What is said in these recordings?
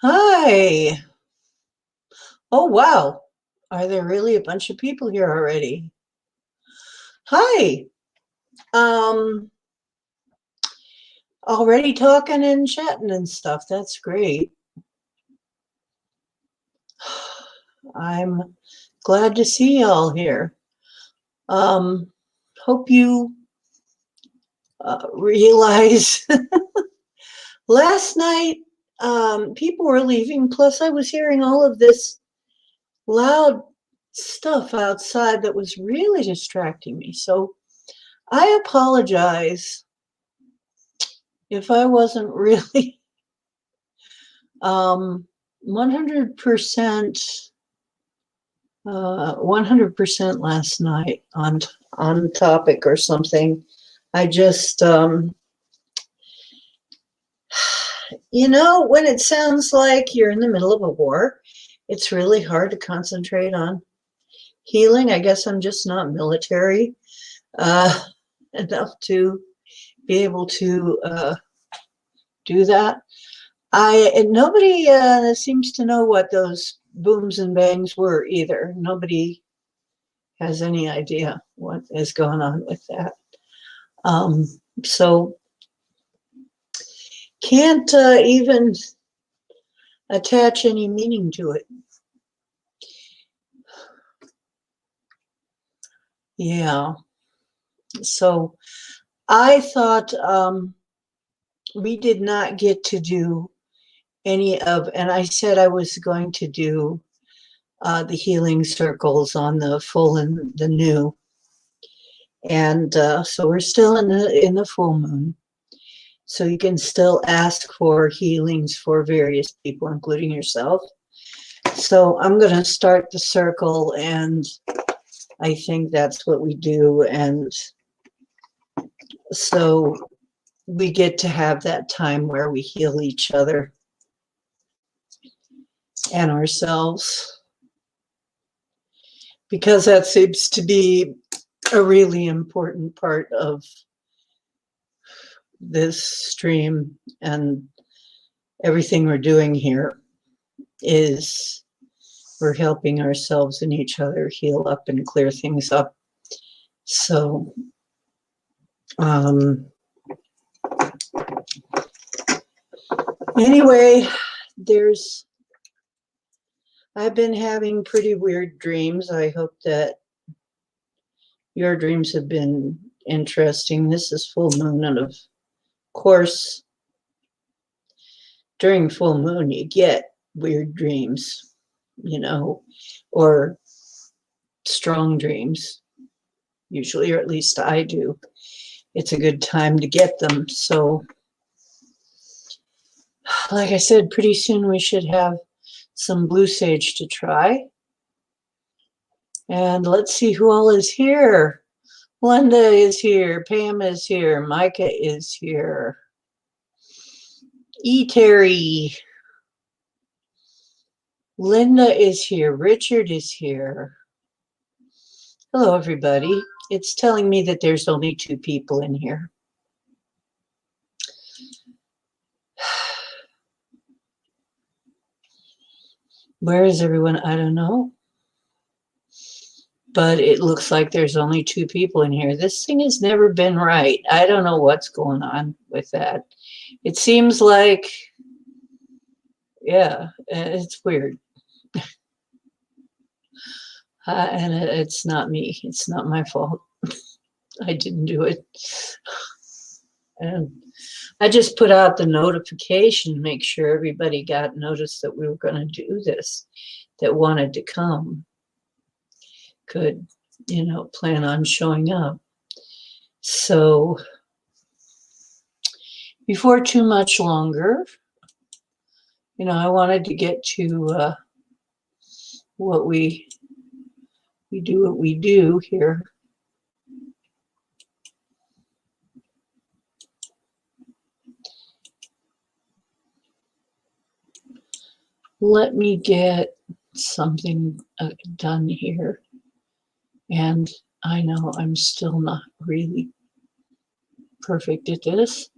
Hi. Oh, wow. Are there really a bunch of people here already? Hi. Um, Already talking and chatting and stuff. That's great. I'm glad to see y'all here. Um, Hope you realize last night people were leaving, plus I was hearing all of this loud stuff outside that was really distracting me. So I apologize if I wasn't really 100% 100% last night on topic or something. I just when it sounds like you're in the middle of a war, it's really hard to concentrate on healing. I guess I'm just not military uh, enough to be able to do that. Nobody seems to know what those booms and bangs were either. Nobody has any idea what is going on with that. Um, so can't even attach any meaning to it. Yeah. So I thought we did not get to do any of, and I said I was going to do the healing circles on the full and the new. And so we're still in the full moon. So you can still ask for healings for various people, including yourself. So I'm going to start the circle, and I think that's what we do. And so we get to have that time where we heal each other and ourselves, because that seems to be a really important part of this stream, and everything we're doing here is we're helping ourselves and each other heal up and clear things up. So anyway, I've been having pretty weird dreams. I hope that your dreams have been interesting. This is full moon, and of course, during full moon, you get weird dreams, or strong dreams, usually, or at least I do. It's a good time to get them. So, like I said, pretty soon we should have some blue sage to try. And let's see who all is here. Linda is here. Pam is here. Micah is here. Terry. Linda is here. Richard is here. Hello, everybody. It's telling me that there's only 2 people in here. Where is everyone? I don't know. But it looks like there's only 2 people in here. This thing has never been right. I don't know what's going on with that. It seems like, yeah, it's weird. And it's not me. It's not my fault. I didn't do it. And I just put out the notification to make sure everybody got notice that we were going to do this, that wanted to come, could, plan on showing up. So before too much longer, I wanted to get to what we do here. Let me get something done here. And I know I'm still not really perfect at this.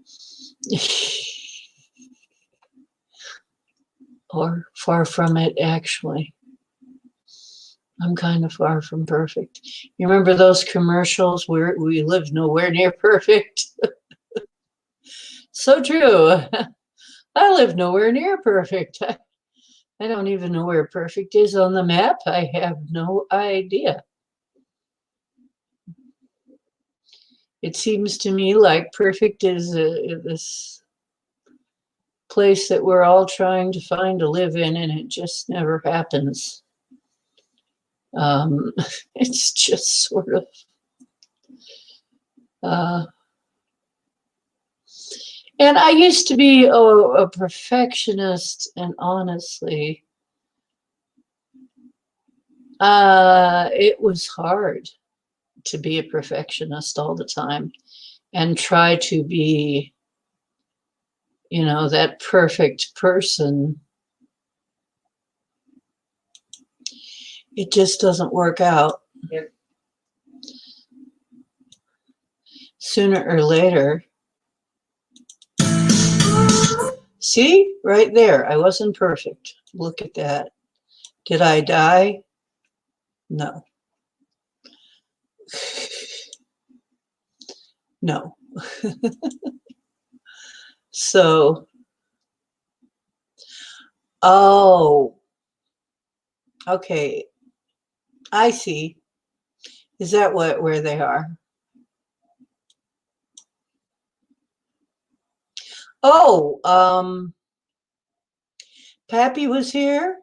or far from it, actually. I'm kind of far from perfect. You remember those commercials where we live nowhere near perfect? So true. I live nowhere near perfect. I don't even know where perfect is on the map. I have no idea. It seems to me like perfect is this place that we're all trying to find to live in, and it just never happens. It's just sort of and I used to be a perfectionist, and honestly, it was hard to be a perfectionist all the time and try to be, that perfect person. It just doesn't work out. Yep. Sooner or later. See, right there, I wasn't perfect. Look at that. Did I die? No. No. So, oh, okay. I see. Is that where they are? Oh, Pappy was here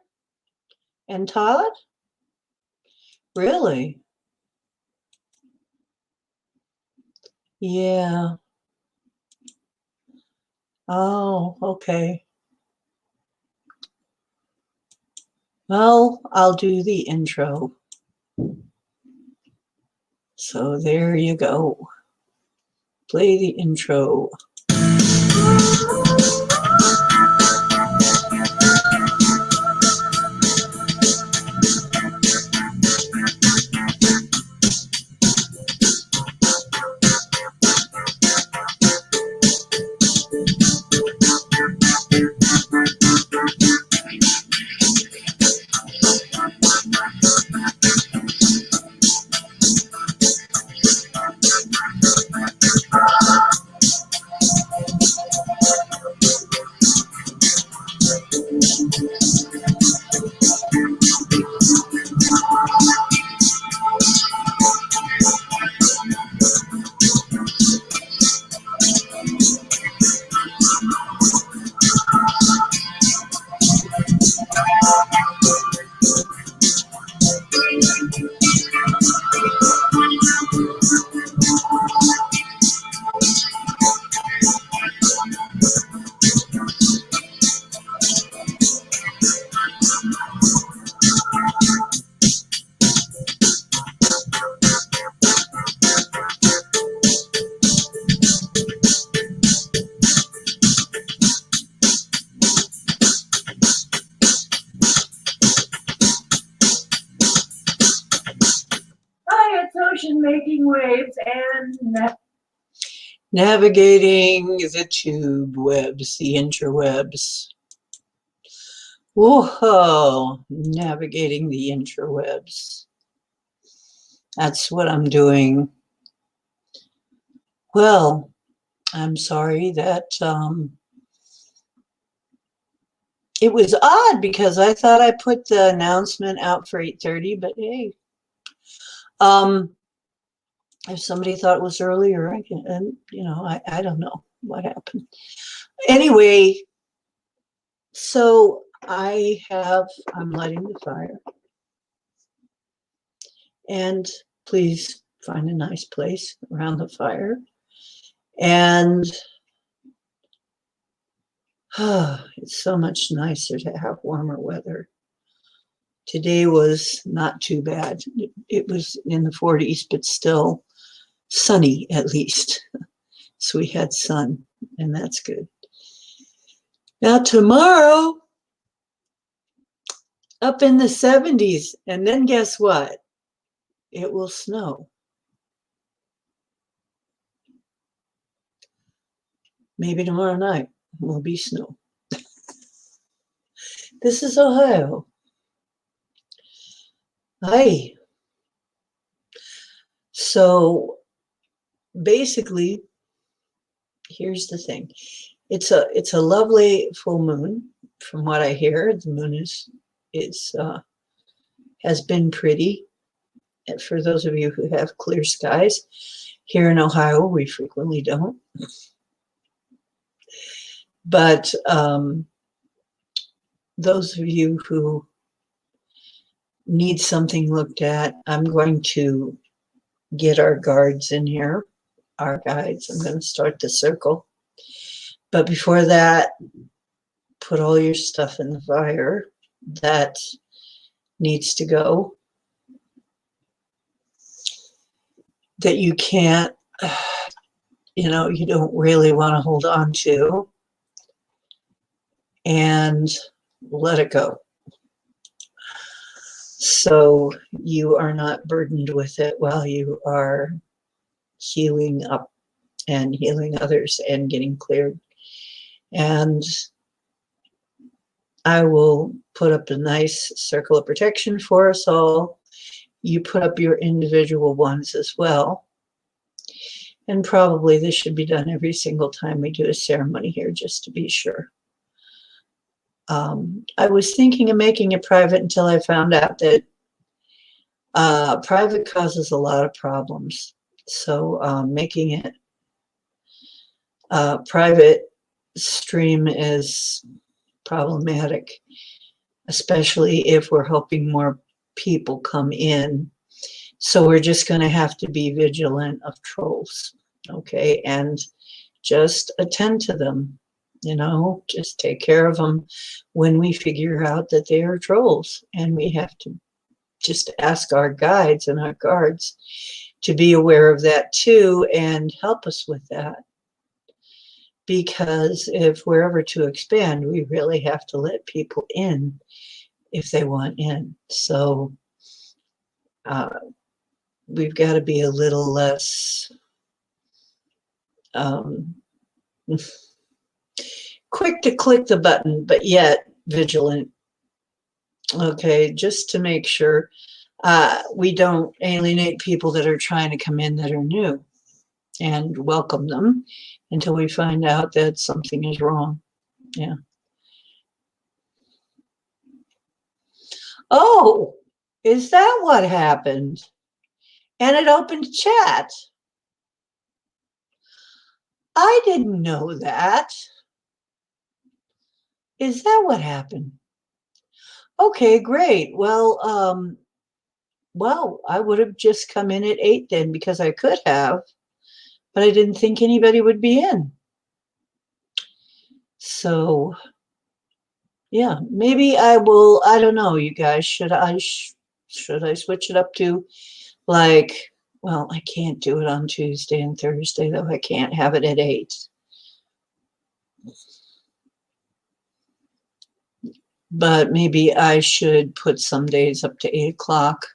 and Todd? Really? Yeah. Oh, okay. Well, I'll do the intro. So there you go. Play the intro. Hi, it's Ocean making waves and navigating the tube webs, the interwebs. Whoa, navigating the interwebs. That's what I'm doing. Well, I'm sorry that it was odd because I thought I put the announcement out for 8:30, but hey, if somebody thought it was earlier, I can, I don't know what happened. Anyway, so I'm lighting the fire. And please find a nice place around the fire. And it's so much nicer to have warmer weather. Today was not too bad. It was in the 40s, but still sunny at least. So we had sun, and that's good. Now tomorrow, up in the 70s, and then guess what? It will snow. Maybe tomorrow night will be snow. This is Ohio. Hi. So basically, here's the thing. It's a lovely full moon. From what I hear, the moon is has been pretty. And for those of you who have clear skies, here in Ohio, we frequently don't. But those of you who need something looked at, I'm going to get our guards in here, our guides. I'm going to start the circle. But before that, put all your stuff in the fire that needs to go, that you can't, you don't really want to hold on to, and let it go. So you are not burdened with it while you are healing up and healing others and getting cleared. And I will put up a nice circle of protection for us all. You put up your individual ones as well. And probably this should be done every single time we do a ceremony here, just to be sure. I was thinking of making it private until I found out that private causes a lot of problems. So making it private stream is problematic, especially if we're hoping more people come in. So we're just going to have to be vigilant of trolls, okay? And just attend to them, just take care of them when we figure out that they are trolls. And we have to just ask our guides and our guards to be aware of that too and help us with that. Because if we're ever to expand, we really have to let people in if they want in. So we've got to be a little less quick to click the button, but yet vigilant. Okay, just to make sure we don't alienate people that are trying to come in that are new, and welcome them until we find out that something is wrong. Yeah. Oh, is that what happened? And it opened chat. I didn't know that. Is that what happened? Okay, great. Well, I would have just come in at 8 then, because I could have, but I didn't think anybody would be in. So, yeah, maybe I will. I don't know, you guys. Should I switch it up to like? Well, I can't do it on Tuesday and Thursday, though. I can't have it at 8. But maybe I should put some days up to 8 o'clock.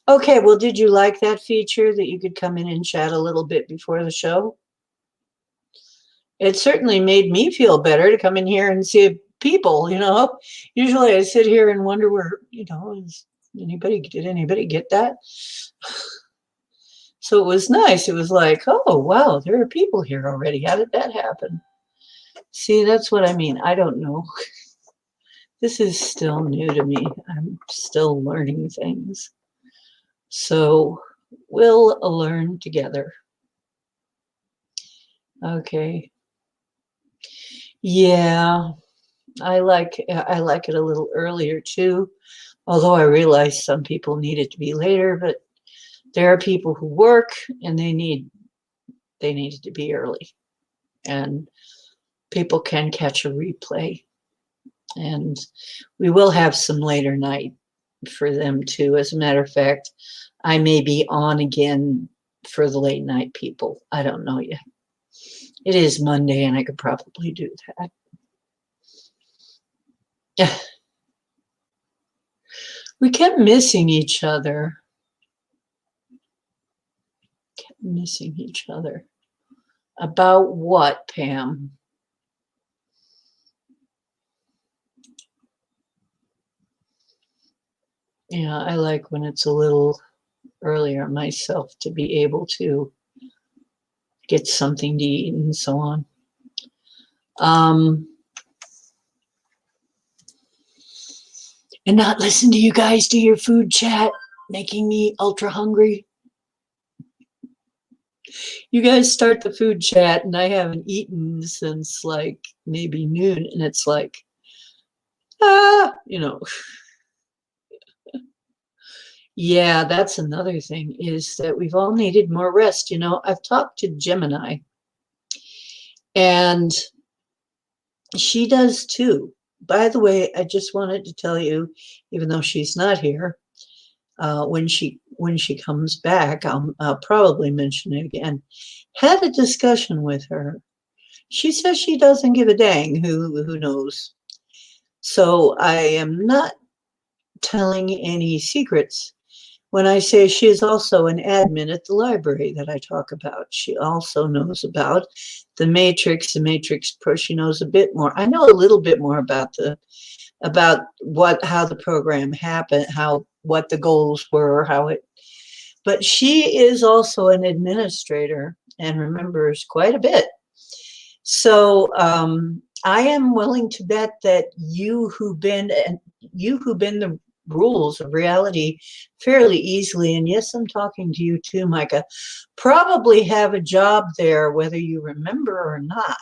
Okay, well, did you like that feature that you could come in and chat a little bit before the show? It certainly made me feel better to come in here and see people, Usually I sit here and wonder where, did anybody get that? So it was nice. It was like, oh, wow, there are people here already. How did that happen? See, that's what I mean. I don't know. This is still new to me. I'm still learning things. So we'll learn together. Okay. Yeah, I like it a little earlier too, although I realize some people need it to be later, but there are people who work and they need it to be early. And people can catch a replay. And we will have some later night for them too. As a matter of fact, I may be on again for the late night people. I don't know yet. It is Monday and I could probably do that. We kept missing each other. About what, Pam? Yeah, I like when it's a little earlier myself to be able to get something to eat and so on. And not listen to you guys do your food chat, making me ultra hungry. You guys start the food chat and I haven't eaten since like maybe noon, and it's like, you know. Yeah, that's another thing, is that we've all needed more rest. You know, I've talked to Gemini, and she does too. By the way, I just wanted to tell you, even though she's not here, when she comes back, I'll probably mention it again. Had a discussion with her. She says she doesn't give a dang. Who knows? So I am not telling any secrets when I say she is also an admin at the library that I talk about. She also knows about the Matrix Pro. She knows a bit more. I know a little bit more about how the program happened, what the goals were, but she is also an administrator and remembers quite a bit. So I am willing to bet that you who bend the rules of reality fairly easily, and yes, I'm talking to you too, Micah, probably have a job there, whether you remember or not.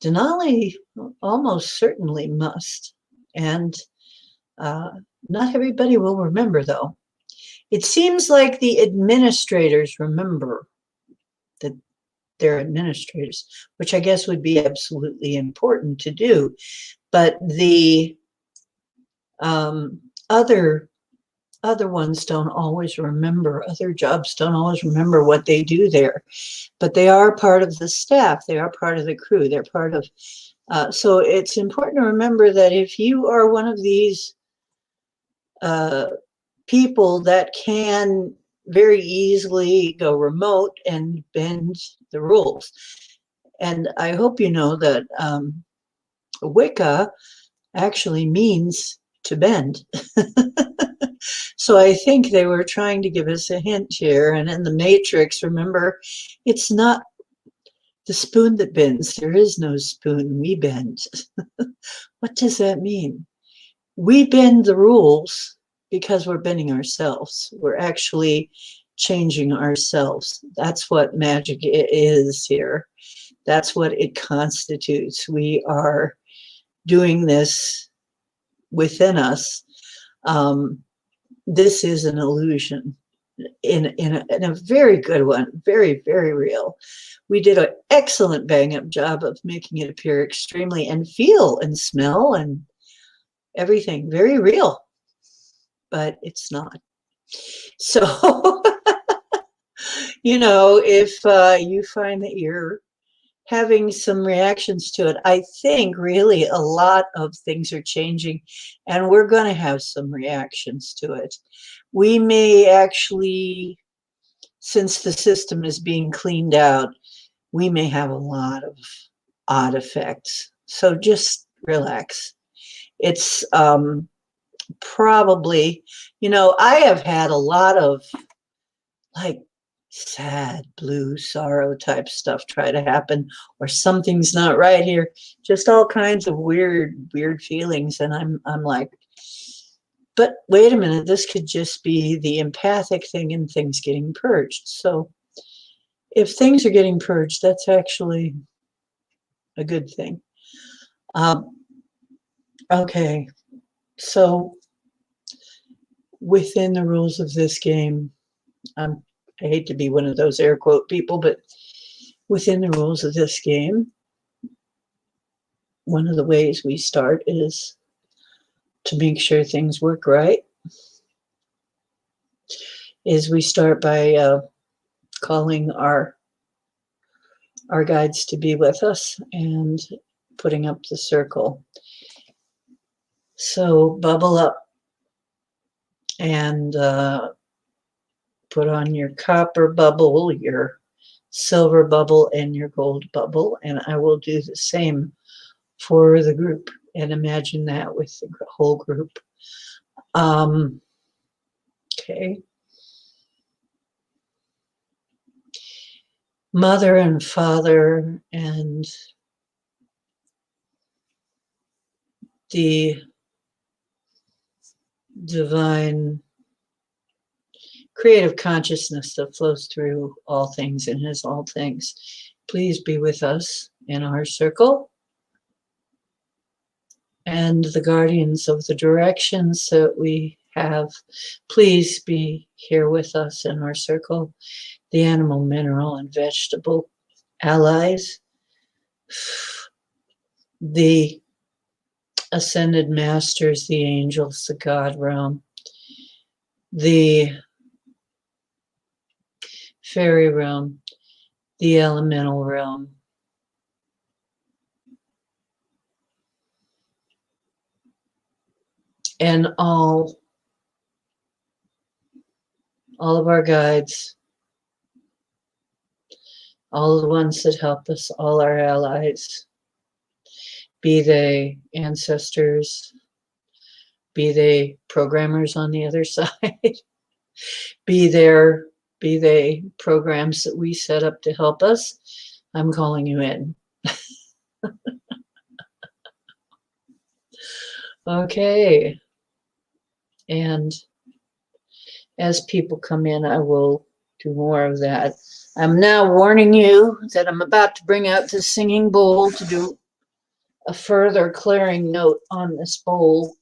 Denali almost certainly must, and not everybody will remember, though. It seems like the administrators remember that they're administrators, which I guess would be absolutely important to do. But the other ones don't always remember. Other jobs don't always remember what they do there. But they are part of the staff. They are part of the crew. They're part of. So it's important to remember that if you are one of these people that can very easily go remote and bend the rules. And I hope you know that Wicca actually means to bend. So I think they were trying to give us a hint here. And in the Matrix, remember, it's not the spoon that bends. There is no spoon. We bend. What does that mean? We bend the rules because we're bending ourselves. We're actually changing ourselves. That's what magic is here. That's what it constitutes. We are doing this within us. This is an illusion in a very good one, very, very real. We did an excellent bang-up job of making it appear extremely and feel and smell and everything very real, but it's not. So, you know, if you find that you're having some reactions to it, I think really a lot of things are changing, and we're going to have some reactions to it. We may actually, since the system is being cleaned out, we may have a lot of odd effects. So just relax. It's probably, you know, I have had a lot of like sad, blue, sorrow type stuff try to happen, or something's not right here. Just all kinds of weird feelings. And I'm like, but wait a minute, this could just be the empathic thing and things getting purged. So if things are getting purged, that's actually a good thing. Okay, so within the rules of this game, I hate to be one of those air quote people, but within the rules of this game, one of the ways we start is to make sure things work right, is we start by calling our guides to be with us and putting up the circle. So bubble up and put on your copper bubble, your silver bubble and your gold bubble, and I will do the same for the group, and imagine that with the whole group. Okay. Mother and father and the divine creative consciousness that flows through all things and is all things. Please be with us in our circle. And the guardians of the directions that we have, please be here with us in our circle. The animal, mineral, and vegetable allies, the ascended masters, the angels, the God realm, the fairy realm, the elemental realm, and all of our guides, all the ones that help us, all our allies, be they ancestors, be they programmers on the other side, be they programs that we set up to help us. I'm calling you in. Okay. And as people come in, I will do more of that. I'm now warning you that I'm about to bring out the singing bowl to do a further clearing note on this bowl.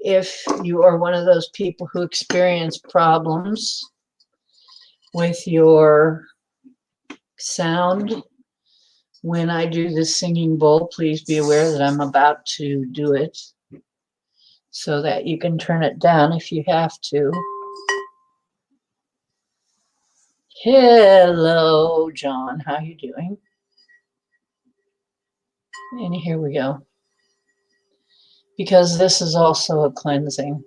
If you are one of those people who experience problems with your sound, when I do the singing bowl, please be aware that I'm about to do it so that you can turn it down if you have to. Hello, John. How you doing? And here we go. Because this is also a cleansing.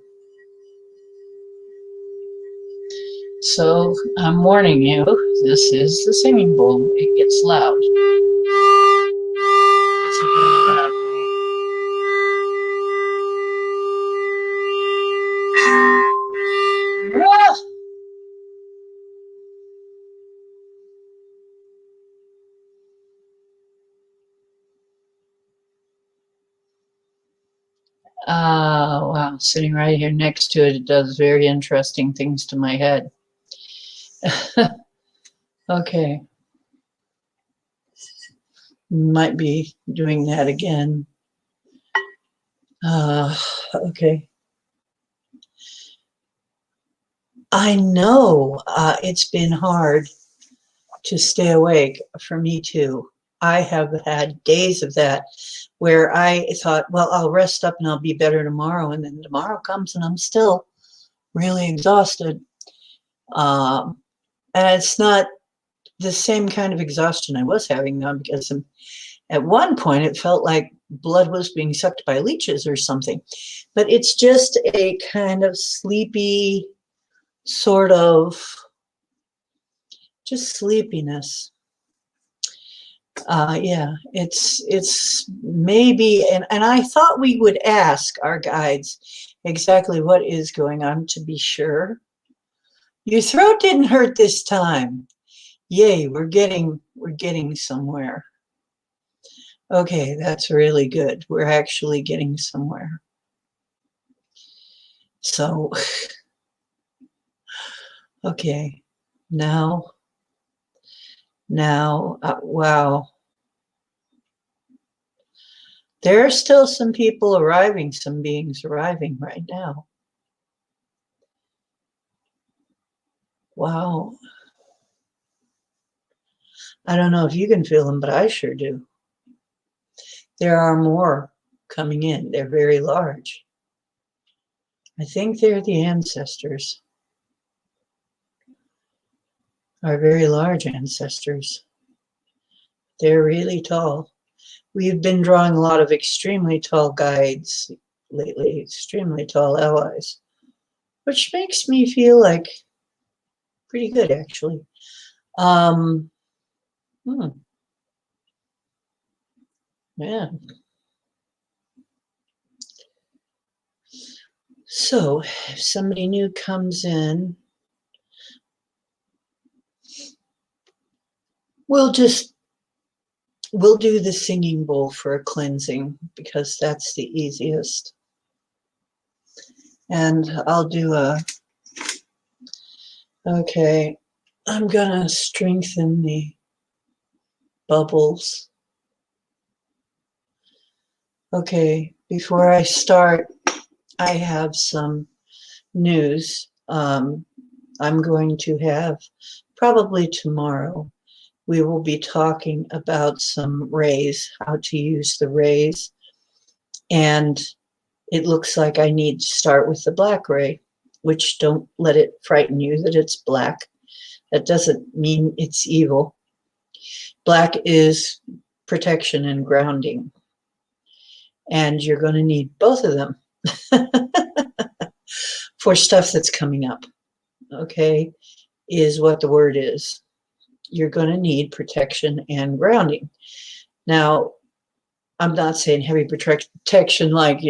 So I'm warning you, this is the singing bowl. It gets loud. It's really loud. Wow, sitting right here next to it, it does very interesting things to my head. Okay. Might be doing that again. Okay. I know it's been hard to stay awake for me too. I have had days of that where I thought, well, I'll rest up and I'll be better tomorrow. And then tomorrow comes and I'm still really exhausted. And it's not the same kind of exhaustion I was having now, because at one point it felt like blood was being sucked by leeches or something. But it's just a kind of sleepy sort of just sleepiness. Yeah, it's maybe, and I thought we would ask our guides exactly what is going on to be sure. Your throat didn't hurt this time. Yay, we're getting somewhere. Okay, that's really good. We're actually getting somewhere. So, okay, now, wow. There are still some people arriving, some beings arriving right now. Wow. I don't know if you can feel them, but I sure do. There are more coming in. They're very large. I think they're the ancestors, our very large ancestors. They're really tall. We've been drawing a lot of extremely tall guides lately, extremely tall allies, which makes me feel like pretty good, actually. Hmm. Yeah. So if somebody new comes in, we'll do the singing bowl for a cleansing because that's the easiest. And I'll do okay, I'm gonna strengthen the bubbles. Okay, before I start, I have some news. I'm going to have, probably tomorrow, we will be talking about some rays, how to use the rays. And it looks like I need to start with the black ray, which don't let it frighten you that it's black. That doesn't mean it's evil. Black is protection and grounding. And you're going to need both of them for stuff that's coming up. Okay, is what the word is. You're going to need protection and grounding. Now, I'm not saying heavy protection like,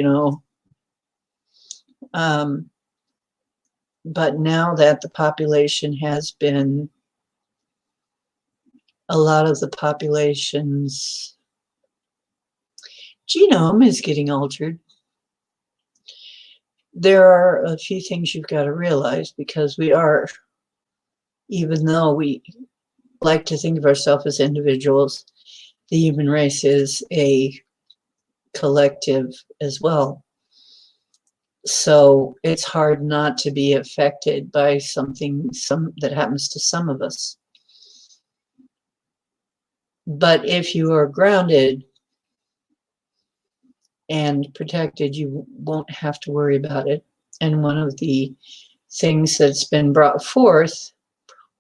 but now that the population has been, a lot of the population's genome is getting altered. There are a few things you've got to realize because we are, even though we like to think of ourselves as individuals, the human race is a collective as well. So it's hard not to be affected by something that happens to some of us. But if you are grounded and protected, you won't have to worry about it. And one of the things that's been brought forth,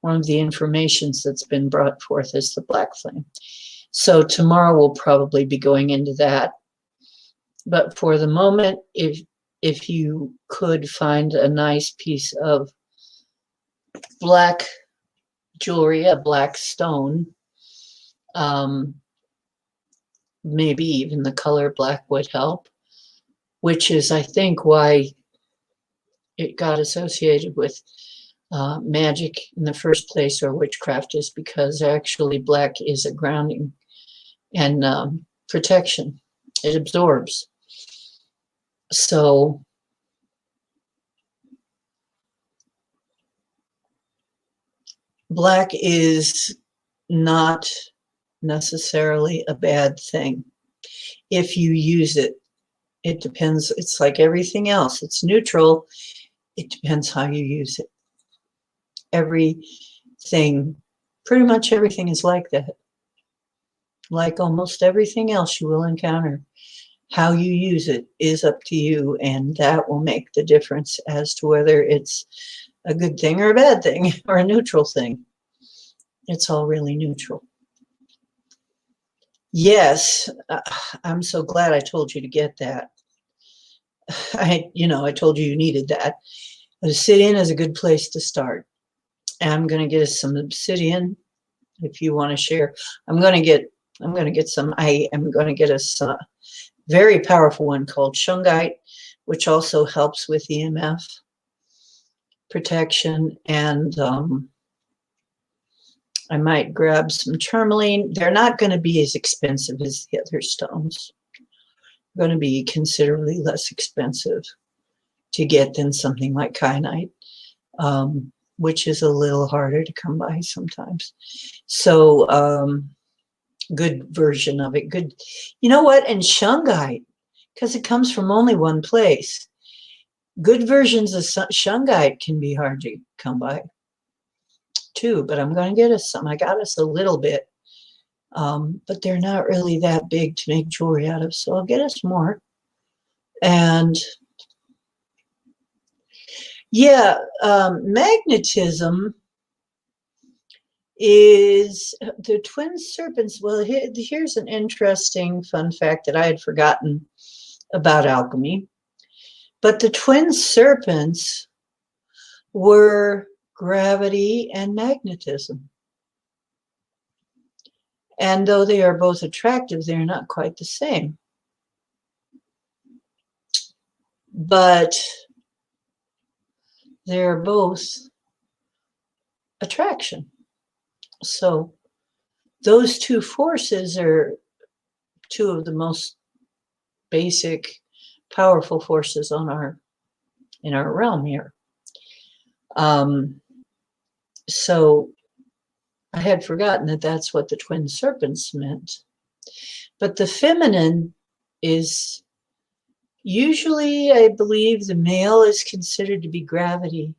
one of the informations that's been brought forth is the black flame. So tomorrow we'll probably be going into that. But for the moment, if you could find a nice piece of black jewelry, a black stone, maybe even the color black would help, which is, I think, why it got associated with magic in the first place, or witchcraft, is because actually black is a grounding and protection. It absorbs. So black is not necessarily a bad thing if you use it. It depends. It's like everything else. It's neutral. It depends how you use it. Everything, pretty much everything is like that. Like almost everything else you will encounter. How you use it is up to you, and that will make the difference as to whether it's a good thing or a bad thing or a neutral thing. It's all really neutral. Yes, I'm so glad I told you to get that. I told you needed that. Obsidian is a good place to start. And I'm going to get us some obsidian if you want to share. I'm going to get some. I am going to get us a very powerful one called shungite, which also helps with EMF protection. And I might grab some tourmaline. They're not going to be as expensive as the other stones. They're going to be considerably less expensive to get than something like kyanite, which is a little harder to come by sometimes. So good version of it. Good. You know what? And shungite, because it comes from only one place. Good versions of shungite can be hard to come by too, but I'm going to get us some. I got us a little bit, but they're not really that big to make jewelry out of, so I'll get us more. And yeah, magnetism is the twin serpents. Well, here's an interesting fun fact that I had forgotten about alchemy. But the twin serpents were gravity and magnetism. And though they are both attractive, they're not quite the same. But they're both attraction. So those two forces are two of the most basic, powerful forces in our realm here. So I had forgotten that that's what the twin serpents meant. But the feminine is usually, I believe, the male is considered to be gravity,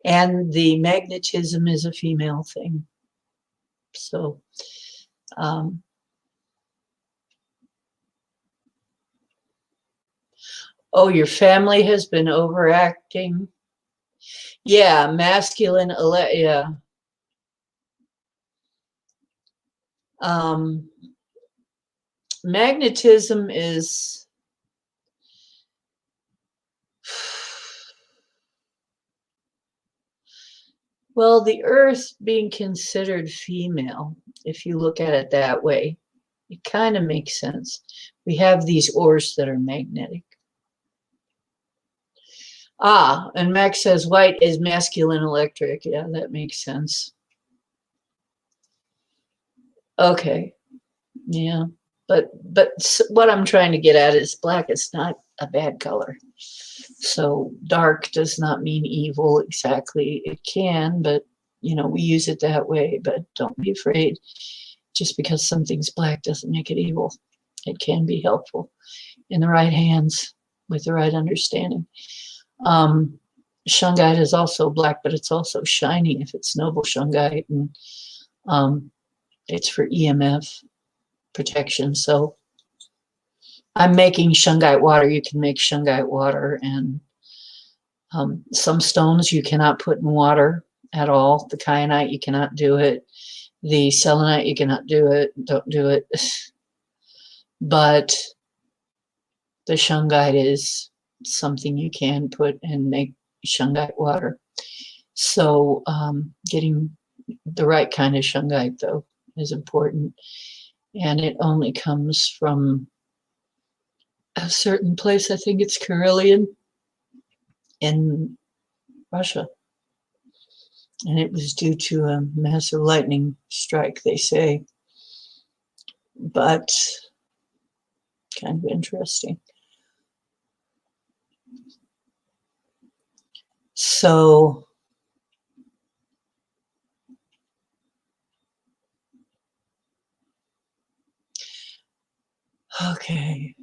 and the magnetism is a female thing. So, oh, your family has been overacting. Yeah, masculine, yeah. Magnetism is, well, the earth being considered female, if you look at it that way, it kind of makes sense. We have these ores that are magnetic. Ah, and Max says white is masculine electric. Yeah, that makes sense. Okay. Yeah. But what I'm trying to get at is black is not a bad color. So dark does not mean evil exactly. It can, but you know, we use it that way, but don't be afraid. Just because something's black doesn't make it evil. It can be helpful in the right hands with the right understanding. Shungite is also black, but it's also shiny if it's noble shungite, and it's for EMF protection. So I'm making shungite water. You can make shungite water, and some stones you cannot put in water at all. The kyanite, you cannot do it. The selenite, you cannot do it. Don't do it. But the shungite is something you can put and make shungite water. So getting the right kind of shungite, though, is important. And it only comes from a certain place. I think it's Karelian in Russia. And it was due to a massive lightning strike, they say. But kind of interesting. So okay.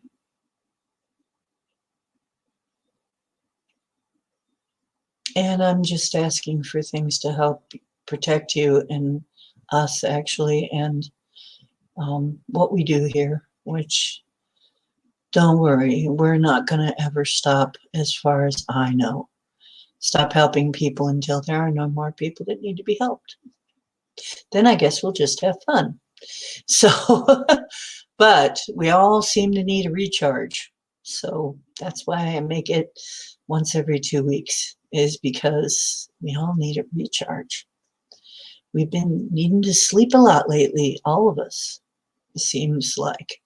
And I'm just asking for things to help protect you and us, actually, and what we do here, which, don't worry, we're not going to ever stop, as far as I know. Stop helping people until there are no more people that need to be helped. Then I guess we'll just have fun. So, but we all seem to need a recharge. So that's why I make it once every 2 weeks, is because we all need a recharge. We've been needing to sleep a lot lately, all of us, it seems like.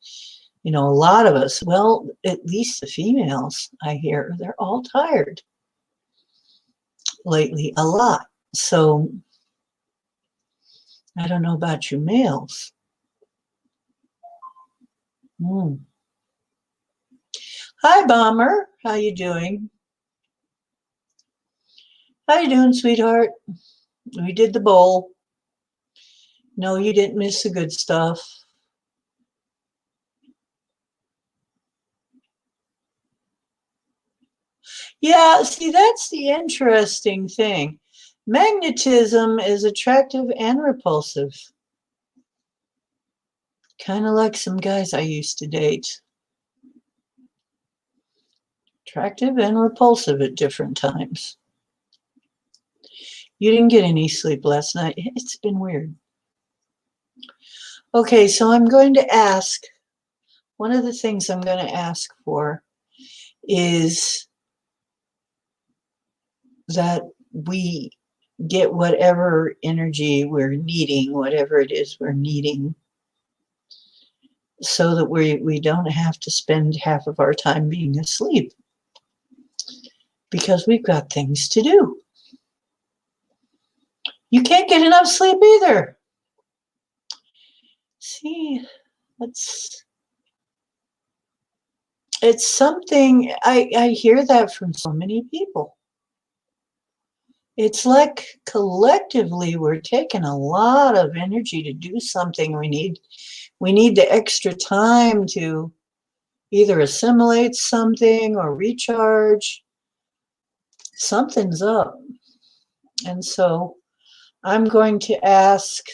You know, a lot of us, well, at least the females, I hear, they're all tired lately, a lot. So I don't know about you males. Hi, Bomber. How you doing? How you doing, sweetheart? We did the bowl. No, you didn't miss the good stuff. Yeah, see, that's the interesting thing. Magnetism is attractive and repulsive. Kind of like some guys I used to date. Attractive and repulsive at different times. You didn't get any sleep last night. It's been weird. Okay, so I'm going to ask, one of the things I'm going to ask for is that we get whatever energy we're needing, whatever it is we're needing, so that we don't have to spend half of our time being asleep, because we've got things to do. You can't get enough sleep either. See, it's something, I hear that from so many people. It's like collectively we're taking a lot of energy to do something. We need the extra time to either assimilate something or recharge. Something's up. And so I'm going to ask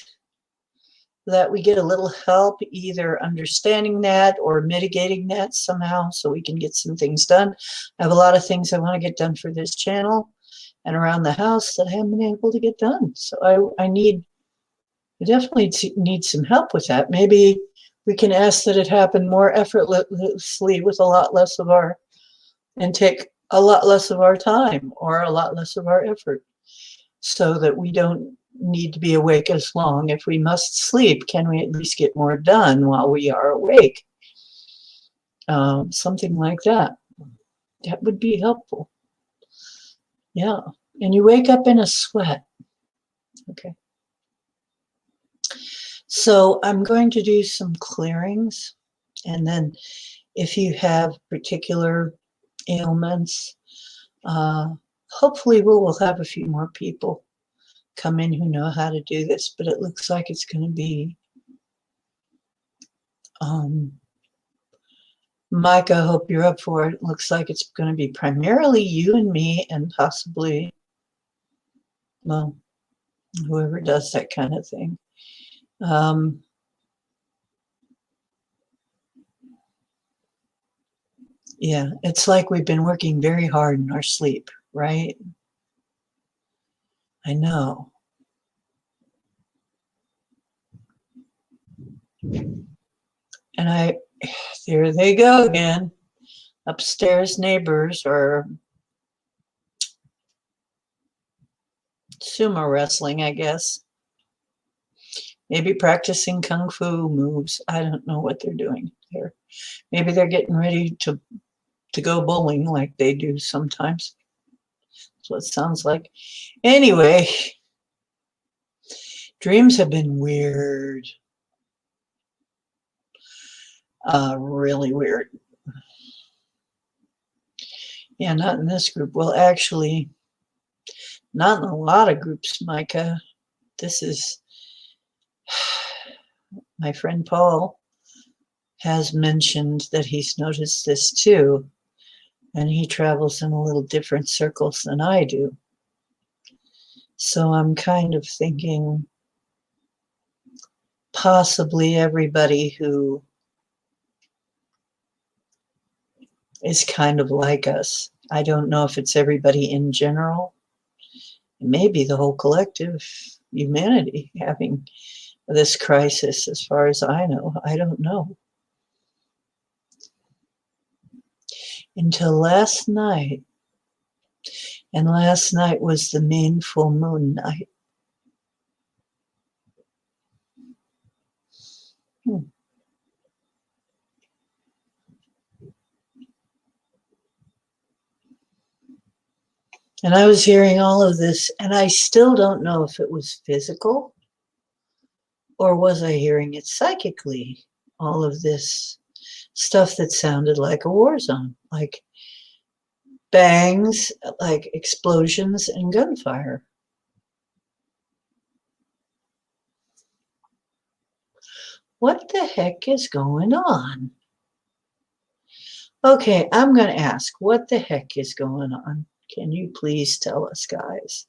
that we get a little help either understanding that or mitigating that somehow so we can get some things done. I have a lot of things I want to get done for this channel and around the house that I haven't been able to get done. So I definitely need some help with that. Maybe we can ask that it happen more effortlessly with a lot less of our, and take a lot less of our time or a lot less of our effort, so that we don't need to be awake as long. If we must sleep, can we at least get more done while we are awake? Something like that. That would be helpful. Yeah. And you wake up in a sweat. Okay. So I'm going to do some clearings. And then if you have particular ailments, hopefully we will have a few more people come in who know how to do this, but it looks like it's going to be Mike, I hope you're up for it. It looks like it's going to be primarily you and me, and possibly, well, whoever does that kind of thing. Yeah, it's like we've been working very hard in our sleep, right? I know. And there they go again. Upstairs neighbors are sumo wrestling, I guess. Maybe practicing kung fu moves. I don't know what they're doing here. Maybe they're getting ready to go bowling like they do sometimes. That's what it sounds like. Anyway, dreams have been weird. Really weird. Yeah, not in this group. Well, actually, not in a lot of groups, Micah. This is my friend Paul has mentioned that he's noticed this too, and he travels in a little different circles than I do. So I'm kind of thinking possibly everybody who is kind of like us. I don't know if it's everybody in general. It may be the whole collective humanity having this crisis, as far as I know. I don't know. Until last night, and last night was the main full moon night. And I was hearing all of this, and I still don't know if it was physical or was I hearing it psychically. All of this stuff that sounded like a war zone, like bangs, like explosions and gunfire. What the heck is going on? Okay, I'm going to ask, what the heck is going on? Can you please tell us, guys?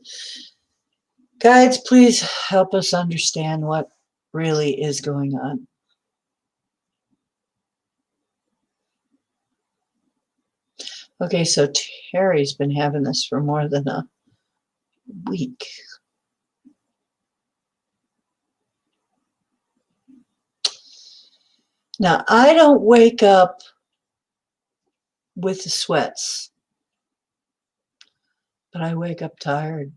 Guides, please help us understand what really is going on. Okay, so Terry's been having this for more than a week. Now, I don't wake up with the sweats, but I wake up tired,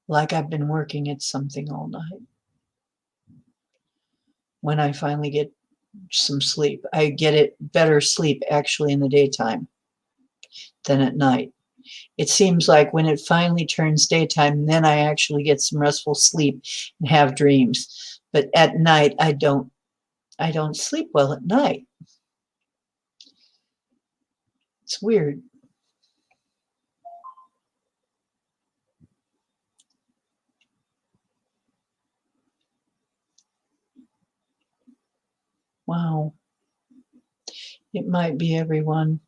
like I've been working at something all night. when I finally get some sleep. I get it better sleep actually in the daytime than at night. It seems like when it finally turns daytime, then I actually get some restful sleep and have dreams. But at night, I don't sleep well at night. It's weird. Wow. It might be everyone.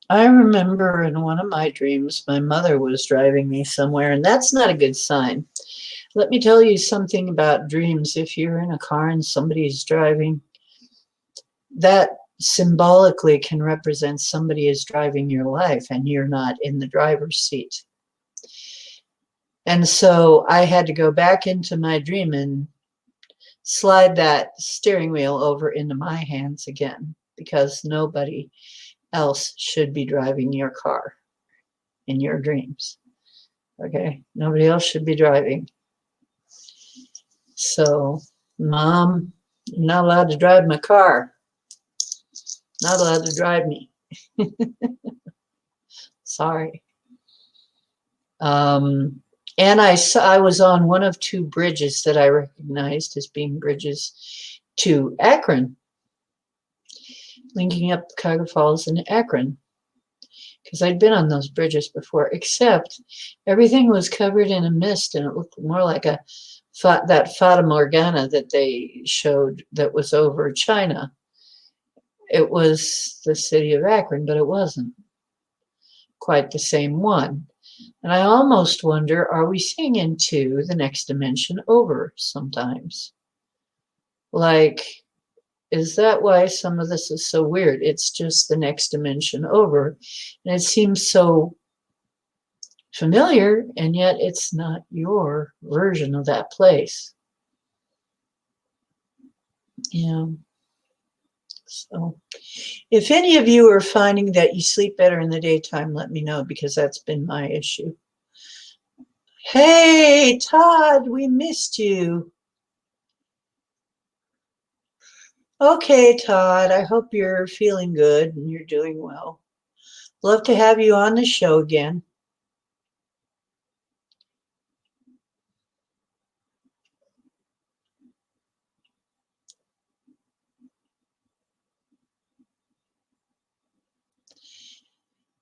I remember in one of my dreams, my mother was driving me somewhere, and that's not a good sign. Let me tell you something about dreams. If you're in a car and somebody's driving, that symbolically can represent somebody is driving your life and you're not in the driver's seat. And so I had to go back into my dream and slide that steering wheel over into my hands again, because nobody else should be driving your car in your dreams. Okay? Nobody else should be driving. So, Mom, you're not allowed to drive my car. Not allowed to drive me. Sorry. And I was on one of two bridges that I recognized as being bridges to Akron, linking up Cuyahoga Falls and Akron, because I'd been on those bridges before, except everything was covered in a mist and it looked more like that Fata Morgana that they showed that was over China. It was the city of Akron, but it wasn't quite the same one. And I almost wonder, are we seeing into the next dimension over sometimes? Like, is that why some of this is so weird? It's just the next dimension over. And it seems so familiar, and yet it's not your version of that place. Yeah. So if any of you are finding that you sleep better in the daytime, let me know, because that's been my issue. Hey, Todd, we missed you. Okay, Todd, I hope you're feeling good and you're doing well. Love to have you on the show again.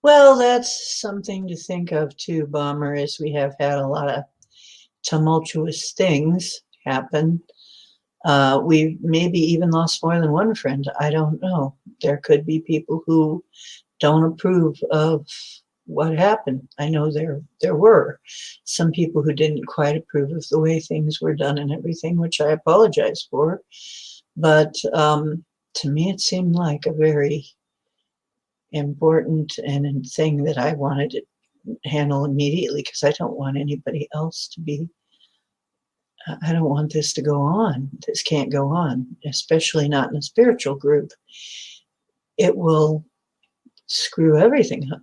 Well, that's something to think of too, Bomber, as we have had a lot of tumultuous things happen. We maybe even lost more than one friend. I don't know. There could be people who don't approve of what happened. I know there were some people who didn't quite approve of the way things were done and everything, which I apologize for. But to me, it seemed like a very important and thing that I wanted to handle immediately, because I don't want anybody else to be. I don't want this to go on. This can't go on, especially not in a spiritual group. It will screw everything up.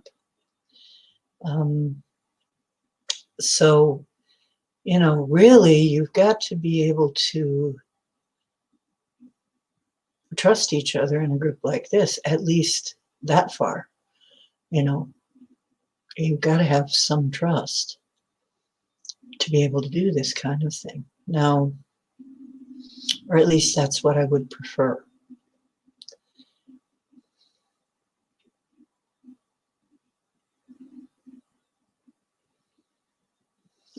So, really, you've got to be able to trust each other in a group like this, at least that far. You've got to have some trust to be able to do this kind of thing. Now, or at least that's what I would prefer.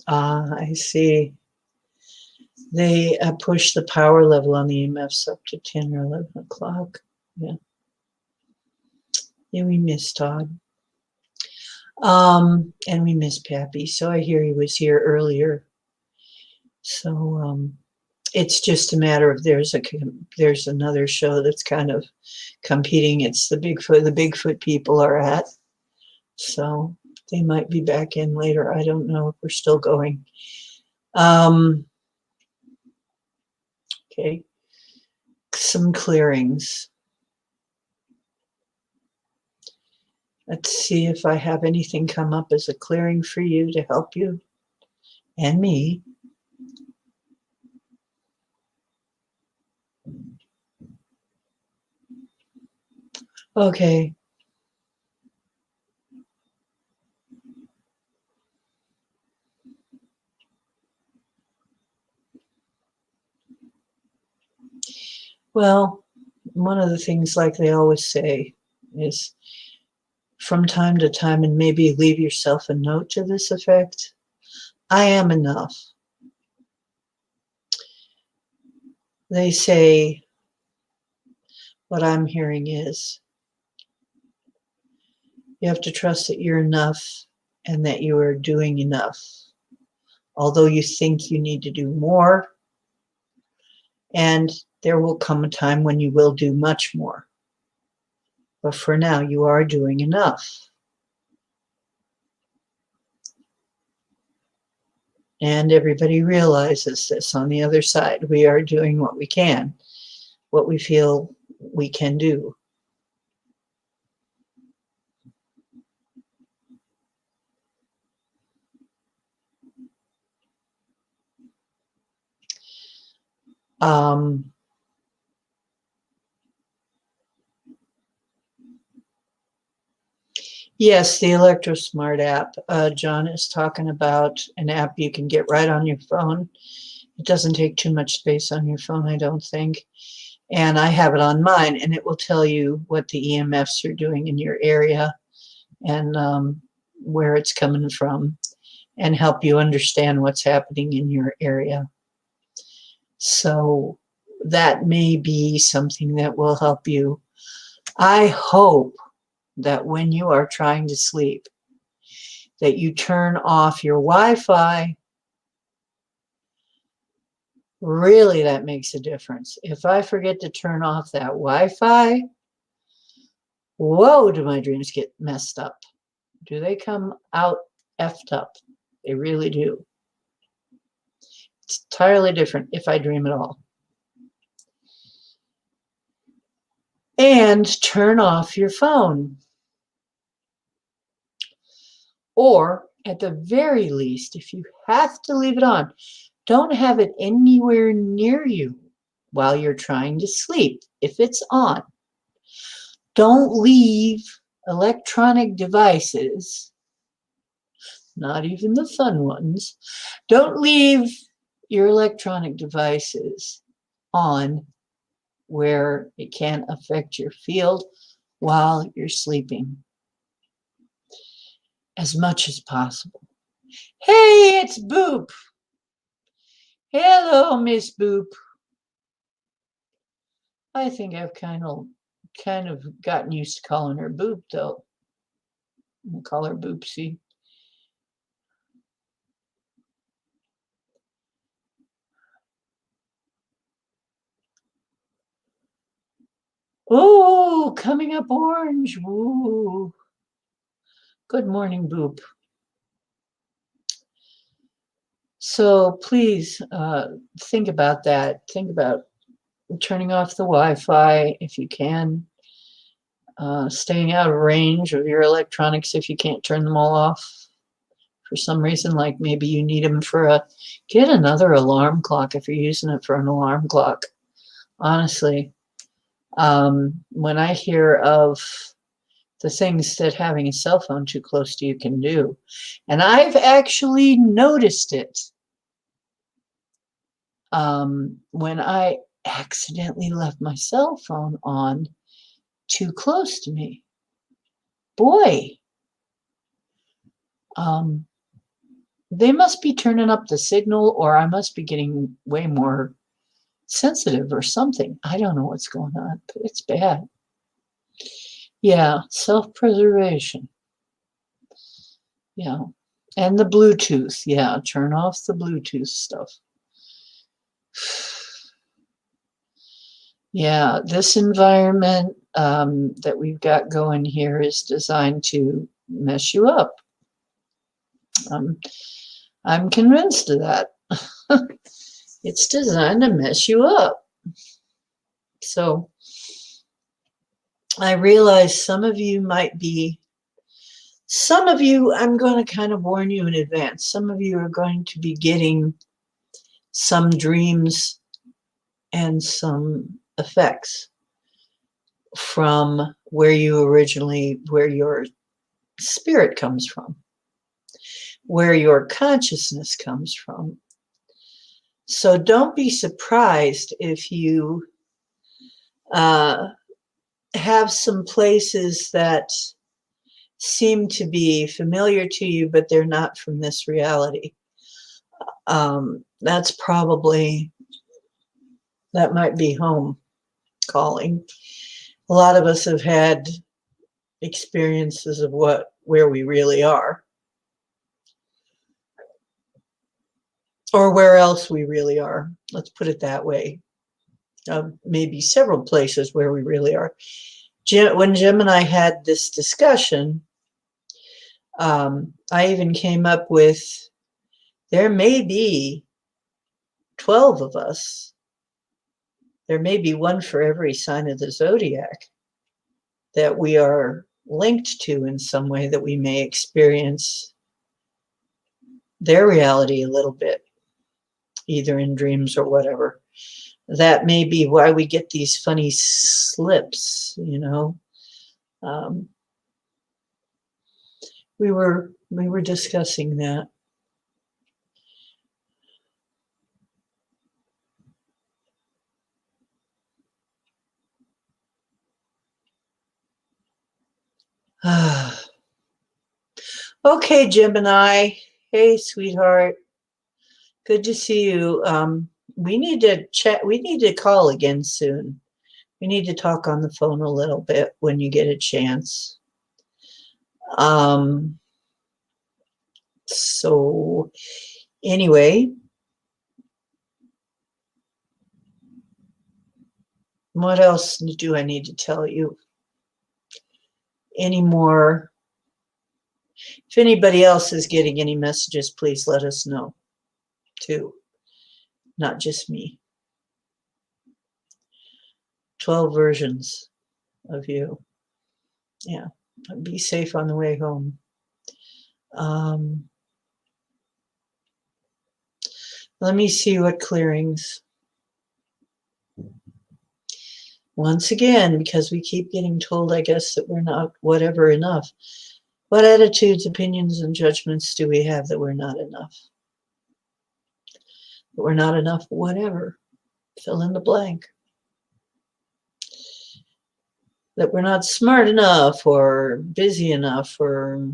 I see. They push the power level on the EMFs up to 10 or 11 o'clock. Yeah. Yeah, we miss Todd. And we miss Pappy. So I hear he was here earlier. So it's just a matter of there's another show that's kind of competing. It's the Bigfoot people are at. So they might be back in later. I don't know if we're still going. Okay. Some clearings. Let's see if I have anything come up as a clearing for you to help you and me. Okay. Well, one of the things, like they always say, is from time to time, and maybe leave yourself a note to this effect: I am enough. They say, what I'm hearing is, you have to trust that you're enough and that you are doing enough. Although you think you need to do more, and there will come a time when you will do much more. But for now, you are doing enough. And everybody realizes this on the other side. We are doing what we can, what we feel we can do. Yes, the Electrosmart app. John is talking about an app you can get right on your phone. It doesn't take too much space on your phone, I don't think. And I have it on mine, and it will tell you what the EMFs are doing in your area and where it's coming from, and help you understand what's happening in your area. So that may be something that will help you. I hope that when you are trying to sleep, that you turn off your Wi-Fi. Really, that makes a difference. If I forget to turn off that Wi-Fi, whoa, do my dreams get messed up. Do they come out effed up? They really do. It's entirely different if I dream at all. And turn off your phone. Or, at the very least, if you have to leave it on, don't have it anywhere near you while you're trying to sleep if it's on. Don't leave electronic devices, not even the fun ones. Don't leave your electronic devices on where it can affect your field while you're sleeping, as much as possible. Hey, it's Boop. Hello, Miss Boop. I think I've kind of gotten used to calling her Boop, though. We'll call her Boopsie. Oh, coming up orange. Ooh. Good morning, Boop. So please think about that. Think about turning off the Wi-Fi if you can. Staying out of range of your electronics if you can't turn them all off for some reason, like maybe you need them for get another alarm clock if you're using it for an alarm clock. Honestly, when I hear of the things that having a cell phone too close to you can do, and I've actually noticed it when I accidentally left my cell phone on too close to me. Boy, they must be turning up the signal, or I must be getting way more sensitive or something. I don't know what's going on, but it's bad. Yeah, self-preservation. Yeah, and the Bluetooth. Yeah, turn off the Bluetooth stuff. Yeah, this environment that we've got going here is designed to mess you up. I'm convinced of that. It's designed to mess you up. So I realize some of you, I'm going to kind of warn you in advance. Some of you are going to be getting some dreams and some effects from where your spirit comes from, where your consciousness comes from. So don't be surprised if you have some places that seem to be familiar to you, but they're not from this reality. That might be home calling. A lot of us have had experiences of where we really are, or where else we really are. Let's put it that way. Maybe several places where we really are. When Jim and I had this discussion, I even came up with, there may be 12 of us. There may be one for every sign of the zodiac that we are linked to in some way, that we may experience their reality a little bit, either in dreams or whatever. That may be why we get these funny slips, you know. We were discussing that. Okay, Gemini. Hey, sweetheart. Good to see you. We need to chat. We need to call again soon. We need to talk on the phone a little bit when you get a chance. So anyway, what else do I need to tell you? Any more? If anybody else is getting any messages, please let us know too. Not just me. 12 versions of you. Yeah. Be safe on the way home. Let me see what clearings. Once again, because we keep getting told, I guess, that we're not whatever enough. What attitudes, opinions, and judgments do we have that we're not enough? That we're not enough, whatever. Fill in the blank. That we're not smart enough, or busy enough, or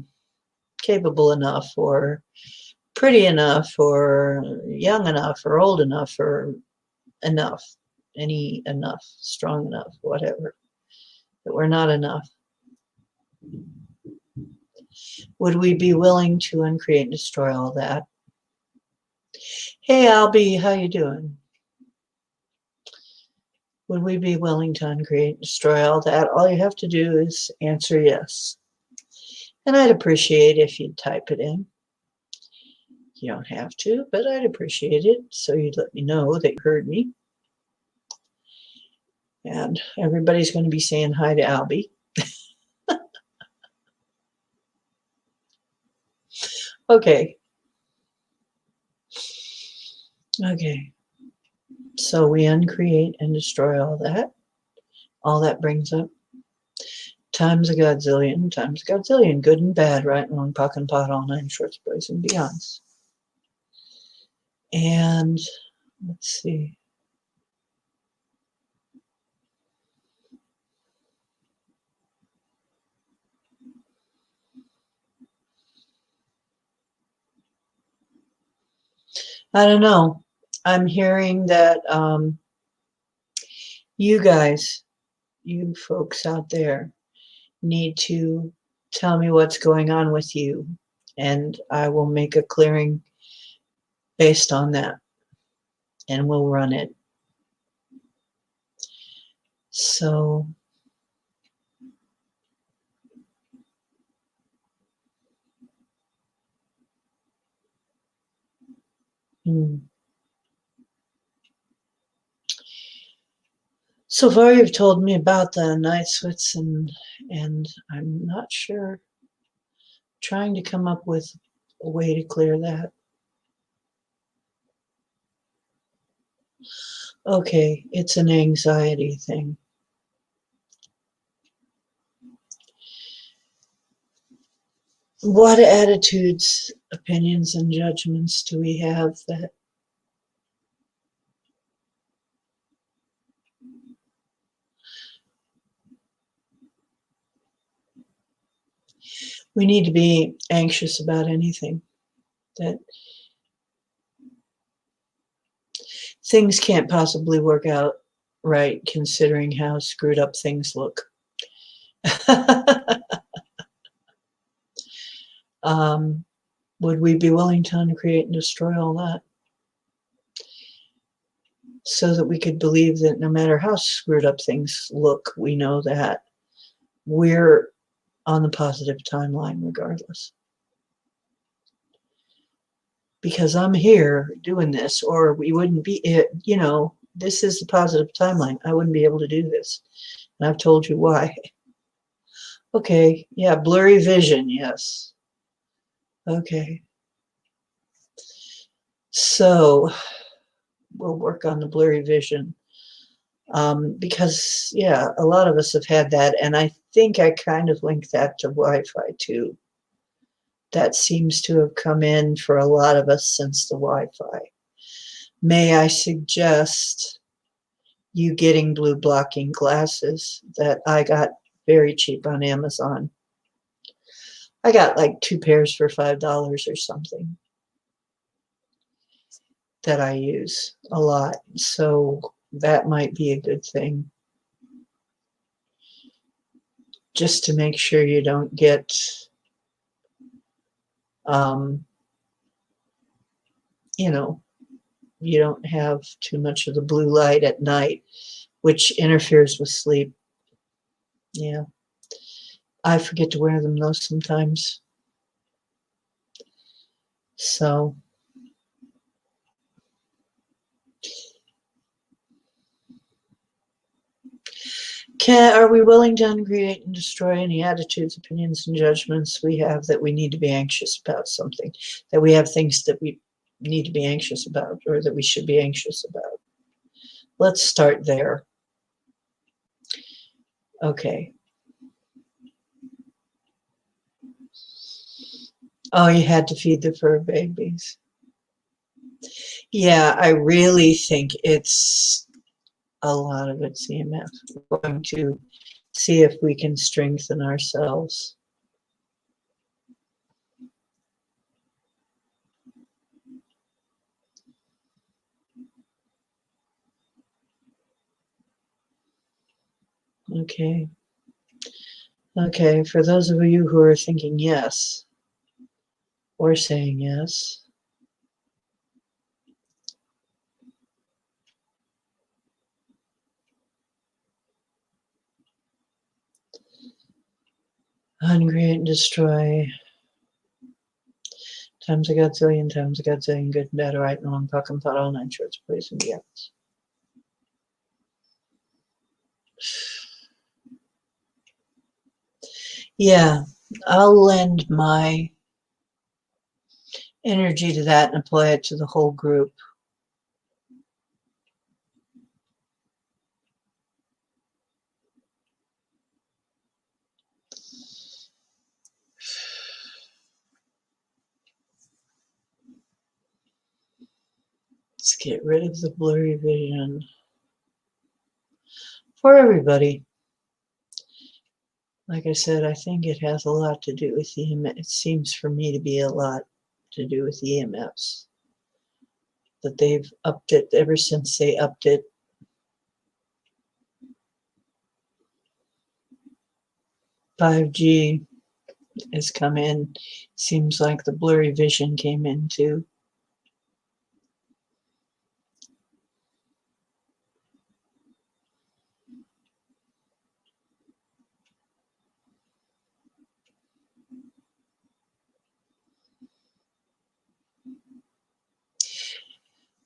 capable enough, or pretty enough, or young enough, or old enough, or enough. Any enough, strong enough, whatever. That we're not enough. Would we be willing to uncreate and destroy all that? Hey, Albie, how you doing? Would we be willing to uncreate and destroy all that? All you have to do is answer yes. And I'd appreciate if you'd type it in. You don't have to, but I'd appreciate it, so you'd let me know that you heard me. And everybody's going to be saying hi to Albie. Okay. Okay. So we uncreate and destroy all that. All that brings up times a godzillion, good and bad, right and wrong, pock and pot, all nine shorts, boys and beyonds. And let's see. I don't know. I'm hearing that you guys, you folks out there, need to tell me what's going on with you, and I will make a clearing based on that, and we'll run it. So so far you've told me about the night sweats, and I'm not sure. Trying to come up with a way to clear that. Okay, it's an anxiety thing. What attitudes, opinions, and judgments do we have that we need to be anxious about anything? That things can't possibly work out right considering how screwed up things look. Would we be willing to uncreate and destroy all that so that we could believe that no matter how screwed up things look, we know that we're on the positive timeline regardless? Because I'm here doing this, or we wouldn't be, this is the positive timeline. I wouldn't be able to do this. And I've told you why. Okay, yeah, blurry vision, yes. Okay. So we'll work on the blurry vision. Because, yeah, a lot of us have had that, and I think I kind of link that to Wi-Fi too. That seems to have come in for a lot of us since the Wi-Fi. May I suggest you getting blue blocking glasses that I got very cheap on Amazon? I got like 2 pairs for $5 or something that I use a lot. So that might be a good thing. Just to make sure you don't get you don't have too much of the blue light at night, which interferes with sleep. Yeah. I forget to wear them though sometimes. So are we willing to uncreate and destroy any attitudes, opinions, and judgments we have that we need to be anxious about something, that we have things that we need to be anxious about or that we should be anxious about? Let's start there. Okay. Oh, you had to feed the fur babies. Yeah, I really think it's a lot of it's EMF. We're going to see if we can strengthen ourselves. Okay. Okay, for those of you who are thinking yes or saying yes, uncreate and destroy times a godzillion, times a godzillion, good and bad, right and wrong, puck and thought, all nine shorts, place and yes. Yeah, I'll lend my energy to that and apply it to the whole group. Let's get rid of the blurry vision for everybody. Like I said, I think it has a lot to do with EMF. It seems for me to be a lot to do with EMFs. That they've upped it ever since they upped it. 5G has come in. Seems like the blurry vision came in too.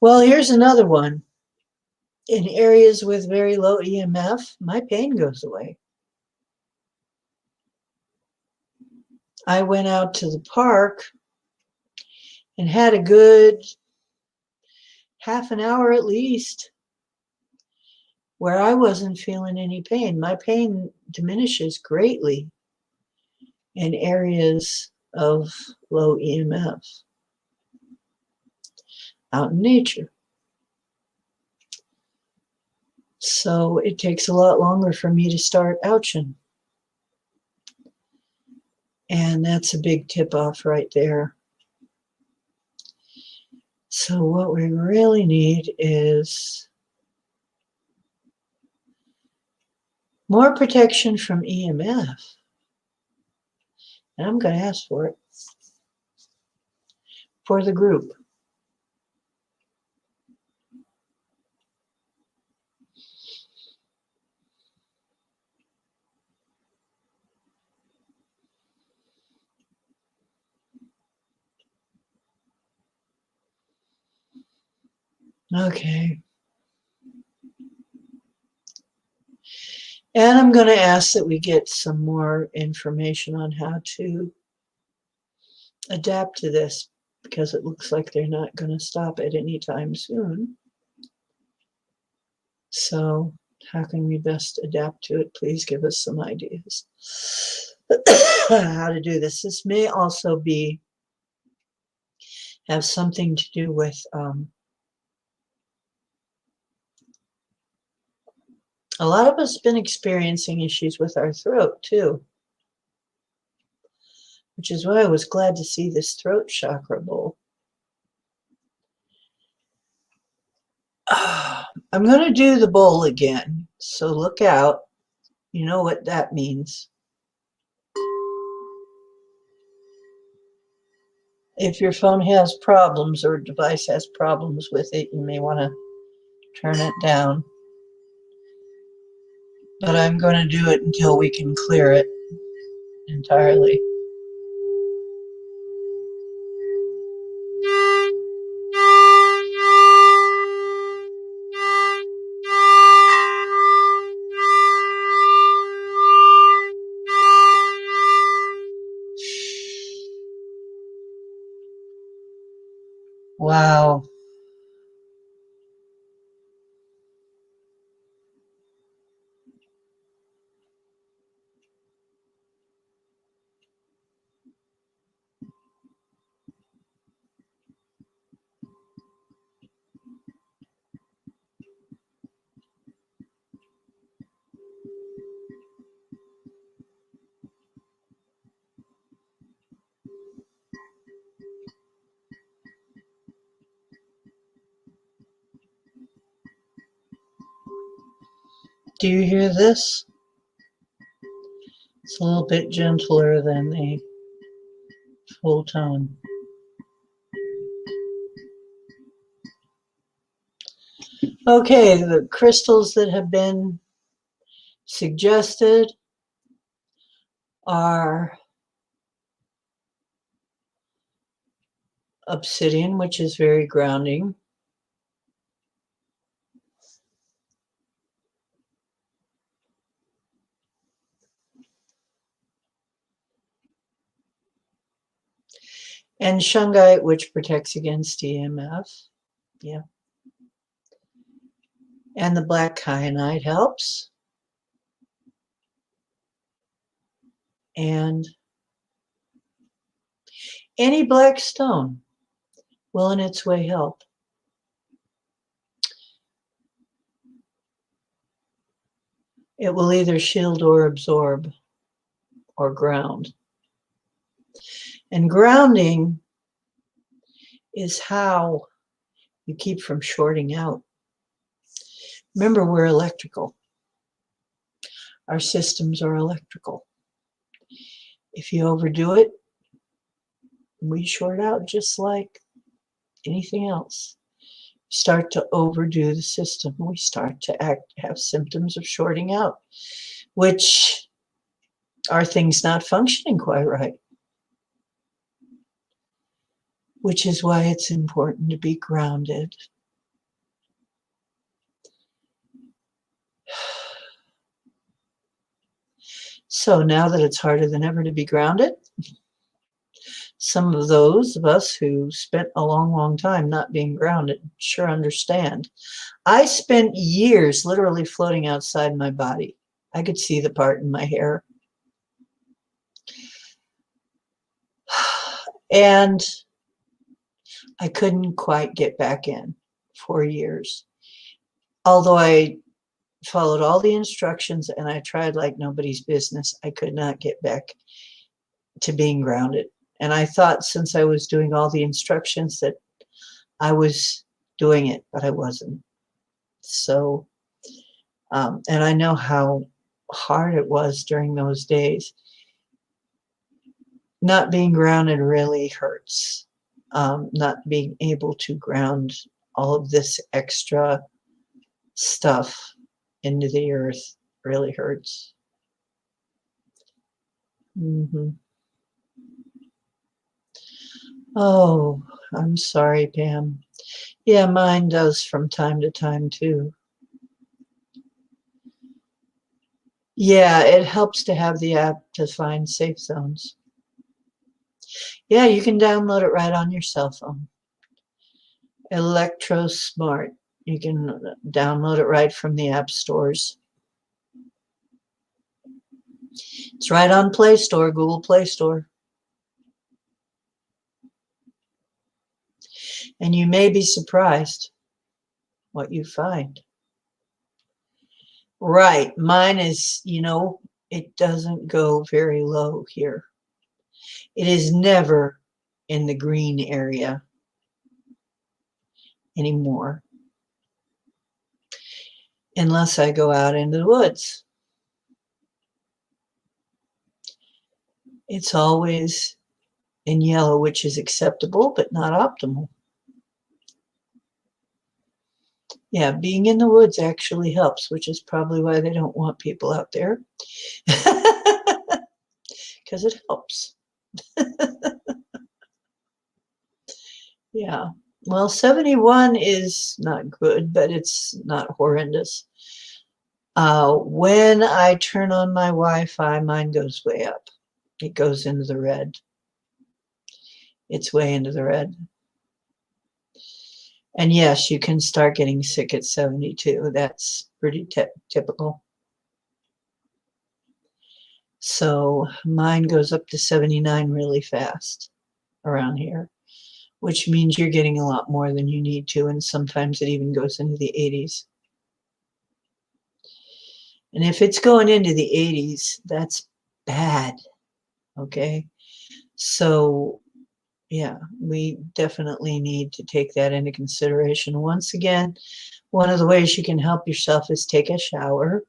Well, here's another one. In areas with very low EMF, my pain goes away. I went out to the park and had a good half an hour at least where I wasn't feeling any pain. My pain diminishes greatly in areas of low EMF out in nature. So it takes a lot longer for me to start ouching. And that's a big tip-off right there. So what we really need is more protection from EMF. And I'm going to ask for it for the group. Okay. And I'm going to ask that we get some more information on how to adapt to this, because it looks like they're not going to stop it anytime soon. So how can we best adapt to it? Please give us some ideas how to do this. This may also have something to do with a lot of us have been experiencing issues with our throat too, which is why I was glad to see this throat chakra bowl. I'm going to do the bowl again, so look out. You know what that means. If your phone has problems or device has problems with it, you may want to turn it down. But I'm going to do it until we can clear it entirely. Wow. Do you hear this? It's a little bit gentler than the full tone. Okay, the crystals that have been suggested are obsidian, which is very grounding. And shungite, which protects against EMF. Yeah. And the black kyanite helps. And any black stone will in its way help. It will either shield or absorb or ground. And grounding is how you keep from shorting out. Remember, we're electrical. Our systems are electrical. If you overdo it, we short out just like anything else. Start to overdo the system, we start to have symptoms of shorting out, which are things not functioning quite right. Which is why it's important to be grounded. So now that it's harder than ever to be grounded, some of those of us who spent a long, long time not being grounded sure understand. I spent years literally floating outside my body. I could see the part in my hair. And I couldn't quite get back in for years. Although I followed all the instructions and I tried like nobody's business, I could not get back to being grounded. And I thought since I was doing all the instructions that I was doing it, but I wasn't. So, and I know how hard it was during those days. Not being grounded really hurts. Not being able to ground all of this extra stuff into the earth really hurts. Mm-hmm. Oh, I'm sorry, Pam. Yeah, mine does from time to time too. Yeah, it helps to have the app to find safe zones. Yeah, you can download it right on your cell phone. Electrosmart. You can download it right from the app stores. It's right on Play Store, Google Play Store. And you may be surprised what you find. Right. Mine is, it doesn't go very low here. It is never in the green area anymore, unless I go out into the woods. It's always in yellow, which is acceptable, but not optimal. Yeah, being in the woods actually helps, which is probably why they don't want people out there. Because it helps. Yeah. Well, 71 is not good, but it's not horrendous. When I turn on my Wi-Fi, mine goes way up. It goes into the red. It's way into the red. And yes, you can start getting sick at 72. That's pretty typical. So mine goes up to 79 really fast around here, which means you're getting a lot more than you need to, and sometimes it even goes into the 80s. And if it's going into the 80s, that's bad, okay? So, yeah, we definitely need to take that into consideration. Once again, one of the ways you can help yourself is take a shower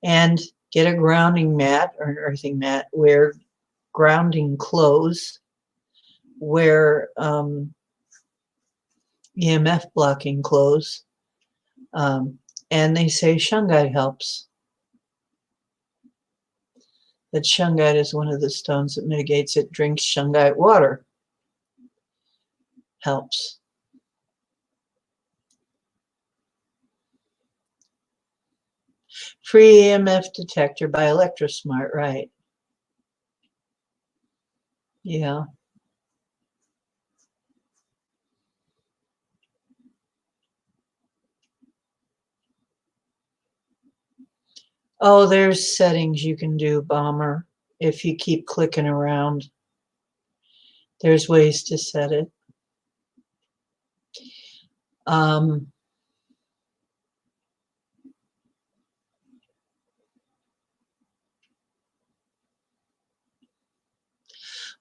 and get a grounding mat or an earthing mat, wear grounding clothes, wear EMF blocking clothes, and they say shungite helps. That shungite is one of the stones that mitigates it. Drink shungite water. Helps. Free EMF detector by Electrosmart, right? Yeah. Oh, there's settings you can do, Bomber. If you keep clicking around, there's ways to set it. Um,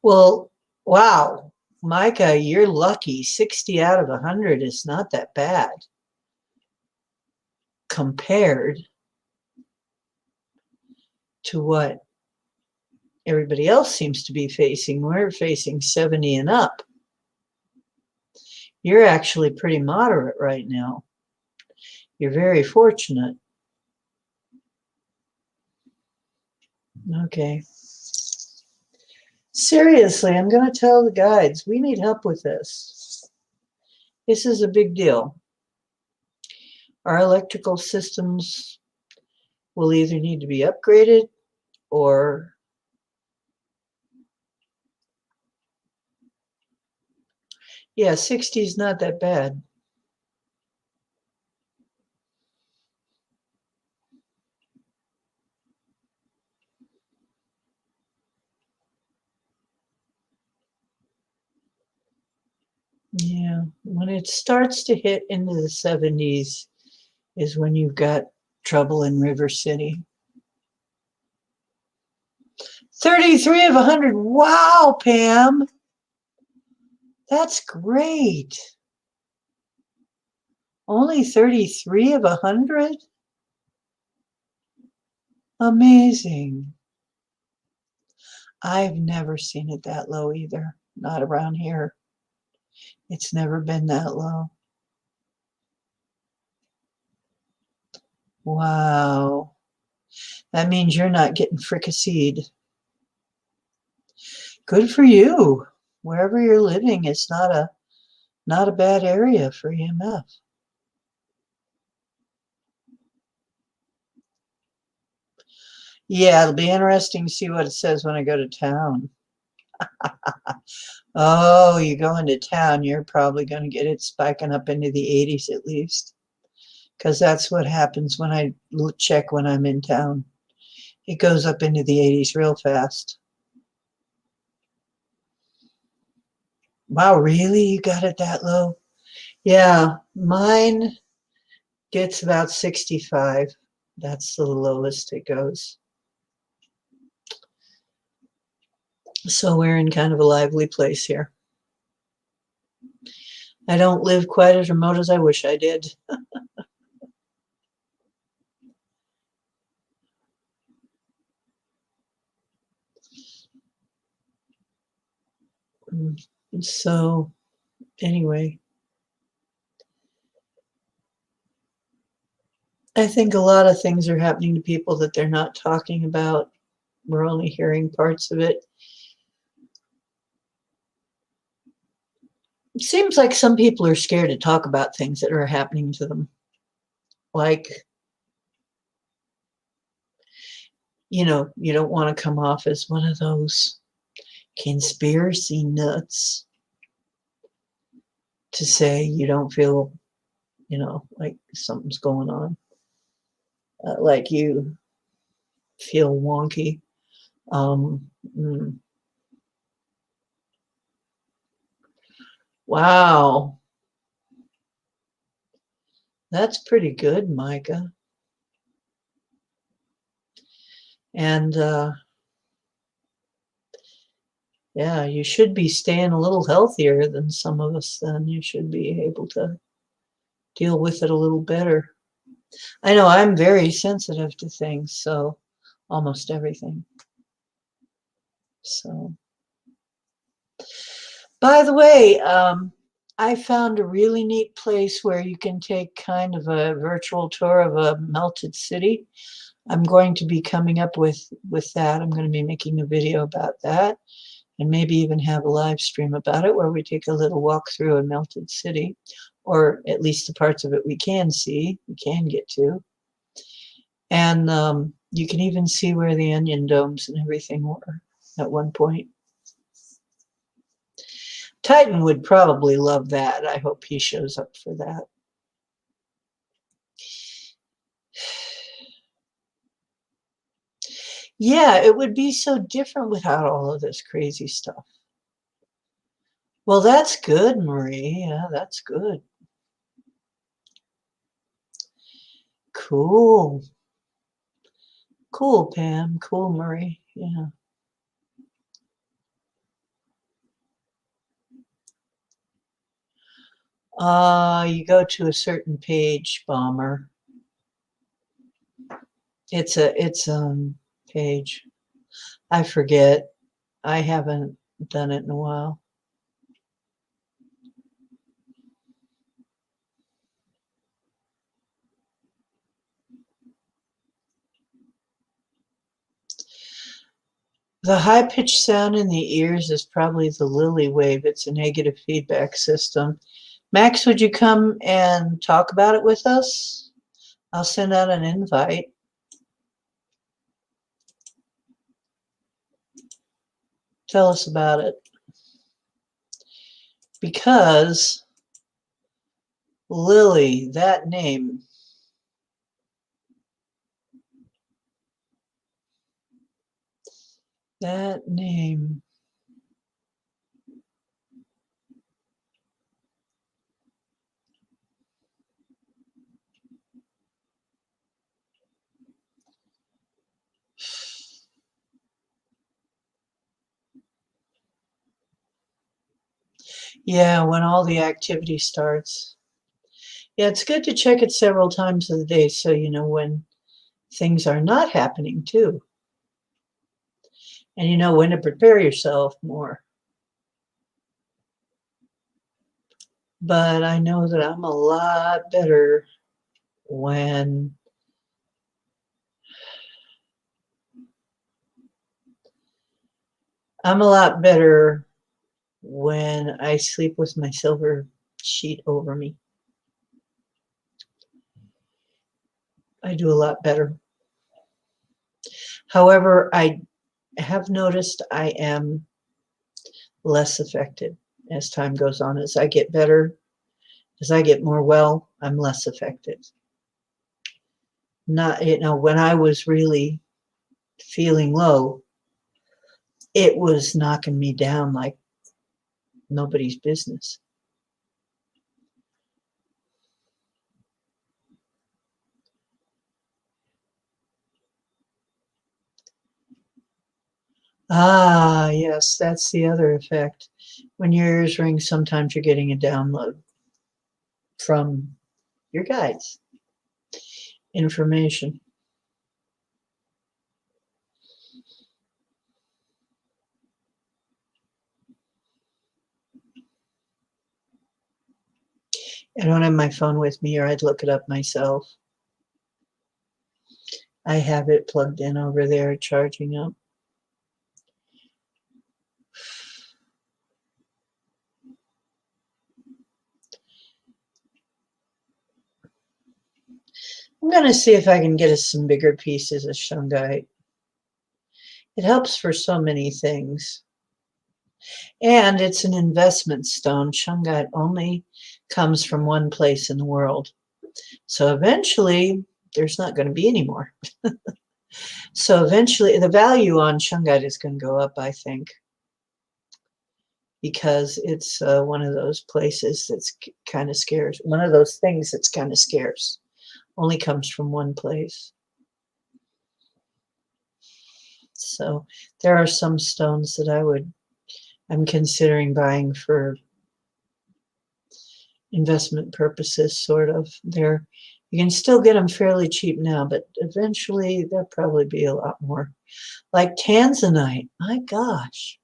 well, wow, Micah, you're lucky. 60 out of 100 is not that bad compared to what everybody else seems to be facing. We're facing 70 and up. You're actually pretty moderate right now. You're very fortunate. Okay. Seriously, I'm going to tell the guides, we need help with this. This is a big deal. Our electrical systems will either need to be upgraded or, yeah, 60 is not that bad. Yeah, when it starts to hit into the 70s is when you've got trouble in River City. 33 of 100. Wow, Pam. That's great. Only 33 of 100? Amazing. I've never seen it that low either. Not around here. It's never been that low. Wow. That means you're not getting fricasseed. Good for you. Wherever you're living, it's not a bad area for EMF. Yeah, it'll be interesting to see what it says when I go to town. Oh, you go into town, you're probably going to get it spiking up into the 80s at least, because that's what happens when I check when I'm in town. It goes up into the 80s real fast. Wow, really? You got it that low? Yeah, mine gets about 65. That's the lowest it goes. So we're in kind of a lively place here. I don't live quite as remote as I wish I did. So anyway, I think a lot of things are happening to people that they're not talking about. We're only hearing parts of it. It seems like some people are scared to talk about things that are happening to them. Like, you don't want to come off as one of those conspiracy nuts to say you don't feel, like something's going on, like you feel wonky. Um, mm, wow, that's pretty good, Micah. And yeah, you should be staying a little healthier than some of us, then you should be able to deal with it a little better. I know I'm very sensitive to things, so almost everything. So, by the way, I found a really neat place where you can take kind of a virtual tour of a melted city. I'm going to be coming up with that. I'm going to be making a video about that, and maybe even have a live stream about it where we take a little walk through a melted city, or at least the parts of it we can see, we can get to. And you can even see where the onion domes and everything were at one point. Titan would probably love that. I hope he shows up for that. Yeah, it would be so different without all of this crazy stuff. Well, that's good, Marie. Yeah, that's good. Cool. Cool, Pam. Cool, Marie. Yeah. You go to a certain page, Bomber. It's page. I forget. I haven't done it in a while. The high-pitched sound in the ears is probably the Lily wave. It's a negative feedback system. Max, would you come and talk about it with us? I'll send out an invite. Tell us about it. Because Lily, that name, that name. Yeah, when all the activity starts. Yeah, it's good to check it several times of the day so you know when things are not happening too. And you know when to prepare yourself more. But I know that I'm a lot better when I'm a lot better when I sleep with my silver sheet over me. I do a lot better. However, I have noticed I am less affected as time goes on. As I get better, as I get more well, I'm less affected. Not, when I was really feeling low, it was knocking me down like nobody's business. Ah, yes, that's the other effect. When your ears ring, sometimes you're getting a download from your guides, information. I don't have my phone with me, or I'd look it up myself. I have it plugged in over there, charging up. I'm going to see if I can get us some bigger pieces of shungite. It helps for so many things. And it's an investment stone. Shungite only comes from one place in the world. So eventually, there's not going to be any more. So eventually, the value on shungite is going to go up, I think, because it's one of those places that's kind of scarce. One of those things that's kind of scarce. Only comes from one place. So there are some stones that I'm considering buying for investment purposes, sort of. You can still get them fairly cheap now, but eventually there'll probably be a lot more. Like tanzanite, my gosh.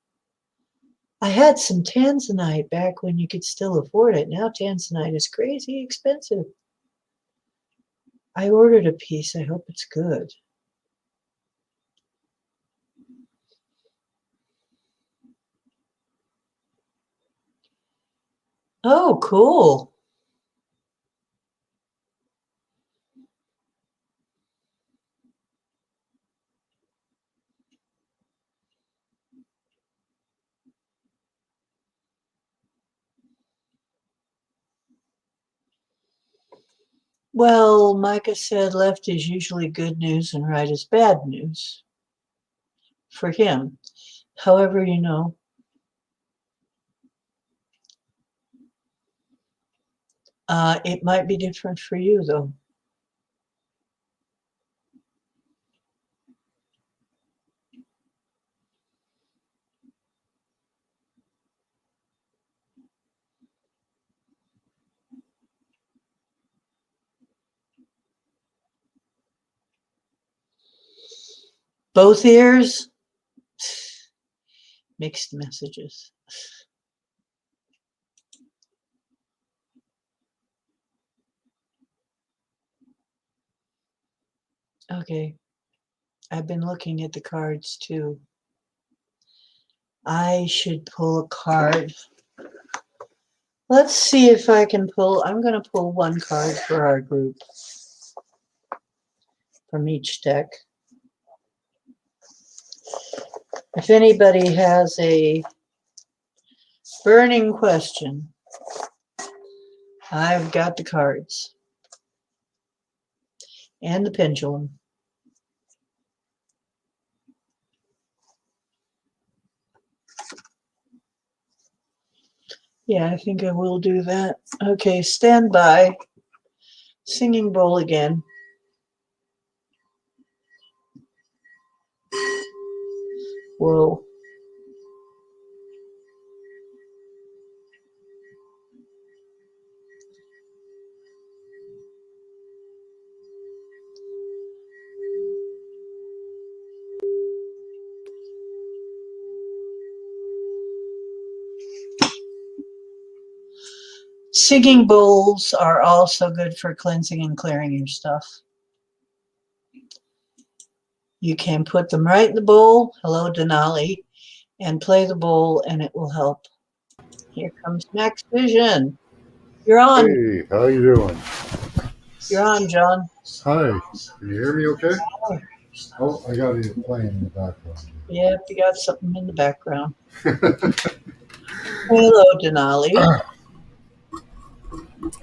I had some tanzanite back when you could still afford it. Now tanzanite is crazy expensive. I ordered a piece. I hope it's good. Oh, cool. Well, Micah said left is usually good news and right is bad news for him. However, it might be different for you, though. Both ears, mixed messages. Okay, I've been looking at the cards too. I should pull a card. Let's see if I can pull. I'm going to pull one card for our group from each deck. If anybody has a burning question, I've got the cards and the pendulum. Yeah, I think I will do that. Okay, stand by. Singing bowl again. Whoa. Singing bowls are also good for cleansing and clearing your stuff. You can put them right in the bowl, hello Denali, and play the bowl, and it will help. Here comes Max Vision. You're on. Hey, how you doing? You're on, John. Hi, can you hear me okay? Oh, I got it playing in the background. Yep, you got something in the background. Hello, Denali.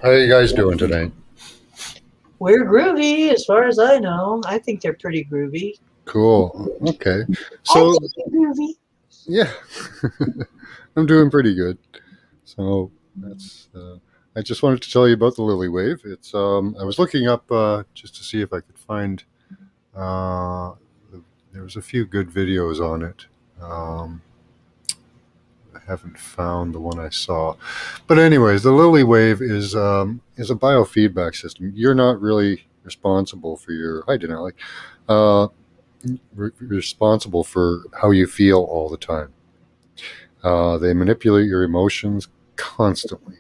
How are you guys doing tonight? We're groovy, as far as I know. I think they're pretty groovy. Cool. Okay. I So, think they're groovy. yeah, I'm doing pretty good. So that's. I just wanted to tell you about the Lily Wave. It's. I was looking up just to see if I could find. Uh, there was a few good videos on it. I haven't found the one I saw, but anyways, the Lily Wave is a biofeedback system. You're not really responsible for your uh, responsible for how you feel all the time. They manipulate your emotions constantly.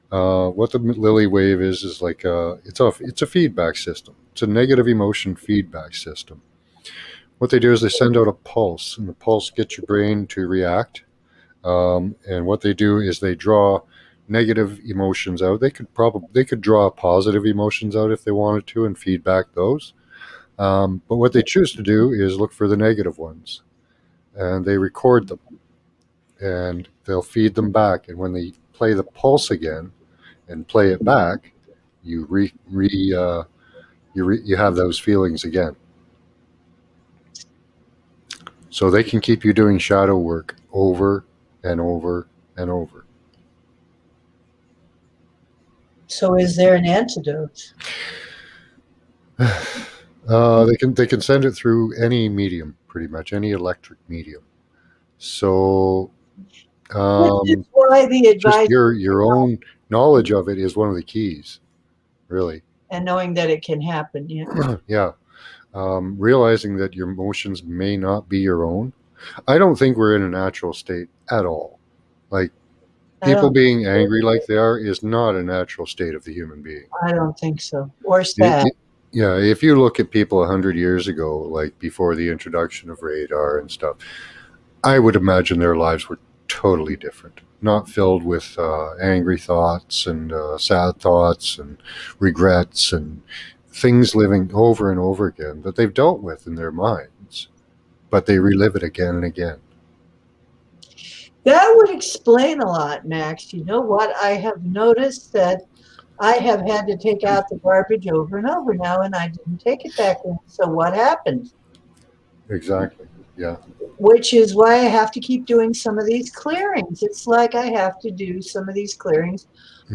What the Lily Wave is like it's a feedback system. It's a negative emotion feedback system. What they do is they send out a pulse, and the pulse gets your brain to react. And what they do is they draw negative emotions out. They could draw positive emotions out if they wanted to and feedback those. But what they choose to do is look for the negative ones, and they record them, and they'll feed them back. And when they play the pulse again and play it back, you you have those feelings again. So they can keep you doing shadow work over and over and over. So is there an antidote? They can send it through any medium, pretty much any electric medium. So Which is why the just advice your own knowledge of it is one of the keys, really. and knowing that it can happen. Yeah. Yeah, realizing that your emotions may not be your own. I don't think we're in a natural state at all. Like people being angry like they are is not a natural state of the human being. I don't think so. Or It- sad. it- yeah, if you look at people 100 years ago, like before the introduction of radar and stuff, I would imagine their lives were totally different, not filled with angry thoughts and sad thoughts and regrets and things living over and over again that they've dealt with in their minds, but they relive it again and again. That would explain a lot, Max. You know what? I have noticed that I have had to take out the garbage over and over now, and I didn't take it back in. So what happened? Exactly. Yeah. Which is why I have to keep doing some of these clearings. It's like I have to do some of these clearings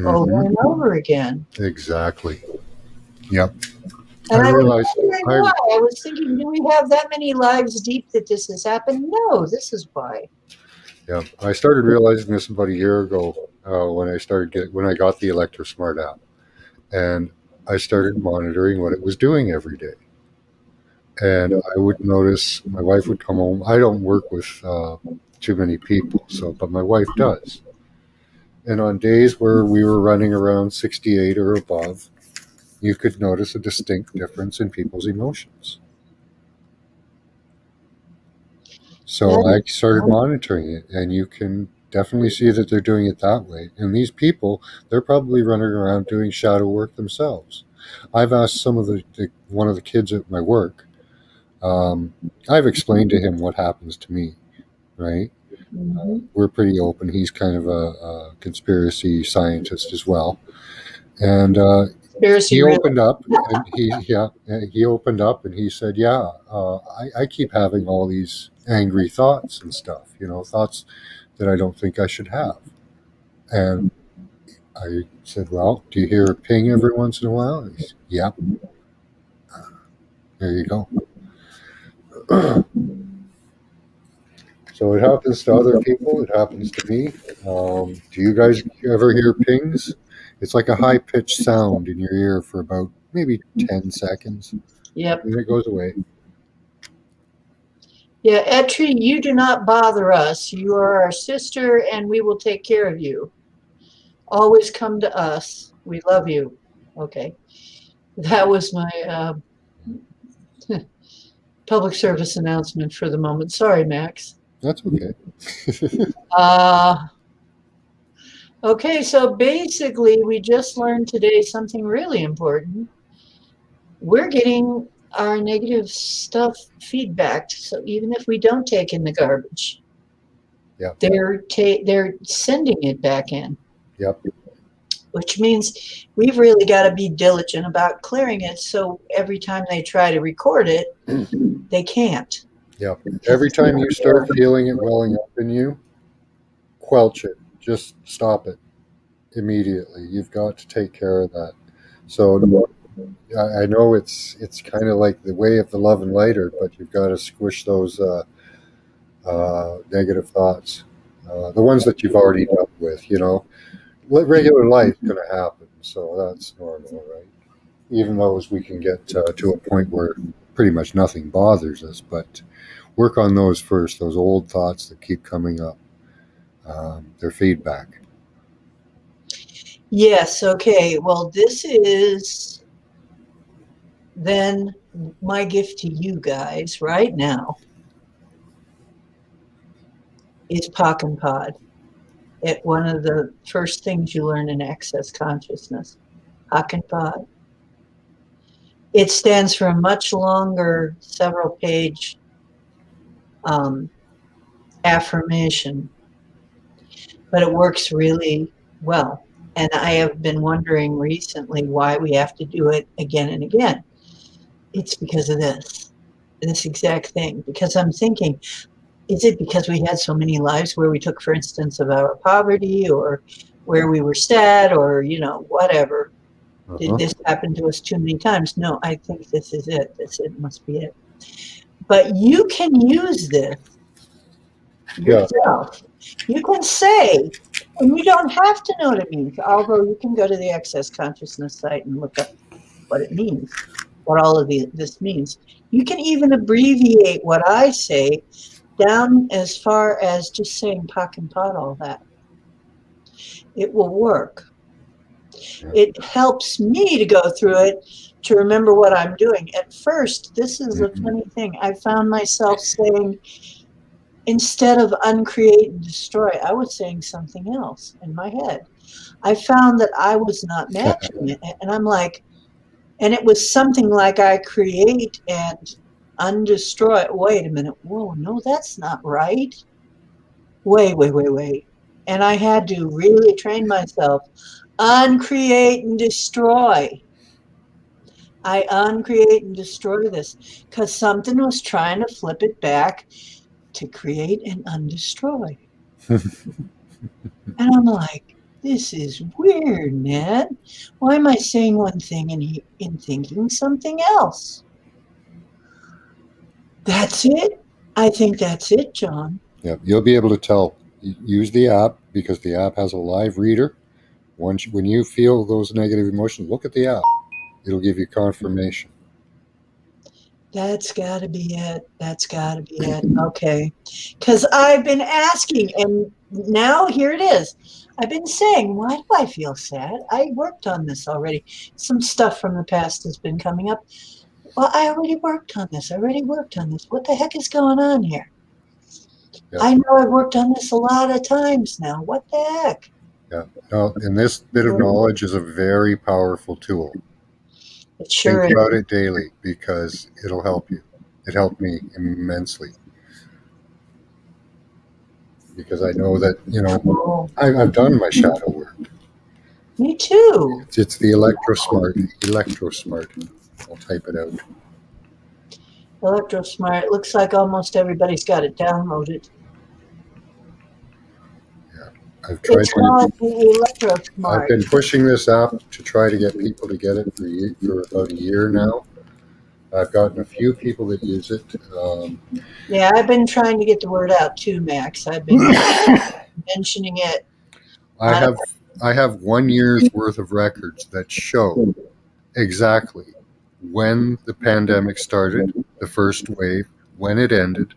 over and over again. Exactly. Yep. And I was realized wondering why. I was thinking, do we have that many lives deep that this has happened? No, this is why. Yeah, I started realizing this about a year ago when I got the Electrosmart app, and I started monitoring what it was doing every day. And I would notice my wife would come home. I don't work with too many people, but my wife does. And on days where we were running around 68 or above, you could notice a distinct difference in people's emotions. So I started monitoring it, and you can definitely see that they're doing it that way. And these people, they're probably running around doing shadow work themselves. I've asked some of one of the kids at my work. I've explained to him what happens to me, right? We're pretty open. He's kind of a conspiracy scientist as well, and he opened up, and he opened up, and he said, "Yeah, I keep having all these angry thoughts and stuff. Thoughts that I don't think I should have." And I said, "Well, do you hear a ping every once in a while?" And he said, "Yep." There you go. So it happens to other people. It happens to me. Do you guys ever hear pings? It's like a high-pitched sound in your ear for about maybe 10 seconds. Yep. And it goes away. Yeah, Etri, you do not bother us. You are our sister, and we will take care of you. always come to us. We love you. Okay. That was my public service announcement for the moment. Sorry, Max. That's okay. Uh, okay, so basically, we just learned today something really important. We're getting our negative stuff feedback. So even if we don't take in the garbage, Yep. they're sending it back in. Yep. Which means we've really got to be diligent about clearing it. So every time they try to record it, they can't. Yep. Every time you start feeling it welling up in you, quelch it. Just stop it immediately. You've got to take care of that. So I know it's kind of like the way of the love and lighter, but you've got to squish those negative thoughts, the ones that you've already dealt with. Regular life is going to happen, so that's normal, right? Even though we can get to a point where pretty much nothing bothers us, but work on those first. Those old thoughts that keep coming up, their feedback. Yes, okay. Well, this is then my gift to you guys right now is Pock and Pod. It one of the first things you learn in Access Consciousness. Pock and Pod. It stands for a much longer, several page affirmation, but it works really well. And I have been wondering recently why we have to do it again and again. It's because of this exact thing. Because I'm thinking, is it because we had so many lives where we took, for instance, of our poverty or where we were sad or, whatever? Did this happen to us too many times? No, I think this is it. It must be it. But you can use this yourself. You can say, and you don't have to know what it means, although you can go to the Access Consciousness site and look up what it means, what all of this means. You can even abbreviate what I say down as far as just saying Pock and Pod, all that. It will work. It helps me to go through it, to remember what I'm doing. At first, this is a funny thing. I found myself saying, instead of uncreate and destroy, I was saying something else in my head. I found that I was not matching it. And I'm like, and it was something like I create and undestroy. Wait a minute. Whoa, no, that's not right. Wait. And I had to really train myself. Uncreate and destroy. I uncreate and destroy this because something was trying to flip it back to create and undestroy. And I'm like, this is weird, man. Why am I saying one thing and thinking something else? That's it. I think that's it, John. Yeah, you'll be able to tell. Use the app because the app has a live reader. When you feel those negative emotions, look at the app. It'll give you confirmation. That's got to be it. Okay. Because I've been asking, and now here it is. I've been saying, why do I feel sad? I worked on this already. Some stuff from the past has been coming up. Well, I already worked on this. What the heck is going on here? Yeah. I know I've worked on this a lot of times now. What the heck? Yeah. No, and this bit of knowledge is a very powerful tool. It sure Think about it daily because it'll help you. It helped me immensely. Because I know that, I've done my shadow work. Me too. It's the Electrosmart. I'll type it out. Electrosmart. It looks like almost everybody's got it downloaded. Yeah, I've been pushing this app to try to get people to get it for about a year now. I've gotten a few people that use it. Yeah, I've been trying to get the word out too, Max. I've been mentioning it. I have 1 year's worth of records that show exactly when the pandemic started, the first wave, when it ended,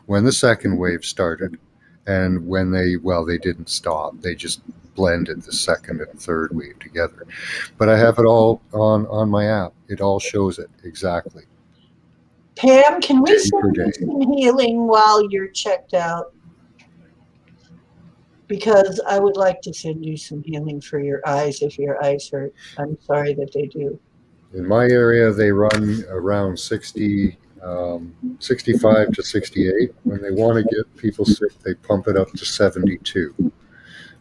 when the second wave started, and when they didn't stop. They just blended the second and third wave together. But I have it all on my app. It all shows it exactly. Pam, can we Day for send you day. some healing while you're checked out? Because I would like to send you some healing for your eyes if your eyes hurt. I'm sorry that they do. In my area, they run around 65 to 68. When they want to get people sick, they pump it up to 72.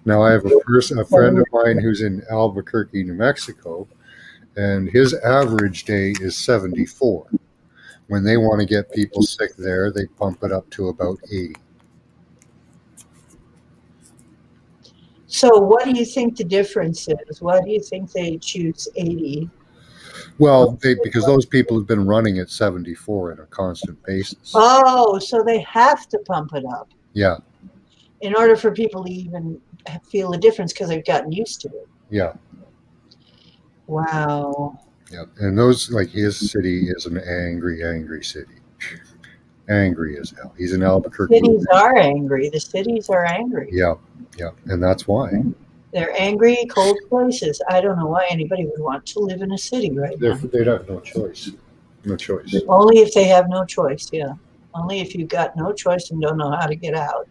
Now, I have a friend of mine who's in Albuquerque, New Mexico, and his average day is 74. When they want to get people sick there, they pump it up to about 80. So what do you think the difference is? Why do you think they choose 80? Well, because those people have been running at 74 on a constant basis. Oh, so they have to pump it up Yeah, in order for people to even feel a difference because they've gotten used to it. yeah, Wow. yeah. And those, like his city is an angry, angry city. Angry as hell. He's in Albuquerque. Cities are angry. The cities are angry. Yeah, yeah. And that's why. They're angry, cold places. I don't know why anybody would want to live in a city right now. They have no choice. No choice. Only if they have no choice, yeah. Only if you've got no choice and don't know how to get out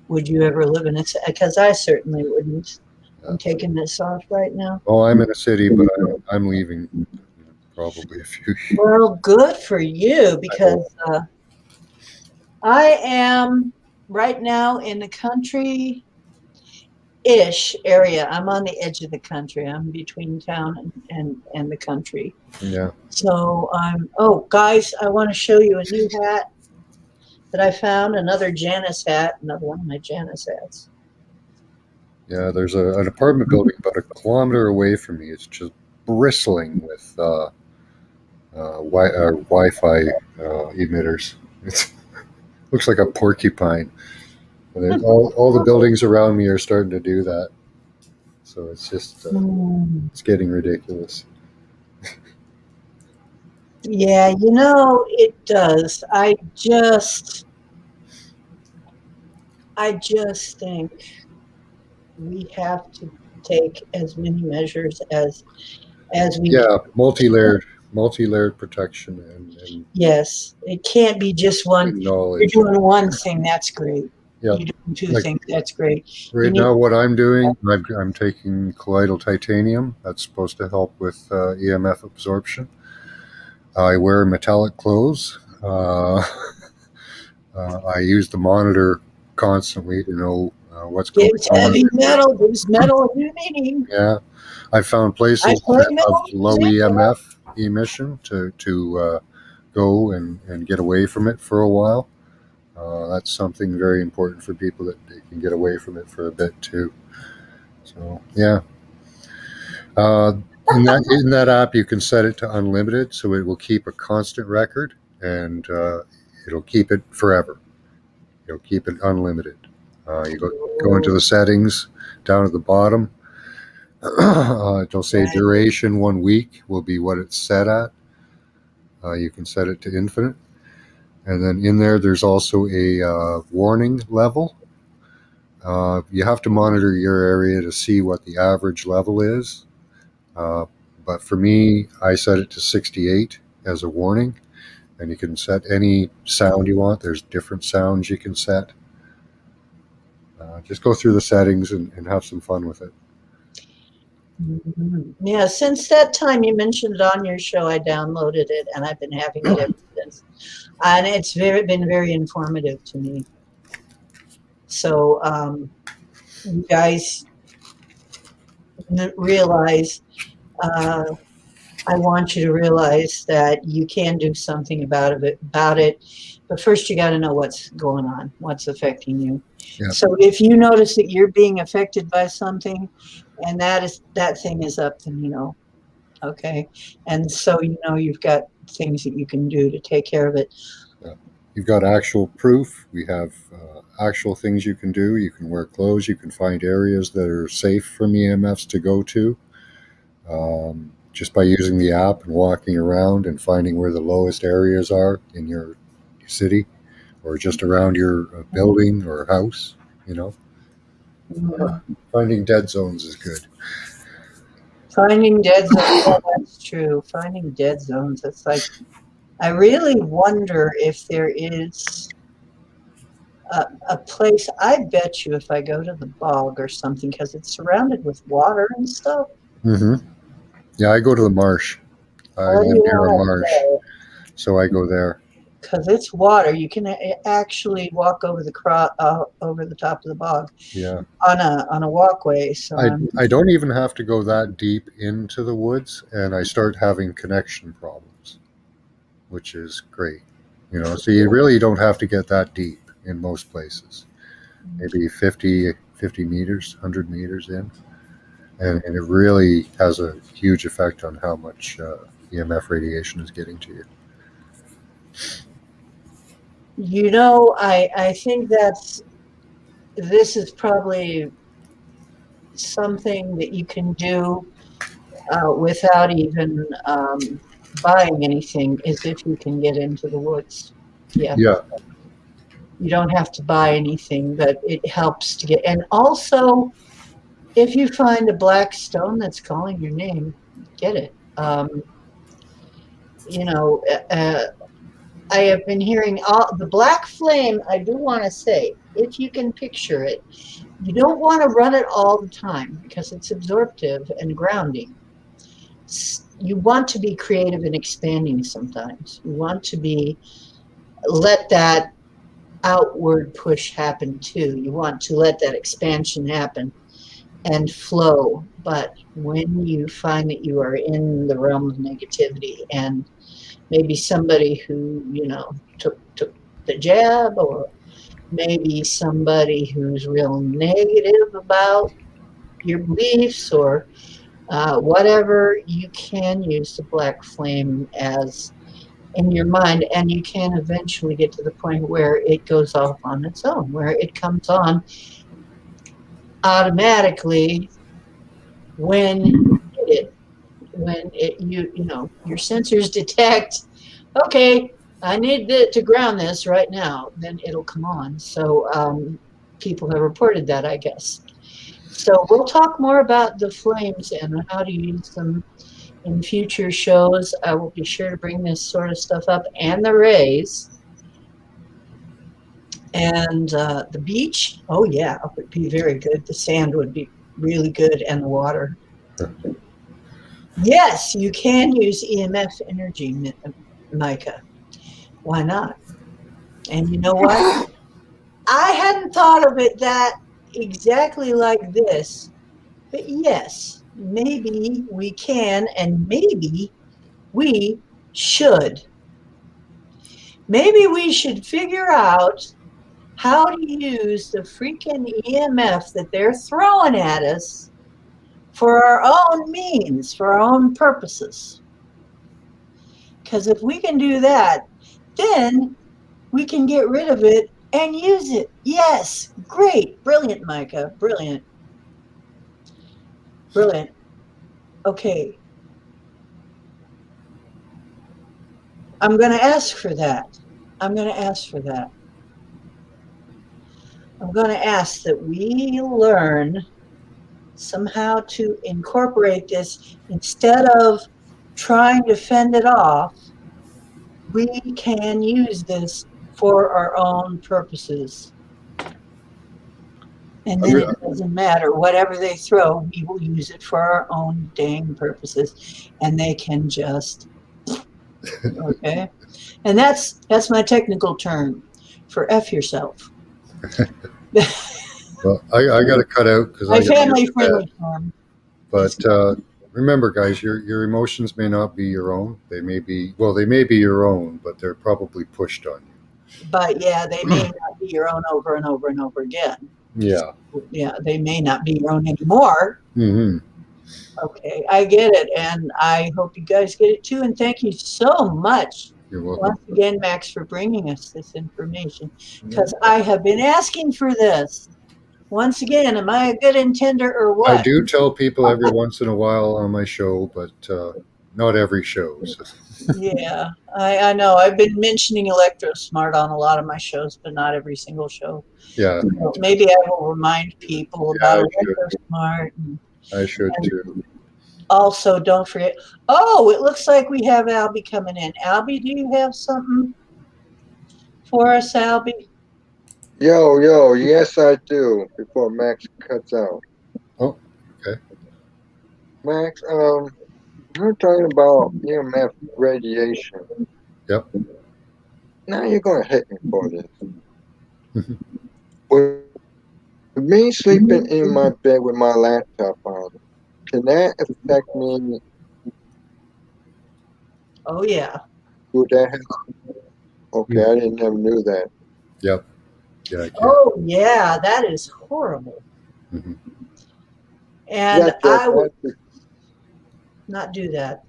would you ever live in a city. Because I certainly wouldn't. I'm taking this off right now. Oh, I'm in a city, but I'm leaving probably a few years. Well, good for you, because I am right now in the country-ish area. I'm on the edge of the country. I'm between town and the country. Yeah. So oh, guys, I want to show you a new hat that I found, another Janice hat, another one of my Janice hats. Yeah, there's an apartment building about a kilometer away from me. It's just bristling with Wi-Fi emitters. It looks like a porcupine. And all the buildings around me are starting to do that. So it's just it's getting ridiculous. Yeah, it does. I just think we have to take as many measures as we Yeah, multi-layered protection and yes, it can't be just one. knowledge. You're doing one thing, that's great. Yeah. You're doing two things, that's great. Right now, what I'm doing, I'm taking colloidal titanium. That's supposed to help with EMF absorption. I wear metallic clothes. I use the monitor constantly to know what's going on. Heavy metal, there's metal in your meaning. Yeah, I found places that have low EMF emission to go and get away from it for a while. That's something very important for people, that they can get away from it for a bit too. So yeah, in that app you can set it to unlimited, so it will keep a constant record, and it'll keep it forever. It'll keep it unlimited. You go into the settings down at the bottom. It'll say duration 1 week will be what it's set at. You can set it to infinite. And then in there's also a warning level. You have to monitor your area to see what the average level is. But for me, I set it to 68 as a warning. And you can set any sound you want. There's different sounds you can set. Just go through the settings and have some fun with it. Yeah, since that time you mentioned it on your show, I downloaded it, and I've been having it ever since. And it's been very informative to me. So you guys realize, I want you to realize that you can do something about it. But first you got to know what's going on, what's affecting you. Yeah. So if you notice that you're being affected by something, and that thing is up, then okay. And so you've got things that you can do to take care of it. Yeah. You've got actual proof. We have actual things you can do. You can wear clothes. You can find areas that are safe from EMFs to go to. Just by using the app and walking around and finding where the lowest areas are in your city, or just around your building or house. Finding dead zones is good. Finding dead zones. Yeah, that's true. Finding dead zones. It's like, I really wonder if there is a place. I bet you if I go to the bog or something, because it's surrounded with water and stuff. Hmm. Yeah, I go to the marsh. I Or live you near a want marsh, so I go there. because it's water. You can actually walk over over the top of the bog Yeah. on a walkway. So I don't even have to go that deep into the woods, and I start having connection problems, which is great. So you really don't have to get that deep in most places. Maybe 50 meters, 100 meters in. And it really has a huge effect on how much EMF radiation is getting to you. I think this is probably something that you can do without even buying anything, is if you can get into the woods. Yeah, Yeah. you don't have to buy anything, but it helps to get. And also, if you find a black stone that's calling your name, get it. You know, I have been hearing the black flame. I do want to say, if you can picture it, you don't want to run it all the time because it's absorptive and grounding. You want to be creative and expanding sometimes. You want to let that outward push happen too. You want to let that expansion happen and flow. But when you find that you are in the realm of negativity, and maybe somebody who, took the jab, or maybe somebody who's real negative about your beliefs, or whatever, you can use the black flame as in your mind, and you can eventually get to the point where it goes off on its own, where it comes on automatically when your sensors detect, okay, I need to ground this right now, then it'll come on. So people have reported that, I guess. So we'll talk more about the flames and how to use them in future shows. I will be sure to bring this sort of stuff up, and the rays. And the beach, oh yeah, it would be very good. The sand would be really good, and the water. Yes, you can use EMF energy, Micah. Why not? And you know what? I hadn't thought of it that exactly like this, but yes, maybe we can, and maybe we should. Maybe we should figure out how to use the freaking EMF that they're throwing at us for our own means, for our own purposes. Because if we can do that, then we can get rid of it and use it. Yes, great, brilliant, Micah, brilliant, brilliant. Okay, I'm going to ask for that. I'm going to ask for that. I'm going to ask that we learn somehow to incorporate this instead of trying to fend it off. We can use this for our own purposes. And then it doesn't matter. Whatever they throw, we will use it for our own dang purposes. And they can just, okay? And that's my technical term for F yourself. Well, I got to cut out because My I got to family get to friendly bed. term. But remember, guys, your emotions may not be your own. They may be your own, but they're probably pushed on you. But yeah, they may not be your own over and over and over again. Yeah. Yeah, they may not be your own anymore. Mm-hmm. Okay, I get it, and I hope you guys get it too. And thank you so much You're welcome. once again, Max, for bringing us this information, because I have been asking for this. Once again, am I a good intender or what? I do tell people every once in a while on my show, but not every show. So, Yeah, I know. I've been mentioning Electrosmart on a lot of my shows, but not every single show. yeah, So maybe I will remind people yeah, about Electrosmart. And I should too. also, don't forget. Oh, it looks like we have Albie coming in. Albie, do you have something for us, Albie? Yo, yes I do. Before Max cuts out. Oh, okay. Max, we're talking about EMF radiation. Yep. Now you're gonna hit me for this. With me sleeping in my bed with my laptop on, can that affect me? Oh, yeah. Would that have? Okay, I didn't never knew that. Yep. Yeah, I can. Oh, yeah. That is horrible. Hmm. And Yeah, I would that's not do that.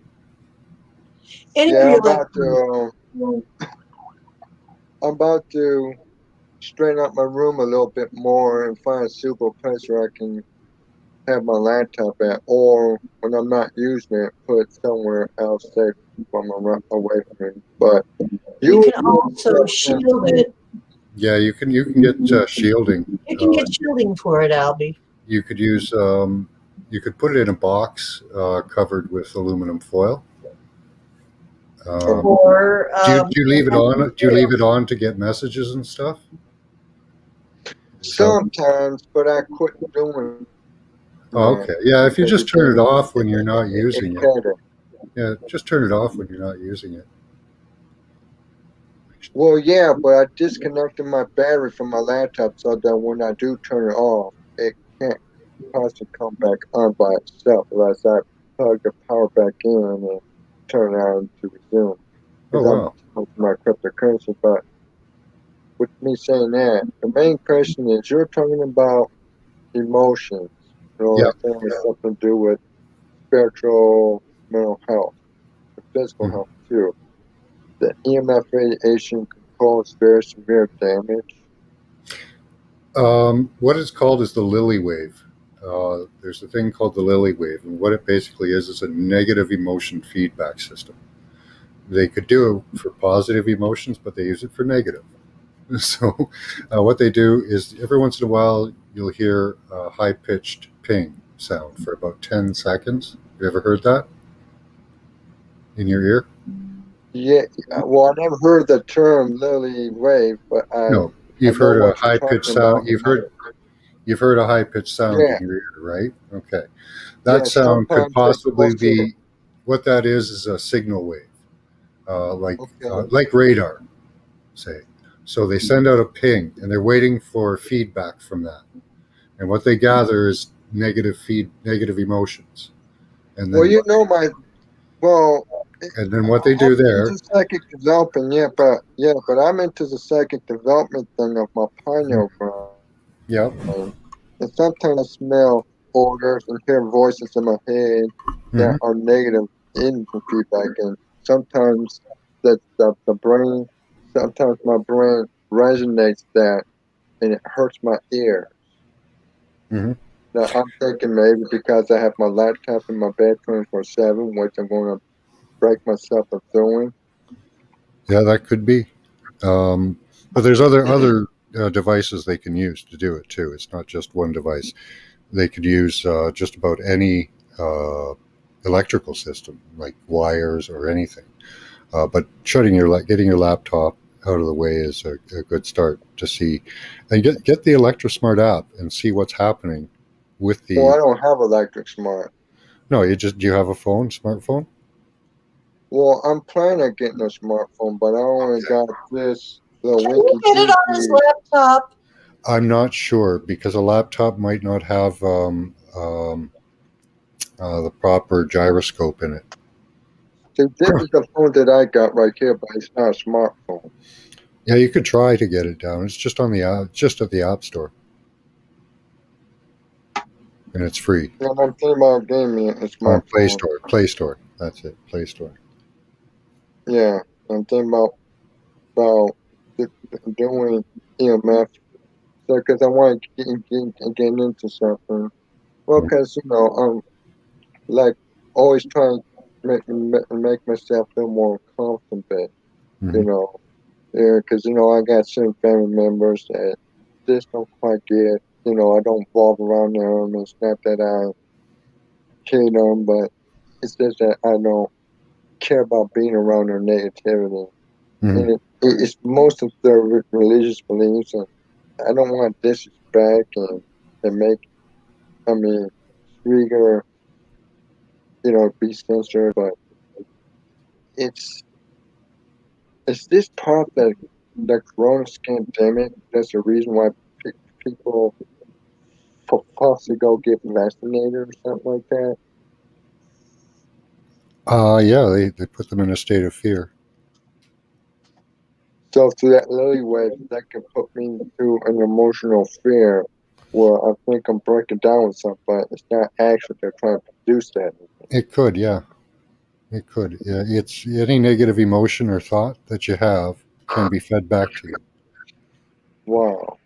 Any yeah. real I'm about to straighten up my room a little bit more and find a suitable place where I can have my laptop at, or when I'm not using it, put it somewhere else safe from away from me. But you you, can also shield it. Yeah, you can get shielding. You can get shielding for it, Albie. You could use you could put it in a box covered with aluminum foil. Or Do you leave it on? Do you leave it on to get messages and stuff? Is that, sometimes, but I quit doing oh, that okay. Yeah, if you because just turn it off when you're not it's using it. better. Yeah, just turn it off when you're not using it. Well, yeah, but I disconnected my battery from my laptop so that when I do turn it off, it can't possibly come back on by itself unless I plug the power back in and turn it on to resume. Oh Because I'm wow. with my cryptocurrency. But with me saying that, the main question is you're talking about emotions. You know, Yeah. like saying it's something to do with spiritual, mental health, and physical Mhm. health too. The EMF radiation can cause very severe damage. What it's called is the lily wave. There's a thing called the lily wave, and what it basically is a negative emotion feedback system. They could do it for positive emotions, but they use it for negative. So, what they do is every once in a while you'll hear a high pitched ping sound for about 10 seconds. Have you ever heard that in your ear? Yeah, well, I never heard the term lily wave, but No. I You've know heard a what you're high pitched talking sound. about. You've heard a high pitched sound Yeah, in your ear, right? Okay. That yeah. sound could Sometimes they possibly close it. be what that is a signal wave, Okay. like radar, say. So they send out a ping, and they're waiting for feedback from that. And what they gather is negative emotions, and Well, then you know my well. what they do I'm there. into psychic development, but I'm into the psychic development thing of my pineal gland. Yeah. And sometimes I smell odors and hear voices in my head that Hmm. are negative in the feedback. And sometimes the brain, sometimes my brain resonates that and it hurts my ear. Hmm. Now I'm thinking maybe because I have my laptop in my bed 24/7, which I'm going to break myself of doing. Yeah, that could be. But there's other devices they can use to do it too. It's not just one device. They could use just about any uh, electrical system, like wires or anything. But getting your laptop out of the way is a good start to see, and get the Electrosmart app and see what's happening with Well, I the. don't have electric smart. No, do you have a smartphone? Well, I'm planning on getting a smartphone, but I only got this little can you winky get it on his dinky. laptop? I'm not sure because a laptop might not have the proper gyroscope in it. So this is the phone that I got right here, but it's not a smartphone. Yeah, you could try to get it down. It's just just at the App Store, and it's free And I'm thinking about getting me a on Play smartphone. Store. Play Store. That's it. Play Store. Yeah, I'm thinking about doing EMF. So, because I want to get into something. Well, Mhm. because I'm like always trying. make myself feel more comfortable. Hmm. You know, yeah, because I got certain family members that just don't quite get. I don't revolve around them. It's not that I hate them, but it's just that I don't care about being around their negativity. Hmm. And it's most of their religious beliefs, and I don't want to disrespect and make. I mean, trigger. Be censored, but it's it's this part that the corona pandemic. That's the reason why pe- people forced to go get vaccinated or something like that. Yeah, they put them in a state of fear. So through that lily wave, that can put me through an emotional fear where I think I'm breaking down with something, but it's not actually they're trying to produce that. It could, yeah, it could. Yeah, it's any negative emotion or thought that you have can be fed back to you. Wow.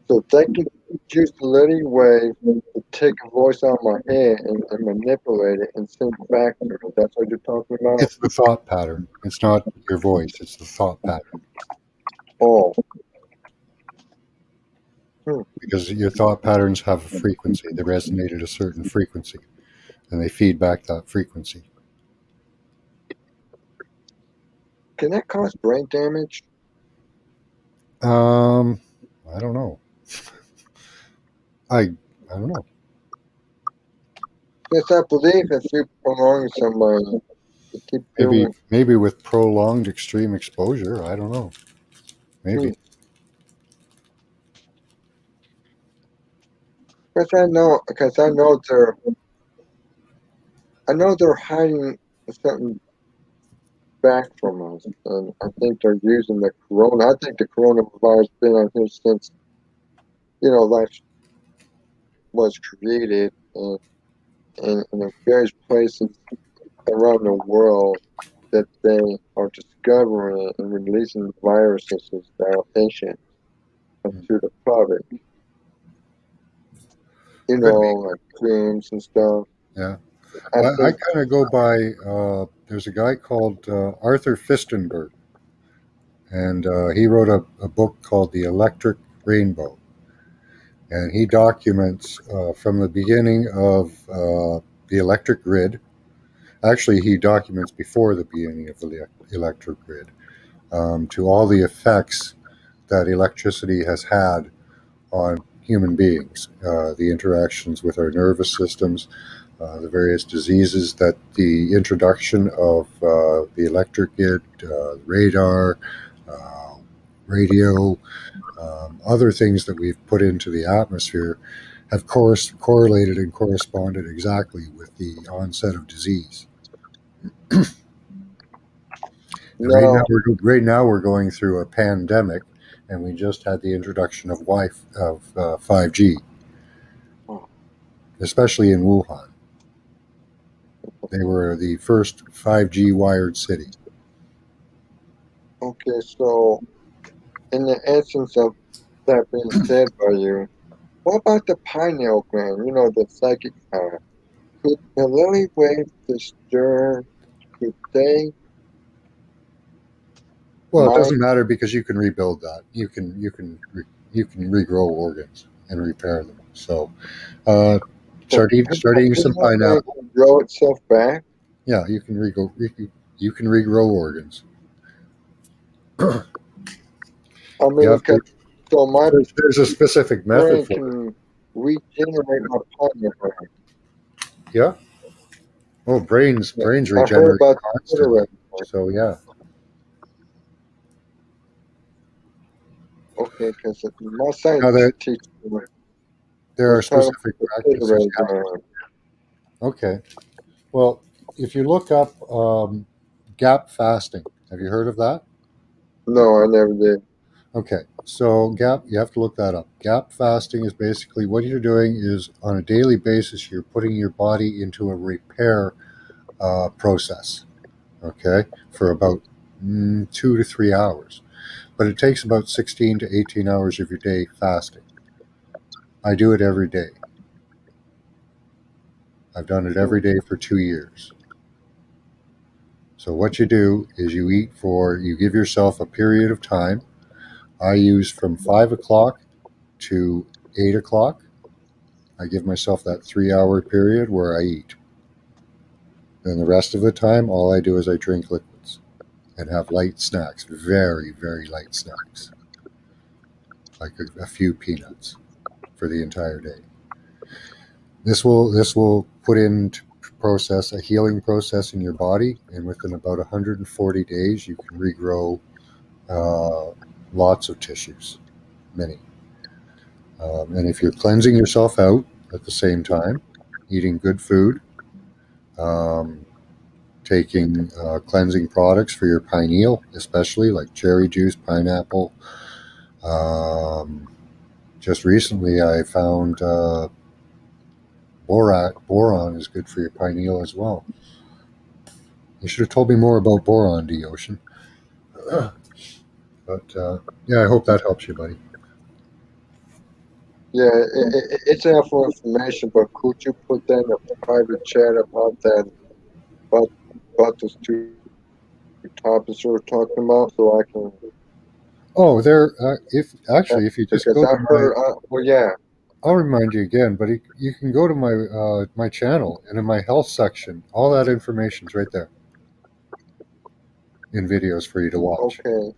So they can use the lily wave to take a voice out of my head and manipulate it and send it back to me. That's what you're talking about? It's the thought pattern. It's not your voice. It's the thought pattern Oh. Hmm. because your thought patterns have a frequency. They resonate at a certain frequency, and they feed back that frequency. Can that cause brain damage? Um, I don't know. I don't know. Yes, I believe if you prolong somebody, you keep Maybe doing. maybe with prolonged extreme exposure. I don't know. Hmm. Maybe. Because I know they're hiding something back from us, and I think they're using the corona. I think the coronavirus been on here since life was created, and in various places around the world that they are discovering and releasing viruses that are ancient to the public. Could be. Like dreams and stuff. Yeah. I I think, kind of go by. There's a guy called Arthur Fistenberg, and he wrote a book called The Electric Rainbow, and he documents from the beginning of the electric grid. Actually, he documents before the beginning of the electric grid to all the effects that electricity has had on human beings, the interactions with our nervous systems, the various diseases that the introduction of the electric grid, radar, uh, radio, other things that we've put into the atmosphere have correlated and corresponded exactly with the onset of disease. And no, right now we're going through a pandemic, and we just had the introduction of 5G, especially in Wuhan. They were the first 5G wired city. okay, so in the essence of that being said by you, what about the pineal gland? The psychic power. Could the lily wave disturb? Could they Well, it mind? doesn't matter because you can rebuild that. You can regrow organs and repair them. So, uh, So start the eating some pineal gland pineapple. can grow itself back? Yeah, you can regrow organs. I You mean, have to. so my There's a specific method brain for it. can regenerate my pineal gland. Yeah. Oh, Yeah, brains I heard regenerate about the constantly. regenerate. So yeah, Okay, because my now science teacher there was are talking specific about the practices. regenerate gland. Okay. Well, if you look up gap fasting, have you heard of that? No, I never did. Okay, so you have to look that up. Gap fasting is basically what you're doing is on a daily basis, you're putting your body into a repair process, okay, for about 2 to 3 hours. But it takes about 16 to 18 hours of your day fasting. I do it every day. I've done it every day for 2 years. So what you do is you give yourself a period of time. I use from 5 o'clock to 8 o'clock. I give myself that 3-hour period where I eat. Then the rest of the time, all I do is I drink liquids and have light snacks, very, very light snacks, like a few peanuts for the entire day. This will put into process a healing process in your body, and within about 140 days, you can regrow lots of tissues, many. And if you're cleansing yourself out at the same time, eating good food, taking cleansing products for your pineal, especially like cherry juice, pineapple. Just recently, I found boron is good for your pineal as well. You should have told me more about boron, D. Ocean. But yeah, I hope that helps you, buddy. Yeah, it's helpful information, but could you put that in a private chat about that, about those two topics you were talking about, so I can? Oh, if you just Because go I to my, heard, well, yeah, I'll remind you again, but you can go to my channel, and in my health section, all that information's right there in videos for you to watch. okay.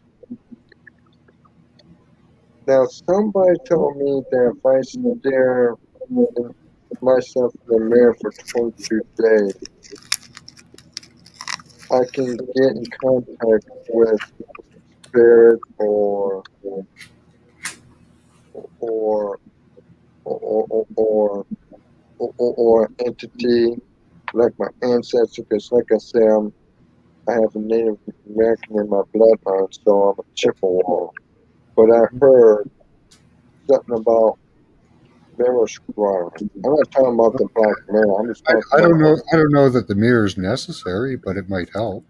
Now, somebody told me that if I stare myself in the mirror for 22 days, I can get in contact with spirit or or or or, or entity like my ancestors. Because, like I said, I have a Native American in my bloodline, so I'm a Chippewa. But I heard something about mirror scrying. I'm not talking about the black man. I'm just talking I don't about. know. I don't know that the mirror is necessary, but it might help.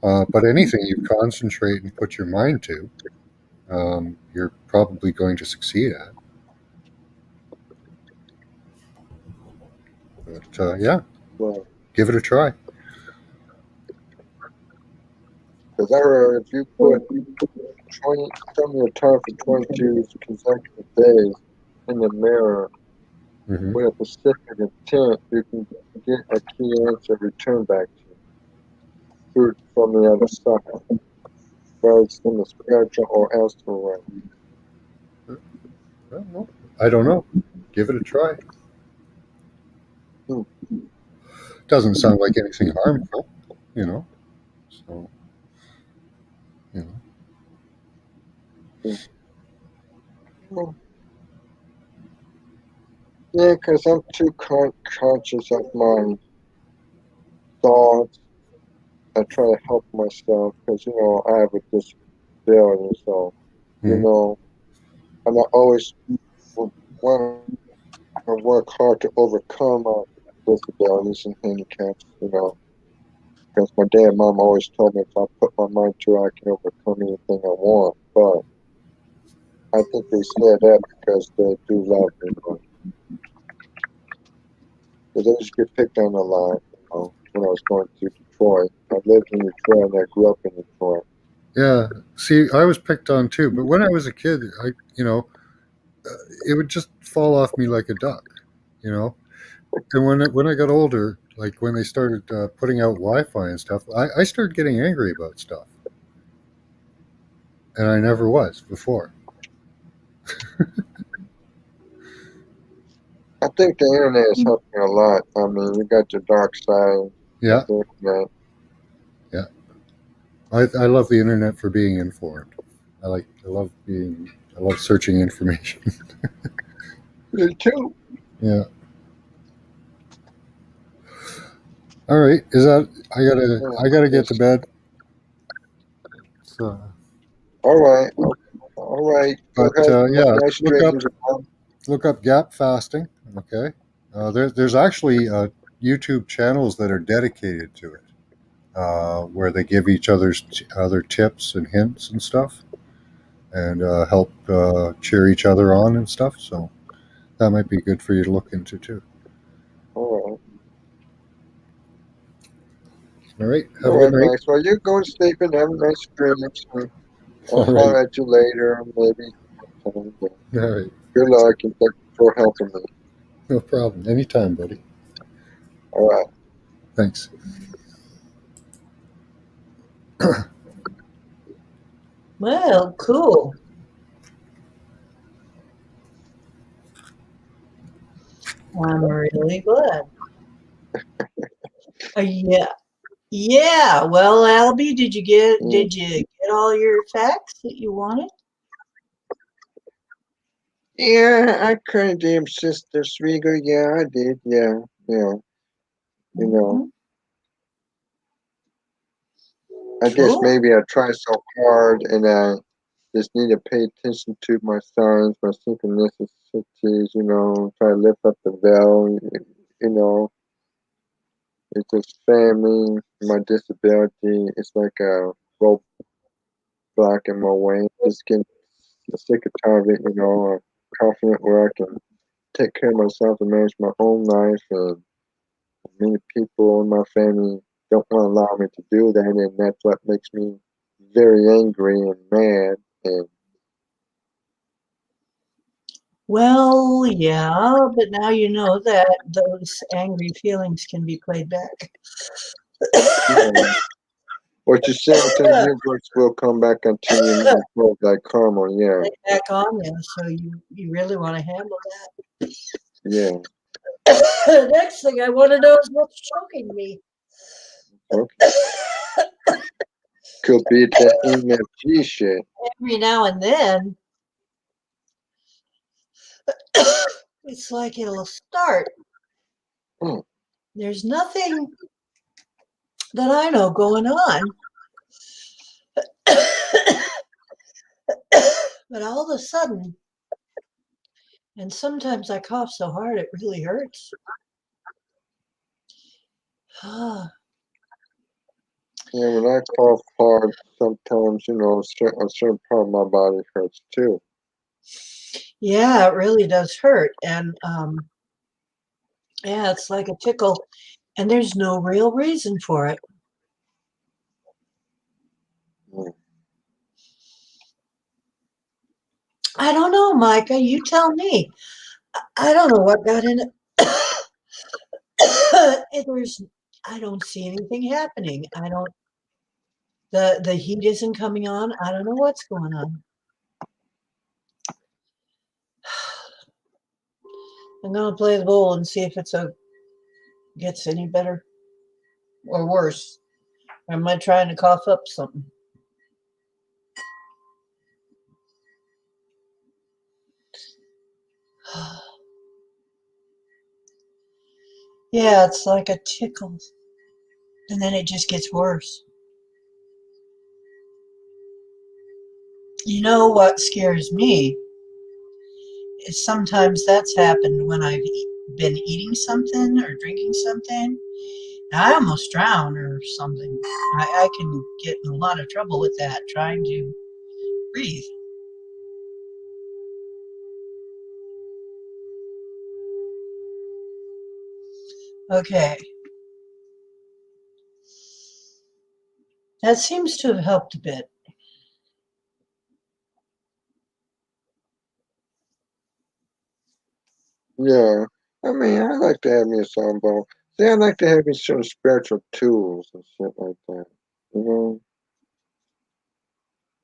But anything you concentrate and put your mind to, you're probably going to succeed at. But yeah, Well, give it a try. because I heard if you put 20 some of your time for 22 consecutive days in the mirror Hmm. with a specific intent, you can get a key answer returned back to you from the other side, whether it's in the spiritual or elsewhere. Well, I don't know. Give it a try. Hmm. Doesn't sound like anything harmful, you know. So, you know. Hmm. Yeah, because I'm too conscious of my thoughts. I try to help myself because, I have a disability. So, you Mhm. know, and I always want to work hard to overcome my disabilities and handicaps. Because my dad and mom always told me if I put my mind to it, I can overcome anything I want. But I think they said that because they do love me. Because I used to get picked on a lot, when I was going to Detroit. I lived in Detroit and I grew up in Detroit. Yeah. See, I was picked on too, but when I was a kid, it would just fall off me like a duck, you know. And when I got older, like when they started putting out Wi-Fi and stuff, I started getting angry about stuff, and I never was before. I think the internet is helping a lot. I mean, you got your dark side of Yeah, the internet. yeah. I love the internet for being informed. I love searching information. Me too. Yeah. All right. Is that I gotta get to Yes. bed. So, All right. All right. Go but ahead. yeah, Nice dreams. look up gap fasting. Okay. There's actually YouTube channels that are dedicated to it, where they give each other tips and hints and stuff, and help cheer each other on and stuff. So that might be good for you to look into too. All right. All right. Have All a good right, night. Max. Well, you go to sleep and have a nice dreams. And I'll All right. holler at you later, maybe sometime. But All right. good luck and thank you for helping me. No problem. Anytime, buddy. All right. Thanks. Well, cool. I'm really glad. Yeah. Yeah. Well, Albie, Mm. did you get all your facts that you wanted? Yeah, I couldn't damn Sister Sriga. Yeah, I did. Yeah, yeah. You know, Mhm. I guess Cool. maybe I try so hard and I just need to pay attention to my signs, my synchronicities, try to lift up the veil, it's just family, my disability, it's like a roadblock in my way. Just getting sick and tired of it, confident where I can take care of myself and manage my own life, and many people in my family don't want to allow me to do that, and that's what makes me very angry and mad. And Well, yeah, but now you know that those angry feelings can be played back. yeah, what you say to the universe will come back unto you like karma. Yeah, Play back on you, so you really want to handle yeah. that. Next thing I want to know is what's choking me. Okay. Could be the NFG shit. Every now and then, it's like it'll start. Hmm. There's nothing that I know going on, but all of a sudden, and sometimes I cough so hard it really hurts. Yeah, when I cough hard, sometimes a certain part of my body hurts too. Yeah, it really does hurt. And yeah, it's like a tickle, and there's no real reason for it. Hmm. I don't know, Micah. You tell me. I don't know what got in it. There's, I don't see anything happening. I don't. The heat isn't coming on. I don't know what's going on. I'm gonna play the bowl and see if gets any better or worse. Or am I trying to cough up something? Yeah, it's like a tickle, and then it just gets worse. You know what scares me is sometimes that's happened when I've been eating something or drinking something. I almost drown or something. I can get in a lot of trouble with that trying to breathe. Okay, that seems to have helped a bit. Yeah, I mean, I like to have me a songbow. See, I like to have me some spiritual tools and shit like that. You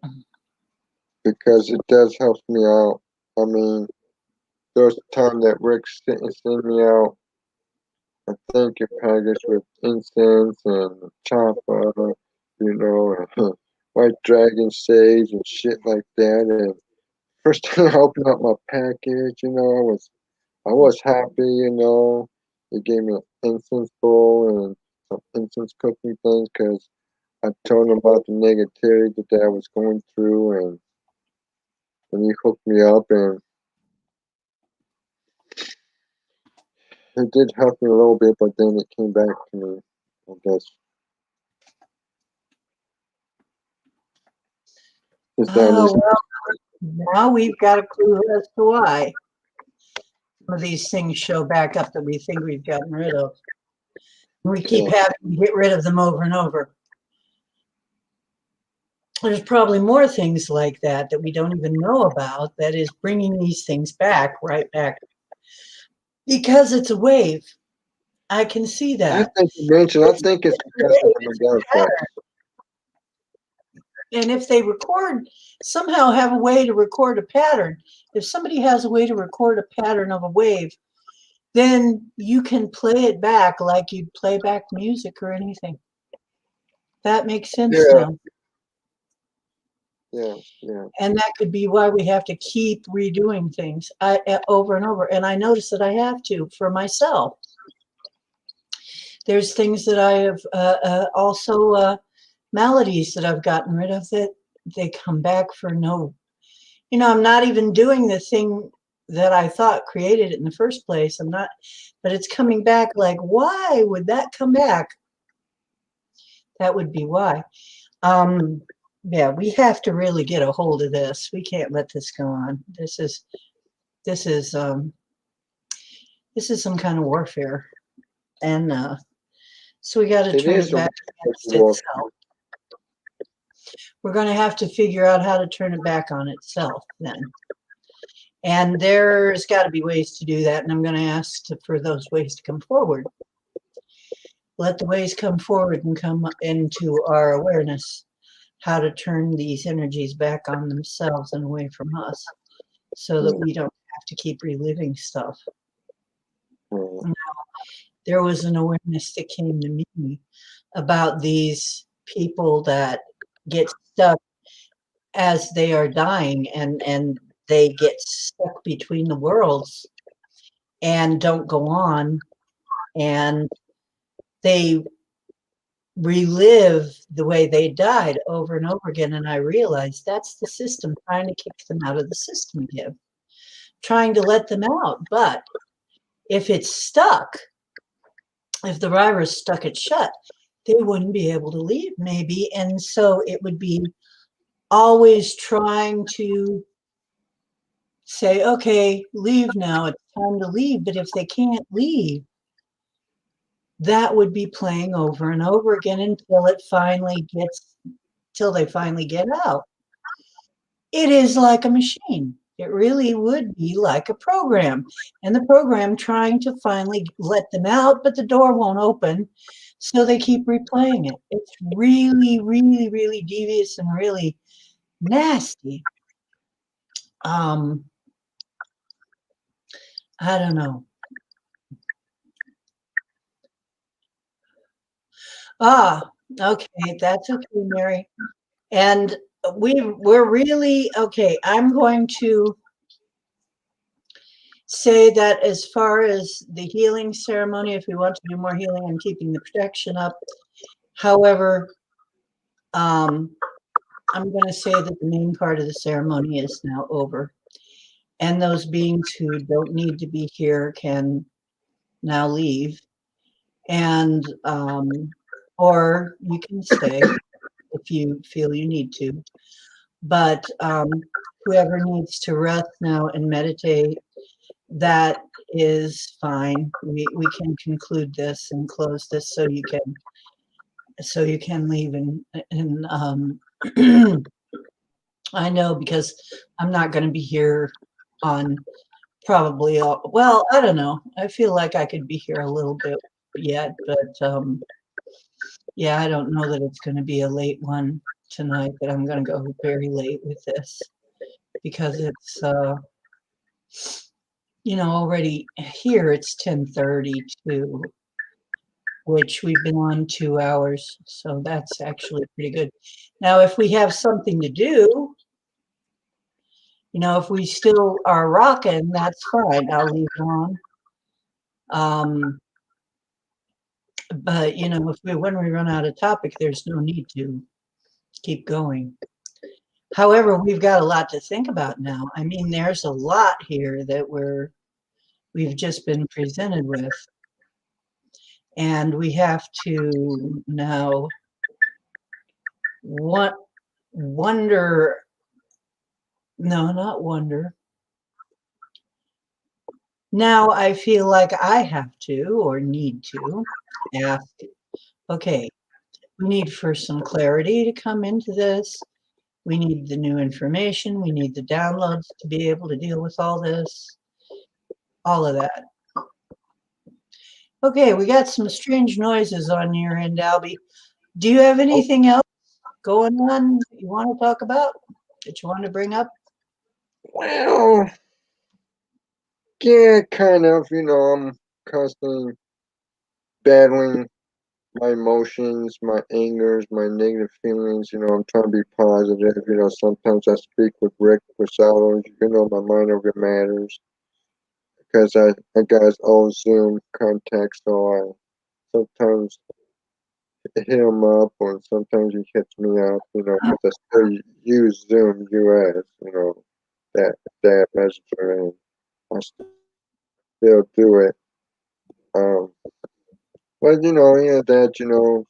know, because it does help me out. I mean, there's a time that Rick's sent me out a thank you package with incense and chakra, and white dragon sage and shit like that. And first time I opened up my package, I was happy. They gave me an incense bowl and some incense cooking things because I told them about the negativity that I was going through, and he hooked me up, and it did help me a little bit, but then it came back to me, I guess. Is that is Well, now we've got a clue as to why some of these things show back up that we think we've gotten rid of. We keep having to get rid of them over and over. There's probably more things like that that we don't even know about that is bringing these things back, right back. Because it's a wave. I can see that. I think you mentioned, I think it's because of the Mandela effect. And if they somehow have a way to record a pattern, if somebody has a way to record a pattern of a wave, then you can play it back like you'd play back music or anything. That makes sense now. Yeah. And that could be why we have to keep redoing things over and over. And I notice that I have to for myself. There's things that I have also maladies that I've gotten rid of that they come back for no. I'm not even doing the thing that I thought created it in the first place. I'm not, but it's coming back like, why would that come back? That would be why. Yeah, we have to really get a hold of this. We can't let this go on. This is some kind of warfare. And so we got to turn it back against itself. We're going to have to figure out how to turn it back on itself then. And there's got to be ways to do that. And I'm going to ask for those ways to come forward. Let the ways come forward and come into our awareness, how to turn these energies back on themselves and away from us so that we don't have to keep reliving stuff. Now, there was an awareness that came to me about these people that get stuck as they are dying and they get stuck between the worlds and don't go on, and they relive the way they died over and over again. And I realized that's the system trying to kick them out of the system again, trying to let them out. But if it's stuck, if the virus stuck it shut, they wouldn't be able to leave maybe. And so it would be always trying to say, okay, leave now, it's time to leave. But if they can't leave, that would be playing over and over again until they finally get out. It is like a machine. It really would be like a program, and the program trying to finally let them out, but the door won't open, so they keep replaying it. It's really, really, really devious and really nasty. I don't know. Okay, that's okay, Mary. And we're really okay. I'm going to say that as far as the healing ceremony, if we want to do more healing, I'm keeping the protection up. However, I'm going to say that the main part of the ceremony is now over. And those beings who don't need to be here can now leave. And, or you can stay if you feel you need to. But whoever needs to rest now and meditate, that is fine. We can conclude this and close this so you can leave and I know, because I'm not going to be here on probably well, I don't know. I feel like I could be here a little bit yet, but yeah, I don't know that it's going to be a late one tonight, but I'm going to go very late with this because it's already here it's 10:32, which we've been on 2 hours, so that's actually pretty good. Now, if we have something to do, if we still are rocking, that's fine. I'll leave it on. But when we run out of topic, there's no need to keep going. However, we've got a lot to think about now. I mean, there's a lot here that we've just been presented with. And we have to now not wonder. Now I feel like I have to or need to ask, okay, we need for some clarity to come into this. We need the new information. We need the downloads to be able to deal with all this, all of that. Okay, we got some strange noises on your end, Albie. Do you have Oh, anything else going on that you want to talk about, that you want to bring up? well, yeah, kind of. I'm constantly battling my emotions, my angers, my negative feelings. I'm trying to be positive. Sometimes I speak with Rick Rosado. My mind over matters because I got his old Zoom contact, so I sometimes hit him up, or sometimes he hits me up. Because I still use Zoom US. That messenger, and I still do it. Um, but yeah, that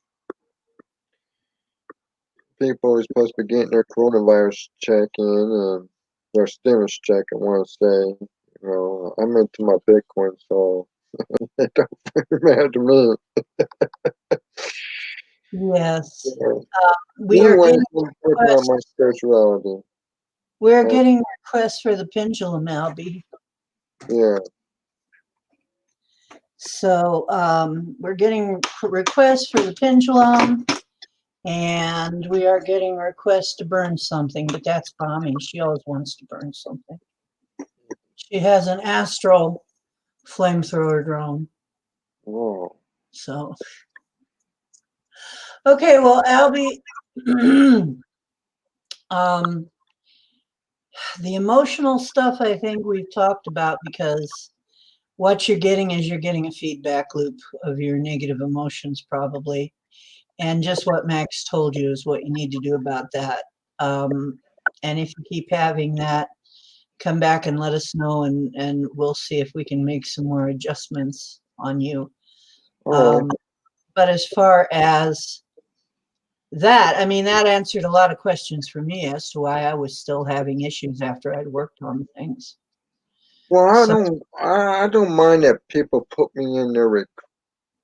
people are supposed to be getting their coronavirus check in and their stimulus check, I want to say. I'm into my Bitcoin, so it don't matter to me. Yes. So, We are anyway, getting I'm talking about my spirituality. we're Uh, getting requests for the pendulum, Albie. yeah. So we're getting requests for the pendulum, and we are getting requests to burn something, but that's Bommy. She always wants to burn something. She has an astral flamethrower drone. Whoa. So, okay, well, Albie, um, the emotional stuff I think we've talked about, because what you're getting is you're getting a feedback loop of your negative emotions, probably. And just what Max told you is what you need to do about that. Um, and if you keep having that, come back and let us know, and we'll see if we can make some more adjustments on you. All right. But as far as that, I mean, that answered a lot of questions for me as to why I was still having issues after I'd worked on things. Well, So, I don't mind that people put me in their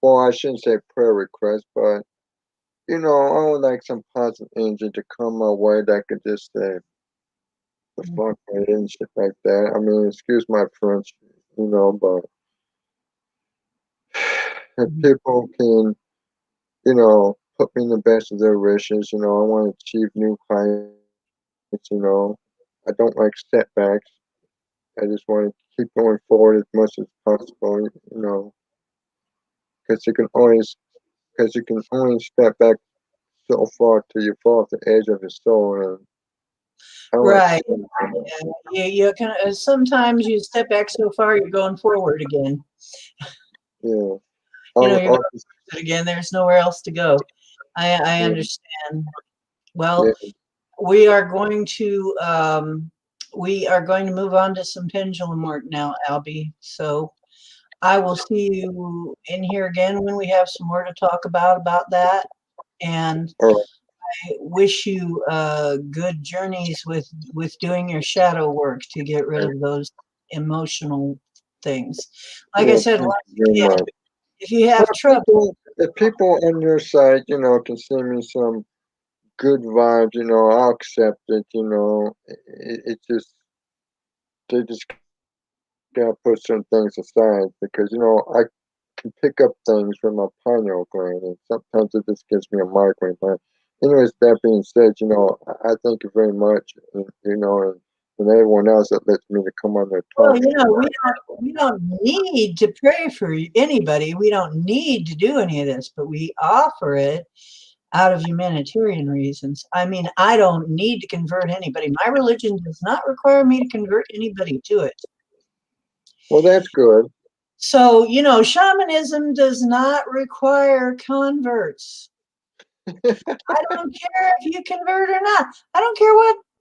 well, I shouldn't say prayer request, but I would like some positive energy to come my way that could just say the fuck right and shit like that. I mean, excuse my French, but if people can, put me in the best of their wishes, I want to achieve new heights, I don't like setbacks. I just want to keep going forward as much as possible, because you can only step back so far till you fall off the edge of your soul, and I want right. to. You can sometimes you step back so far, you're going forward again. Yeah. You're I'll going again. There's nowhere else to go. I yeah, understand. Well, yeah. we are going to move on to some pendulum work now, Albie. So I will see you in here again when we have some more to talk about that. And All right. I wish you good journeys with doing your shadow work to get rid of those emotional things. Like I Yeah. said, Thank once you very again, much. if you Well, have trouble, if people on your side, can send me some good vibes, I'll accept it. It just they just gotta put some things aside because I can pick up things from my pineal gland, and sometimes it just gives me a migraine. But anyways, that being said, I thank you very much, and everyone else that lets me to come on their well, talk show. we don't need to pray for anybody. We don't need to do any of this, but we offer it out of humanitarian reasons. I mean, I don't need to convert anybody. My religion does not require me to convert anybody to it. Well, that's good. So, shamanism does not require converts. I don't care if you convert or not. I don't care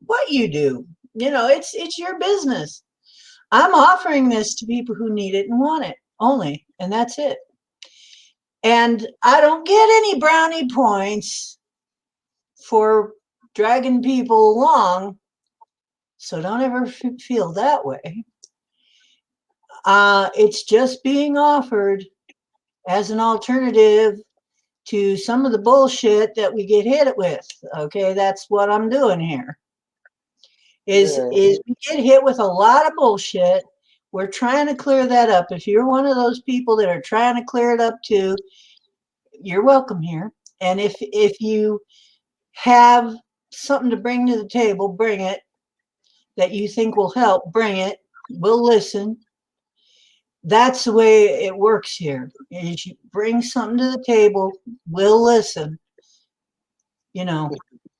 what you do. It's your business. I'm offering this to people who need it and want it only, and that's it. And I don't get any brownie points for dragging people along, so don't ever feel that way. It's just being offered as an alternative to some of the bullshit that we get hit with. Okay, that's what I'm doing here. Is we get hit with a lot of bullshit. We're trying to clear that up. If you're one of those people that are trying to clear it up too, you're welcome here. And if you have something to bring to the table, bring it. That you think will help, bring it. We'll listen. That's the way it works here. Is you bring something to the table, we'll listen. You know,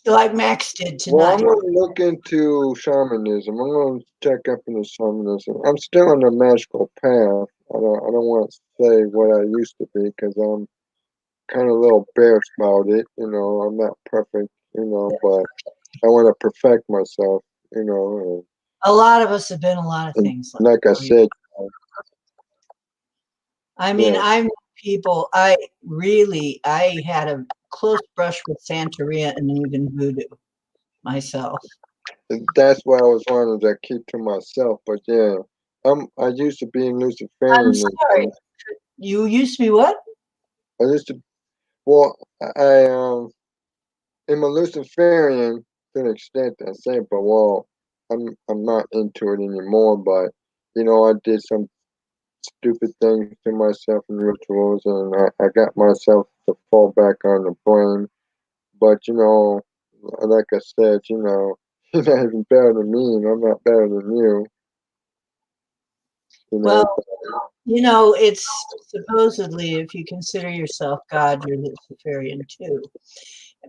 like Max did Well, I'm tonight. going to look into shamanism. I'm going to check up into shamanism. I'm still on the magical path. I don't want to say what I used to be because I'm kind of a little embarrassed about it. You know, I'm not perfect. You know, but I want to perfect myself. You know, A lot of us have been a lot of and things. like I said, I mean, yeah, I'm people. I had a close brush with Santeria and even voodoo myself. that's why I was wanting to keep to myself. But yeah, I used to be in I'm Luciferianism. sorry. You used to be what? I used to. Well, I in my Luciferian to an extent I say, but well, I'm not into it anymore. But you know, I did some stupid things to myself and rituals, and I got myself to fall back on the blame. But you know, like I said, you know, you're not even better than me, and I'm not better than you. You know, Well, you know, it's supposedly if you consider yourself God, you're Luciferian too.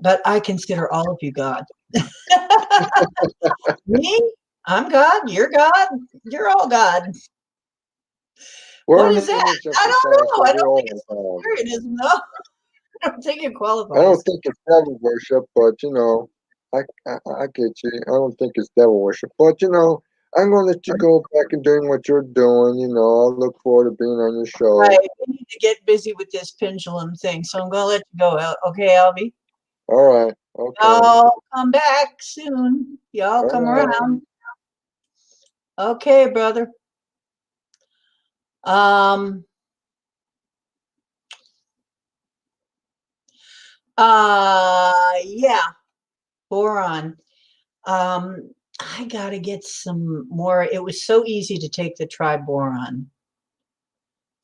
But I consider all of you God. Me? I'm God. You're God. You're all God. we're What an is that? ancient I don't know. society. I We don't all think it's have. Luciferianism, though. I don't think it I don't qualifies. think it's devil worship, but you know, I get you. I don't think it's devil worship, but you know, I'm gonna let you go back and doing what you're doing. You know, I'll look forward to being on your show. Right. We need to get busy with this pendulum thing. So I'm going to let you go. Okay, Albie? All right, okay, I'll come back soon. Y'all all come right. around. Okay, brother. Um, yeah, boron. I gotta get some more. It was so easy to take the triboron.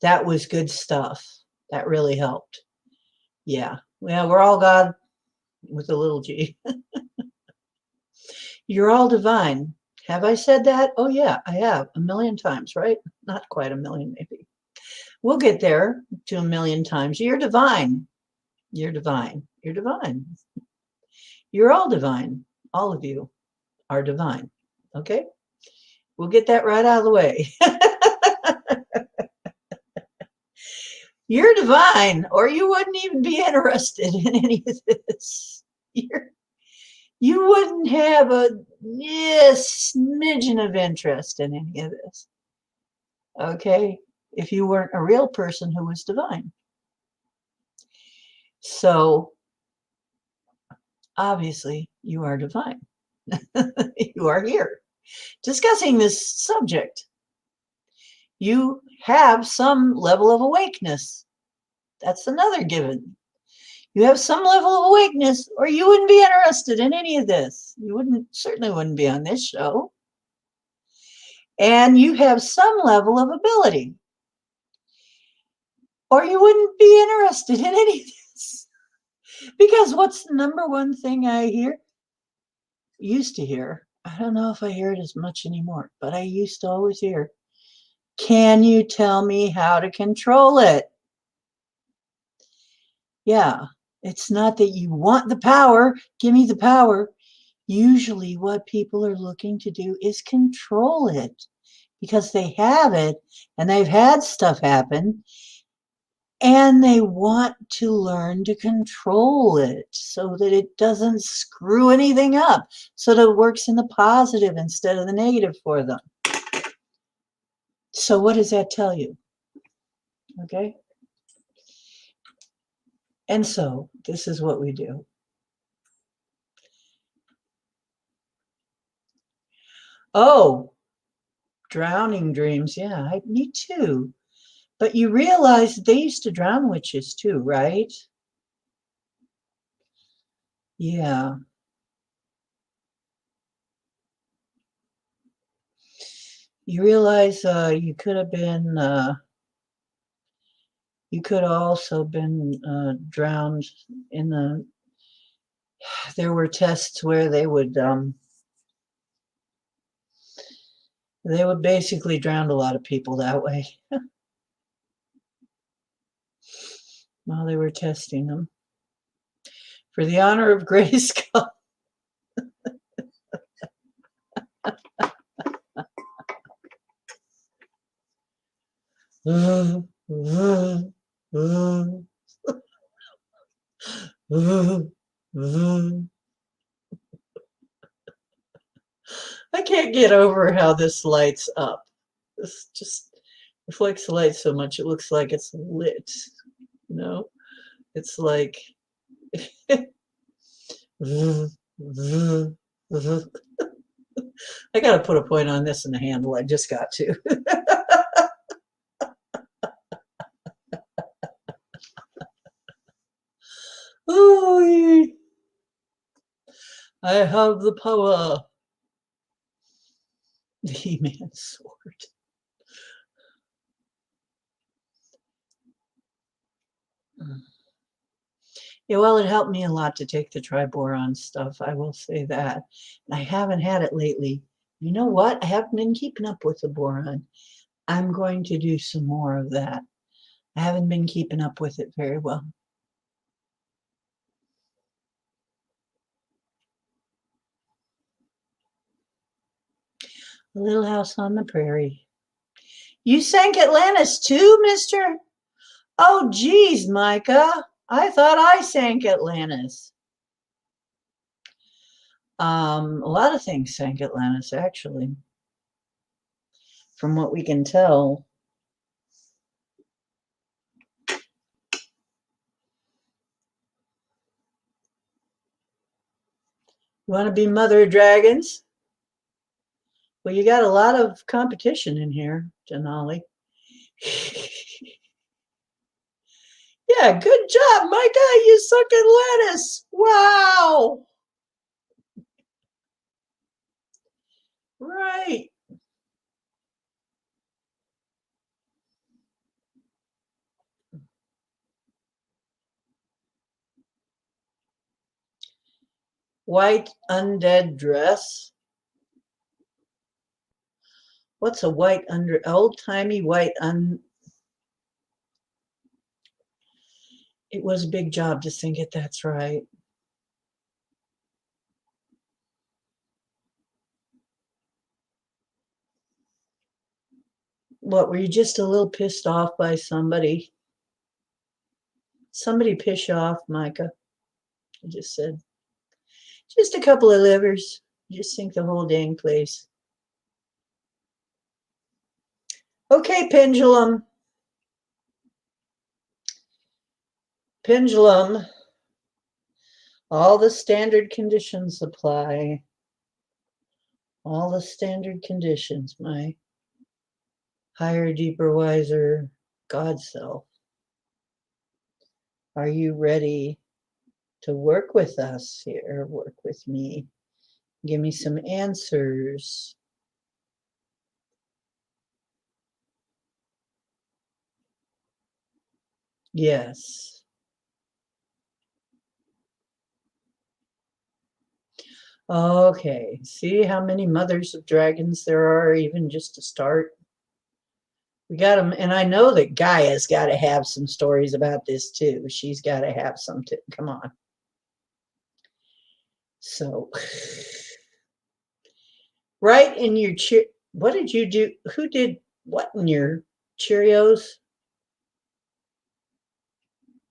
That was good stuff. That really helped. Yeah. Well, we're all God with a little g. You're all divine. Have I said that? Oh, yeah, I have a million times, right? Not quite a million, maybe. We'll get there to a million times. You're divine. You're divine. You're divine. You're all divine. All of you are divine. Okay? We'll get that right out of the way. You're divine, or you wouldn't even be interested in any of this. You wouldn't have a smidgen of interest in any of this. Okay? If you weren't a real person who was divine. So obviously, you are divine. You are here discussing this subject. You have some level of awakeness. That's another given. You have some level of awakeness, or you wouldn't be interested in any of this. You certainly wouldn't be on this show. And you have some level of ability, or you wouldn't be interested in any of this. Because what's the number one thing I used to hear? I don't know if I hear it as much anymore, but I used to always hear, can you tell me how to control it? Yeah, it's not that you want the power, give me the power. Usually, what people are looking to do is control it because they have it and they've had stuff happen and they want to learn to control it so that it doesn't screw anything up, so that it works in the positive instead of the negative for them. So, what does that tell you? Okay. And so, this is what we do. Oh, Drowning dreams. Yeah, me too. But you realize that they used to drown witches too, right? Yeah. You realize you could have been, you could have also been drowned in the, there were tests where they would basically drown a lot of people that way while they were testing them. For the honor of Grayskull. I can't get over how this lights up. This just reflects the light so much it looks like it's lit. You know, it's like I gotta put a point on this in the handle. I just got to. Oh, I have the power. The He-Man sword. Yeah, well, it helped me a lot to take the triboron stuff. I will say that. And I haven't had it lately. You know what? I haven't been keeping up with the boron. I'm going to do some more of that. I haven't been keeping up with it very well. A Little House on the Prairie. You sank Atlantis too, mister? Oh, geez, Micah. I thought I sank Atlantis. A lot of things sank Atlantis, actually, from what we can tell. You want to be Mother of Dragons? Well, you got a lot of competition in here, Denali. Yeah, good job, Micah. You suck Atlantis. Wow. Right. White undead dress. What's a white old-timey white It was a big job to sing it, that's right. What, were you just a little pissed off by somebody? Somebody piss you off, Micah? I just said. Just a couple of livers. Just sink the whole dang place. Okay, pendulum. Pendulum. All the standard conditions apply. All the standard conditions, my higher, deeper, wiser God self. Are you ready to work with us here? Work with me. Give me some answers. Yes. Okay. See how many mothers of dragons there are, even just to start? We got them, and I know that Gaia's got to have some stories about this too. She's got to have some too. Come on. So, right in your what did you do? Who did what in your Cheerios?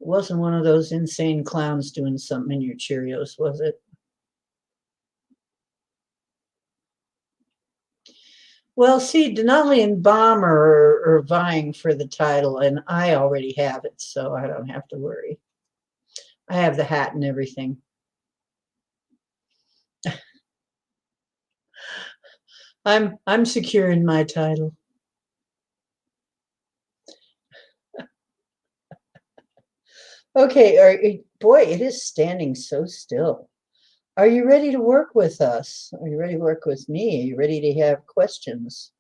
It wasn't one of those insane clowns doing something in your Cheerios, was it? Well, see, Denali and Baum are vying for the title, and I already have it, so I don't have to worry. I have the hat and everything. I'm secure in my title. Okay, boy, it is standing so still. Are you ready to work with us? Are you ready to work with me? Are you ready to have questions?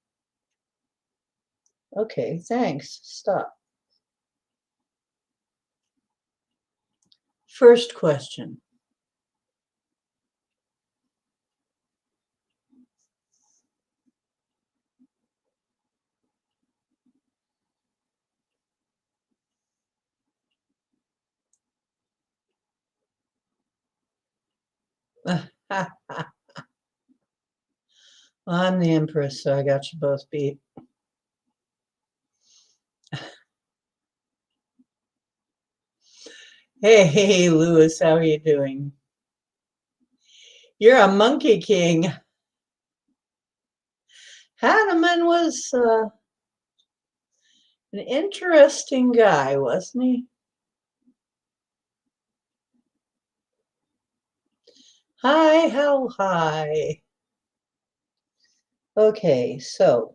Okay, thanks. Stop. First question. I'm the Empress, so I got you both beat. Hey, Lewis, how are you doing? You're a monkey king. Hanuman was an interesting guy, wasn't he? Hi, how high? Okay, so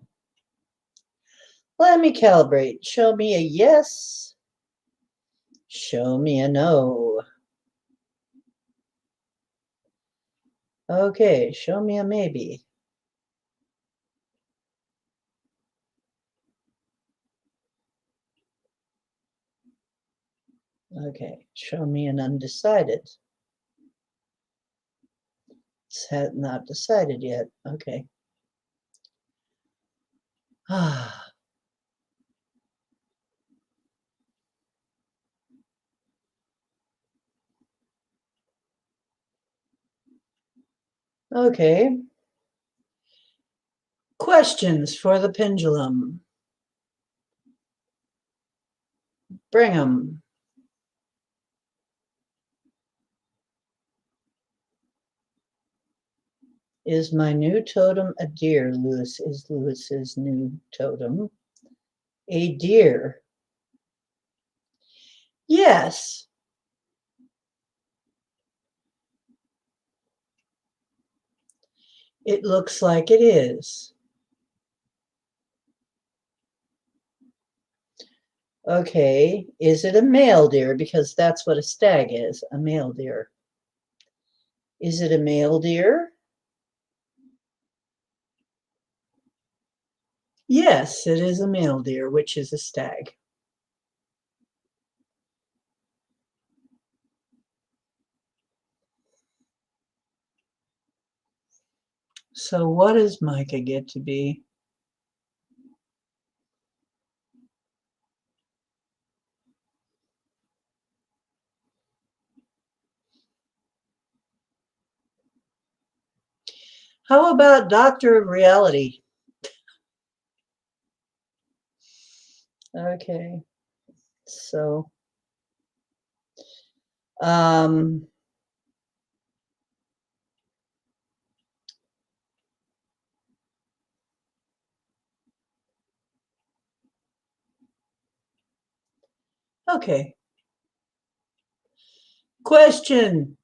let me calibrate. Show me a yes. Show me a no. Okay, show me a maybe. Okay, show me an undecided. It's not decided yet. Okay. Ah. Okay. Questions for the pendulum. Bring them. Is my new totem a deer? Lewis is Lewis's new totem. A deer. Yes. It looks like it is. Okay, is it a male deer? Because that's what a stag is, a male deer. Is it a male deer? Yes, it is a male deer, which is a stag. So what does Micah get to be? How about Doctor of Reality? Okay, so um, okay. Question.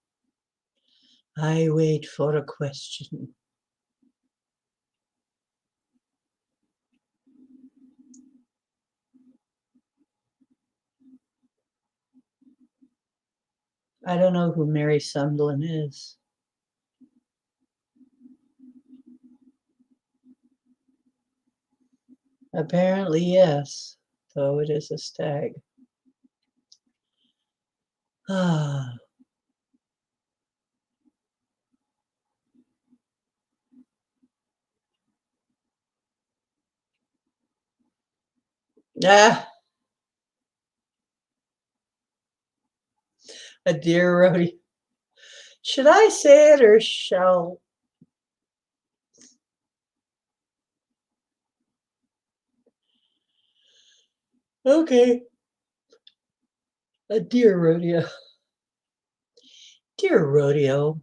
I wait for a question. I don't know who Mary Sunderland is. Apparently, yes, though it is a stag. Ah. Ah, a deer rodeo. Should I say it or shall? Okay. A deer rodeo. Deer rodeo.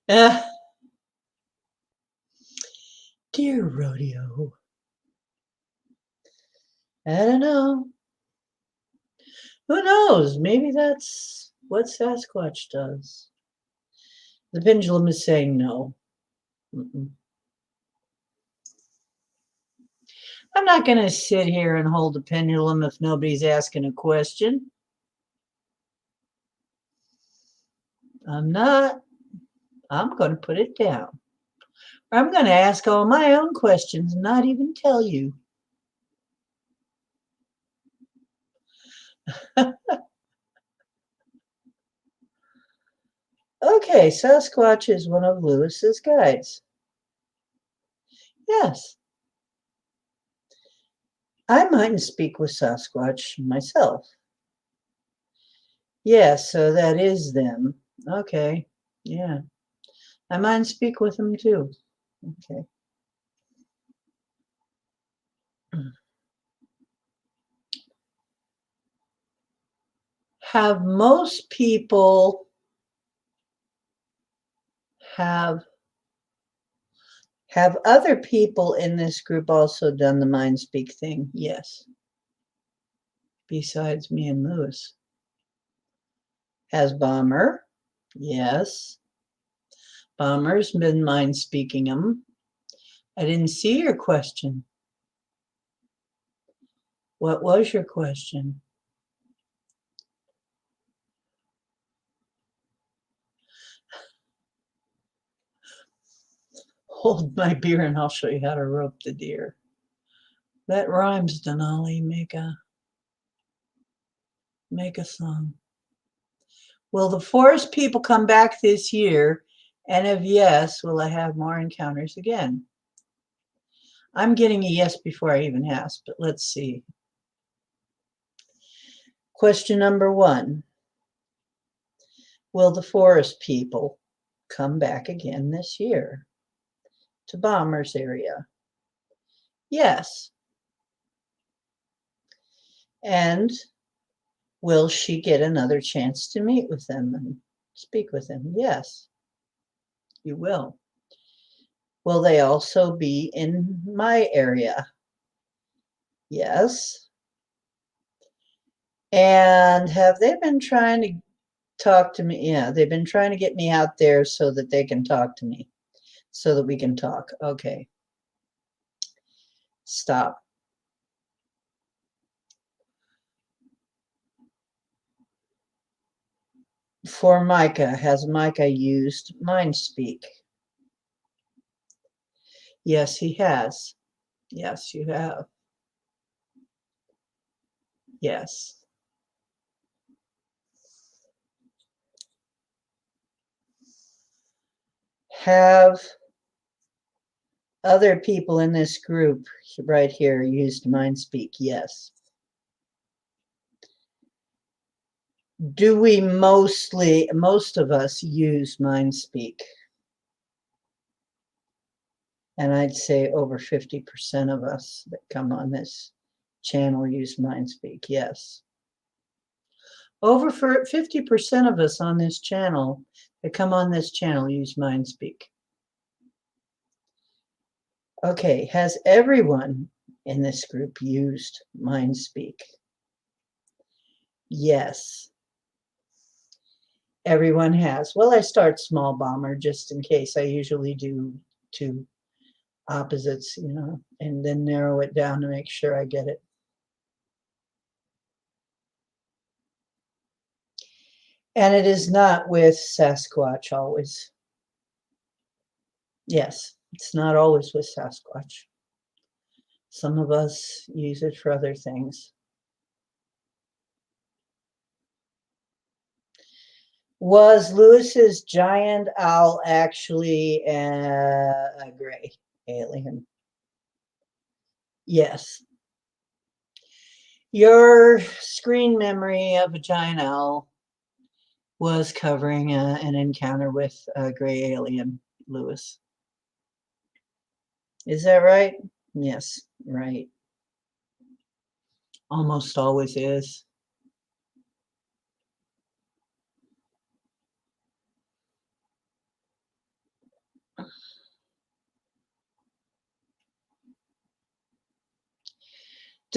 Ah, deer rodeo. I don't know. Who knows? Maybe that's what Sasquatch does. The pendulum is saying no. Mm-mm. I'm not going to sit here and hold the pendulum if nobody's asking a question. I'm not. I'm going to put it down. I'm going to ask all my own questions and not even tell you. Okay, Sasquatch is one of Lewis's guides. Yes. I mightn't speak with Sasquatch myself. Yes, so that is them. Okay, yeah. I might speak with them too. Okay. Have most people have other people in this group also done the mind speak thing? Yes. Besides me and Lewis. Has Bomber? Yes. Bomber's been mind speaking them. I didn't see your question. What was your question? Hold my beer and I'll show you how to rope the deer. That rhymes, Denali. Make a song. Will the forest people come back this year? And if yes, will I have more encounters again? I'm getting a yes before I even ask, but let's see. Question number 1. Will the forest people come back again this year to Bomber's area? Yes. And will she get another chance to meet with them and speak with them? Yes, you will. Will they also be in my area? Yes. And have they been trying to talk to me? Yeah, they've been trying to get me out there so that they can talk to me, so that we can talk. Okay. Stop. For Micah, has Micah used MindSpeak? Yes, he has. Yes, you have. Yes. Have other people in this group right here used MindSpeak? Yes. Do we most of us use MindSpeak? And I'd say over 50% of us that come on this channel use MindSpeak. Yes. Over 50% of us on this channel that come on this channel use MindSpeak. Okay, has everyone in this group used MindSpeak? Yes. Everyone has. Well, I start small, Bomber, just in case. I usually do 2 opposites, and then narrow it down to make sure I get it. And it is not with Sasquatch always. Yes, it's not always with Sasquatch. Some of us use it for other things. Was Lewis's giant owl actually a gray alien? Yes. Your screen memory of a giant owl was covering an encounter with a gray alien, Lewis. Is that right? Yes, right. Almost always is.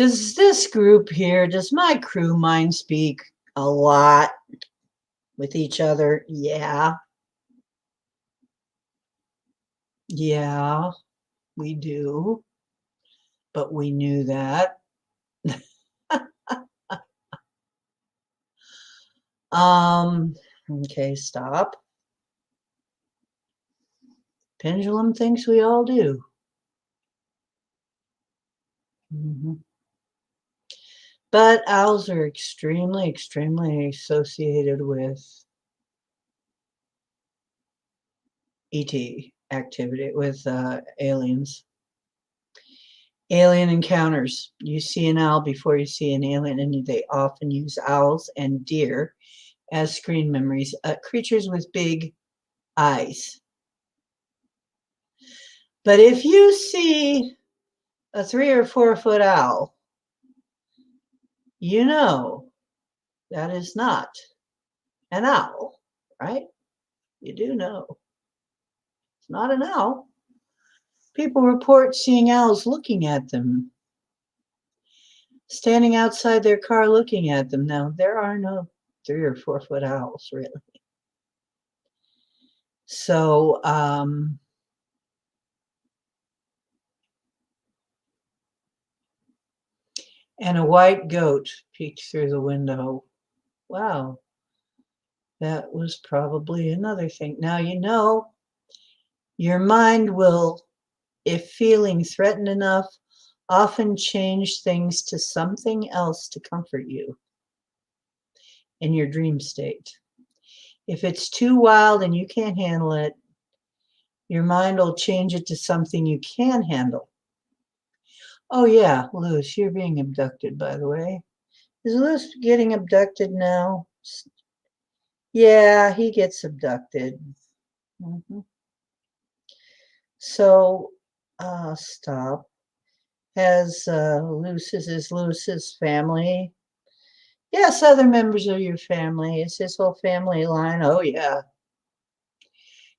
Does this group here, does my crew mind speak a lot with each other? Yeah. Yeah, we do. But we knew that. Okay, stop. Pendulum thinks we all do. But owls are extremely, extremely associated with ET activity, with aliens. Alien encounters. You see an owl before you see an alien, and they often use owls and deer as screen memories. Creatures with big eyes. But if you see a 3 or 4 foot owl, you know that is not an owl, right? You do know. It's not an owl. People report seeing owls looking at them, standing outside their car looking at them. Now, there are no 3 or 4 foot owls, really. So, and a white goat peeked through the window. Wow, that was probably another thing. Now, you know, your mind will, if feeling threatened enough, often change things to something else to comfort you in your dream state. If it's too wild and you can't handle it, your mind will change it to something you can handle. Oh yeah, Lewis, you're being abducted, by the way. Is Lewis getting abducted now? Yeah, he gets abducted. So, stop. Has Lewis's family? Yes, other members of your family. Is his whole family line? Oh yeah.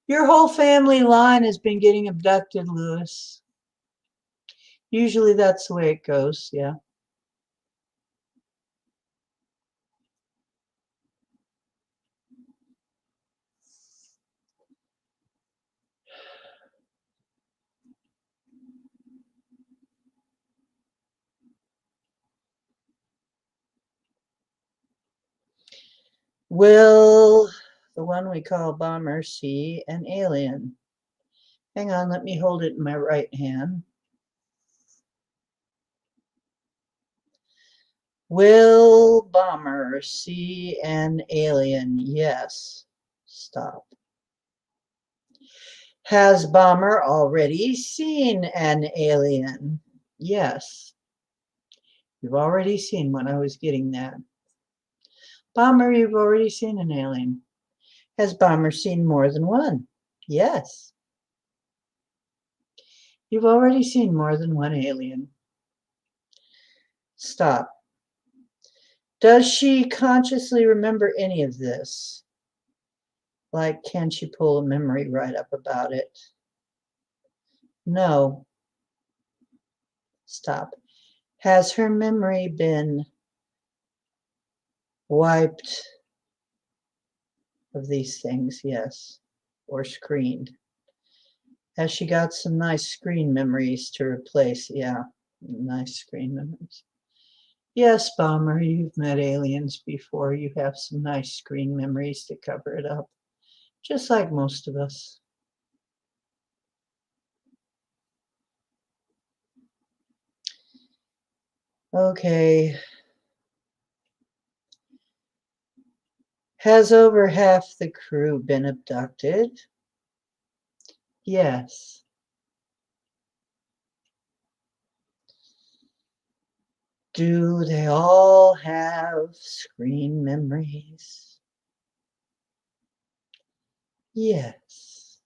Your whole family line has been getting abducted, Lewis. Usually that's the way it goes, yeah. Will the one we call Bomber see an alien? Hang on, let me hold it in my right hand. Will Bomber see an alien? Yes. Stop. Has Bomber already seen an alien? Yes. You've already seen one. I was getting that. Bomber, you've already seen an alien. Has Bomber seen more than one? Yes. You've already seen more than one alien. Stop. Does she consciously remember any of this? Like, can she pull a memory right up about it? No. Stop. Has her memory been wiped of these things? Yes. Or screened? Has she got some nice screen memories to replace? Yeah. Nice screen memories. Yes, Bomber, you've met aliens before. You have some nice screen memories to cover it up. Just like most of us. Okay. Has over half the crew been abducted? Yes. Do they all have screen memories? Yes.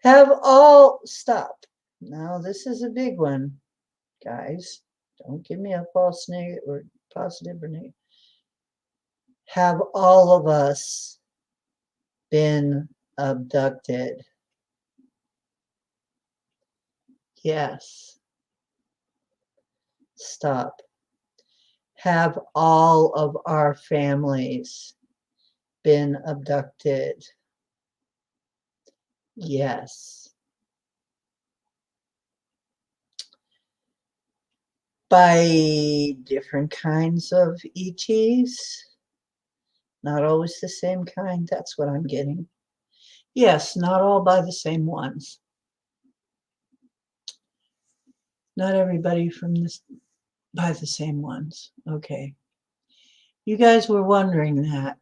Have all, stop. Now this is a big one, guys. Don't give me a false negative or positive or negative. Have all of us been abducted? Yes. Stop. Have all of our families been abducted? Yes. By different kinds of ETs? Not always the same kind. That's what I'm getting. Yes, not all by the same ones. Not everybody from this by the same ones. Okay. You guys were wondering that.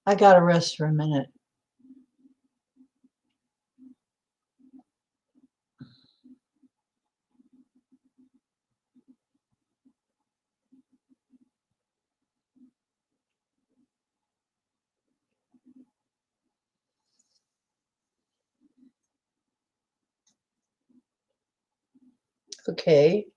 I gotta rest for a minute. Okay.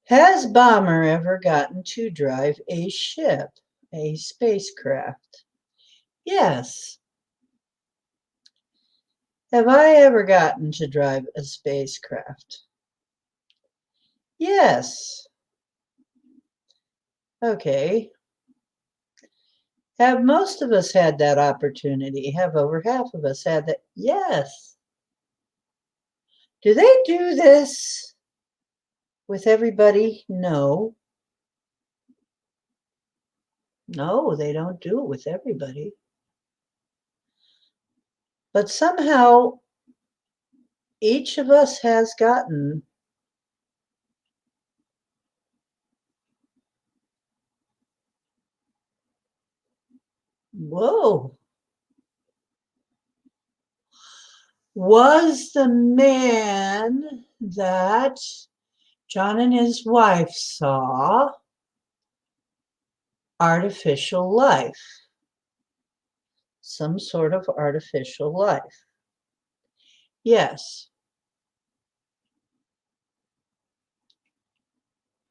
Has Bomber ever gotten to drive a ship, a spacecraft? Yes. Have I ever gotten to drive a spacecraft? Yes. Okay. Have most of us had that opportunity? Have over half of us had that? Yes. Do they do this with everybody? No. No, they don't do it with everybody. But somehow each of us has gotten whoa. Was the man that John and his wife saw artificial life? Some sort of artificial life. Yes.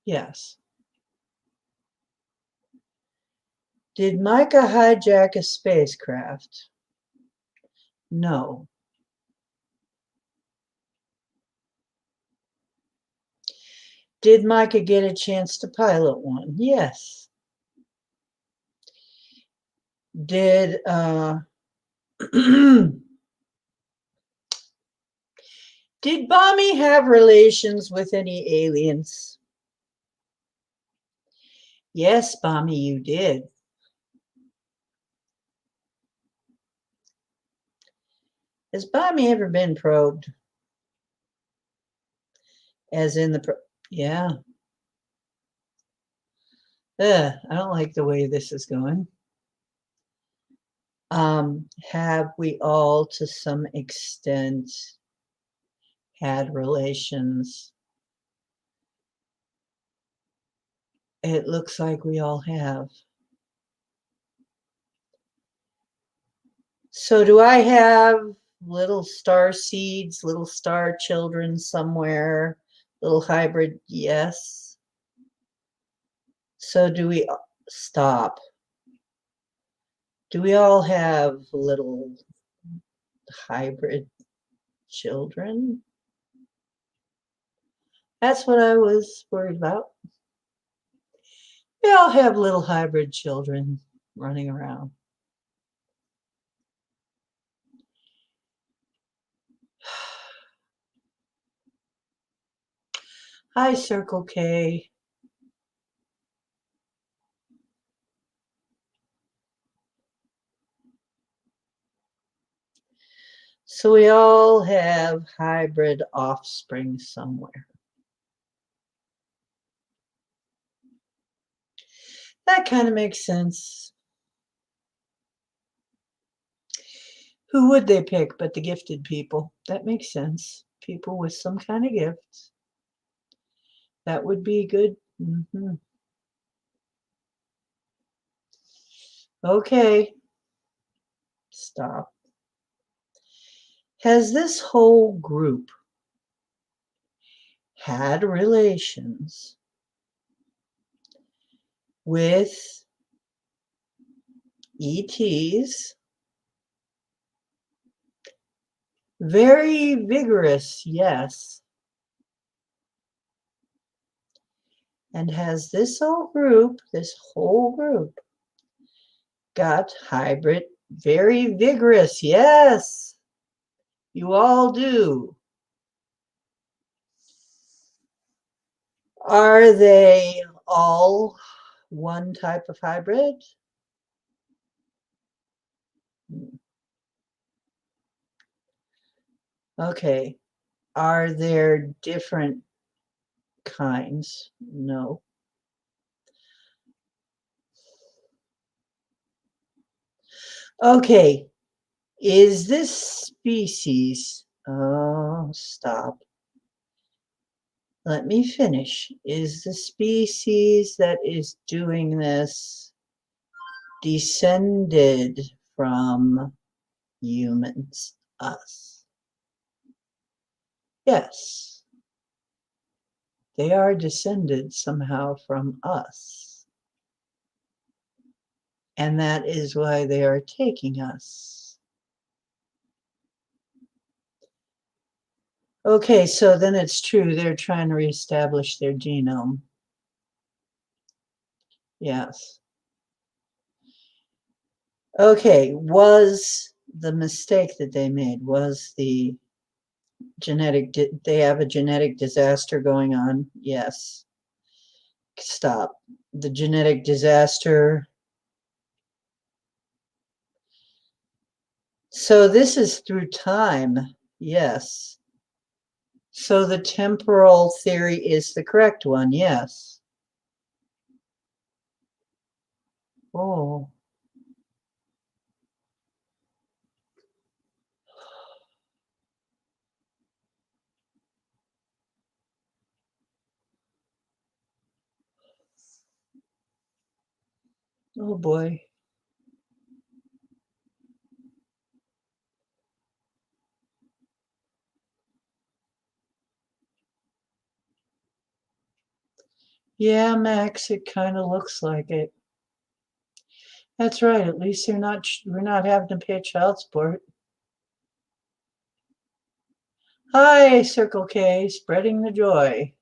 Yes. Did Micah hijack a spacecraft? No. Did Micah get a chance to pilot one? Yes. Did did Bommy have relations with any aliens? Yes, Bommy, you did. Has Bommy ever been probed? As in the yeah. I don't like the way this is going. Have we all, to some extent, had relations? It looks like we all have. So do I have little star seeds, little star children somewhere, little hybrid? Yes. So do we stop? Do we all have little hybrid children? That's what I was worried about. We all have little hybrid children running around. Hi, Circle K. So we all have hybrid offspring somewhere. That kind of makes sense. Who would they pick but the gifted people? That makes sense. People with some kind of gift. That would be good. Okay. Stop. Has this whole group had relations with ETs. Very vigorous, yes. And has this whole group got hybrid, very vigorous, yes. You all do. Are they all one type of hybrid? Okay. Are there different kinds? No. Okay. Is this species? Oh, stop. Let me finish. Is the species that is doing this descended from humans, us? Yes. They are descended somehow from us. And that is why they are taking us. Okay, so then it's true. They're trying to reestablish their genome. Yes. Okay, was the mistake that they made, was the genetic, did they have a genetic disaster going on? Yes. Stop. The genetic disaster. So this is through time. Yes. So the temporal theory is the correct one. Yes. Oh. Oh boy. Yeah, Max, it kind of looks like it. That's right. At least we're not having to pay child support. Hi, Circle K, spreading the joy.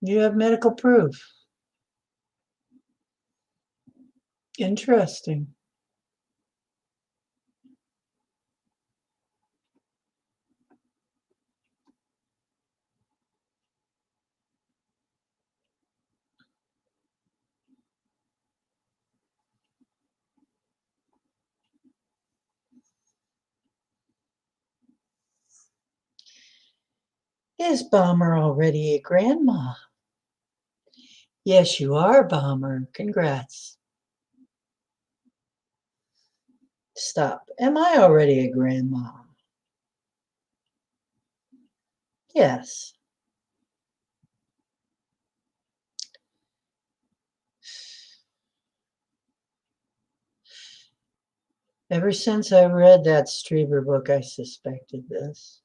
You have medical proof. Interesting. Is Bomber already a grandma? Yes, you are, Bomber. Congrats. Stop. Am I already a grandma? Yes. Ever since I read that Strieber book, I suspected this.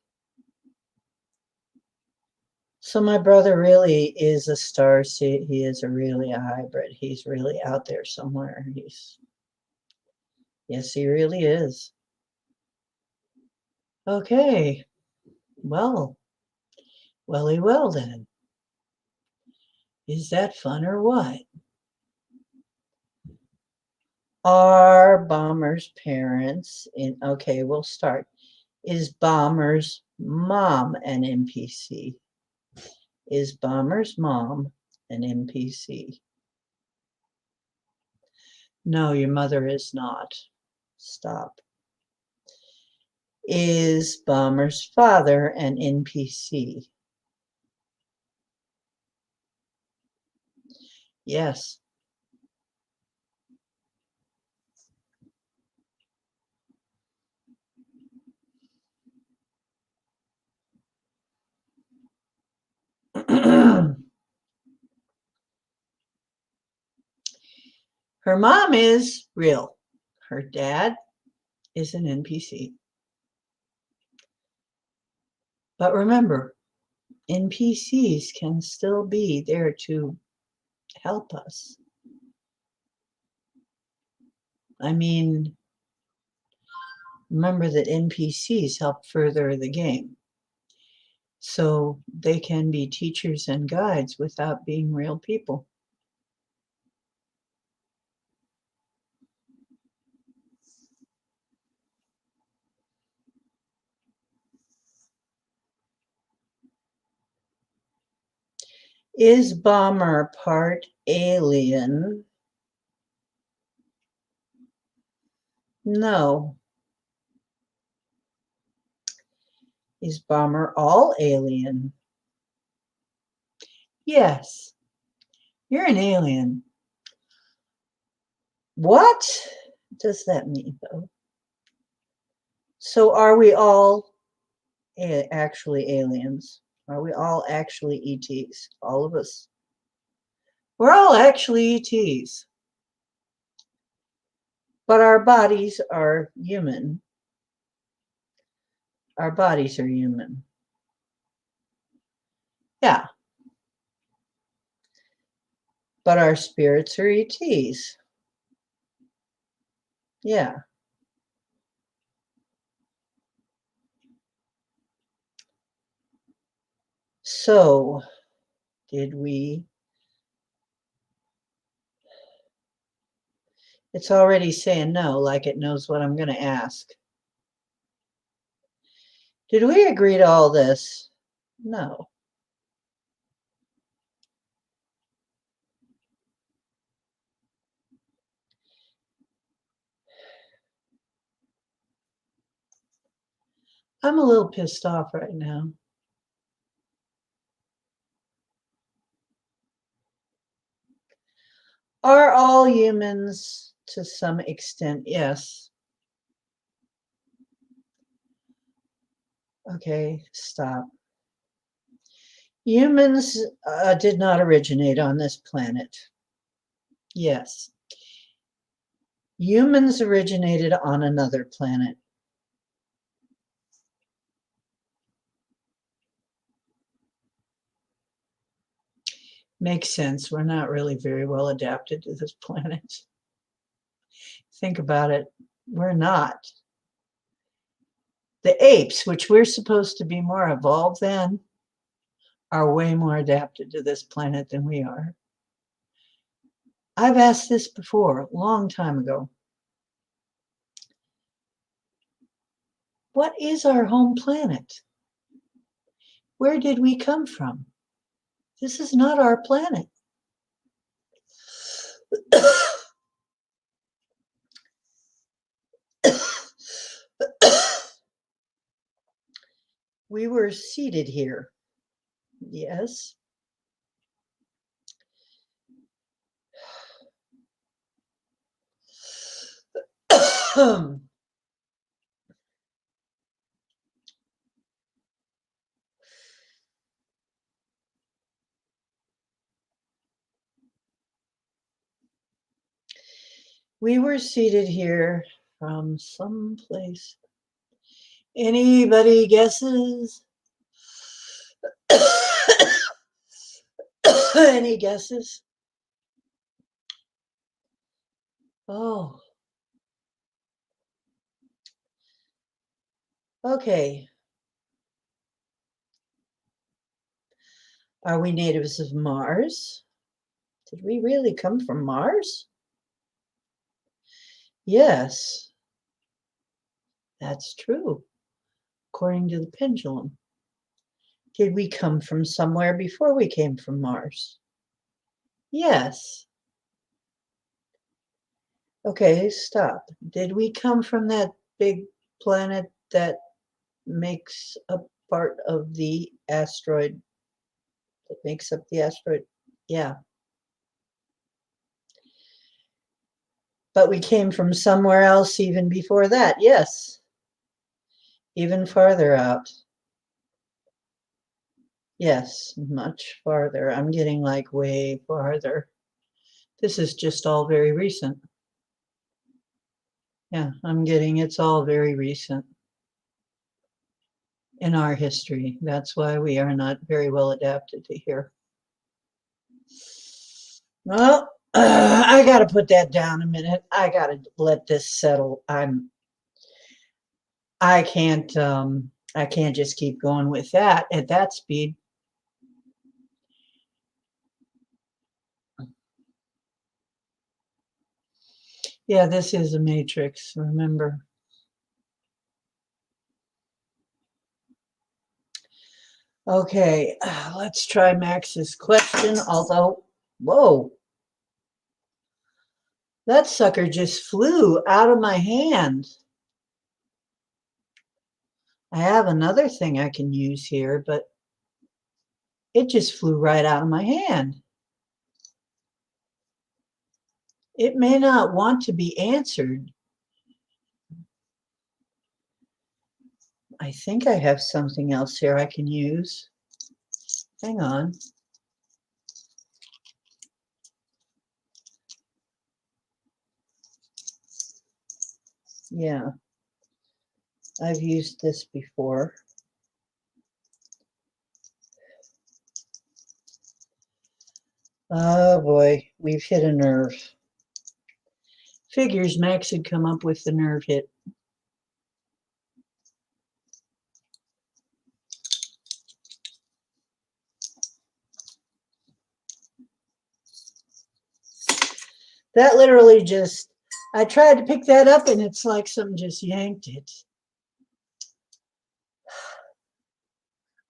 So my brother really is a star seed. He is really a hybrid. He's really out there somewhere. Yes, he really is. Okay. Well then. Is that fun or what? Are Bomber's parents okay, we'll start. Is Bomber's mom an NPC? Is Bomber's mom an NPC? No, your mother is not. Stop. Is Bomber's father an NPC? Yes. Her mom is real. Her dad is an NPC. But remember, NPCs can still be there to help us. I mean, remember that NPCs help further the game. So they can be teachers and guides without being real people. Is Bomber part alien? No. Is Bomber all alien? Yes. You're an alien. What does that mean, though? So are we all actually aliens? Are we all actually ETs? All of us? We're all actually ETs. But our bodies are human. Our bodies are human. Yeah. But our spirits are ETs. Yeah. So, did we? It's already saying no, like it knows what I'm going to ask. Did we agree to all this? No. I'm a little pissed off right now. Are all humans to some extent? Yes. Okay, stop. Humans did not originate on this planet. Yes. Humans originated on another planet. Makes sense. We're not really very well adapted to this planet. Think about it. We're not. The apes, which we're supposed to be more evolved than, are way more adapted to this planet than we are. I've asked this before, a long time ago. What is our home planet? Where did we come from? This is not our planet. We were seated here. Yes. We were seated here from some place. Anybody guesses? Any guesses? Oh. Okay. Are we natives of Mars? Did we really come from Mars? Yes. That's true, according to the pendulum. Did we come from somewhere before we came from Mars? Yes. Okay, stop. Did we come from that big planet that makes a part of the asteroid, that makes up the asteroid? Yeah. But we came from somewhere else even before that. Yes. Even farther out. Yes, much farther. I'm getting like way farther. This is just all very recent. Yeah, I'm getting it's all very recent. in our history. That's why we are not very well adapted to here. Well, I got to put that down a minute. I got to let this settle. I can't just keep going with that at that speed. Yeah, this is a matrix, remember. Okay, let's try Max's question, although, whoa, that sucker just flew out of my hand. I have another thing I can use here, but it just flew right out of my hand. It may not want to be answered. I think I have something else here I can use. Hang on. Yeah, I've used this before. Oh boy, we've hit a nerve. Figures Max had come up with the nerve hit. That literally just, I tried to pick that up and it's like something just yanked it.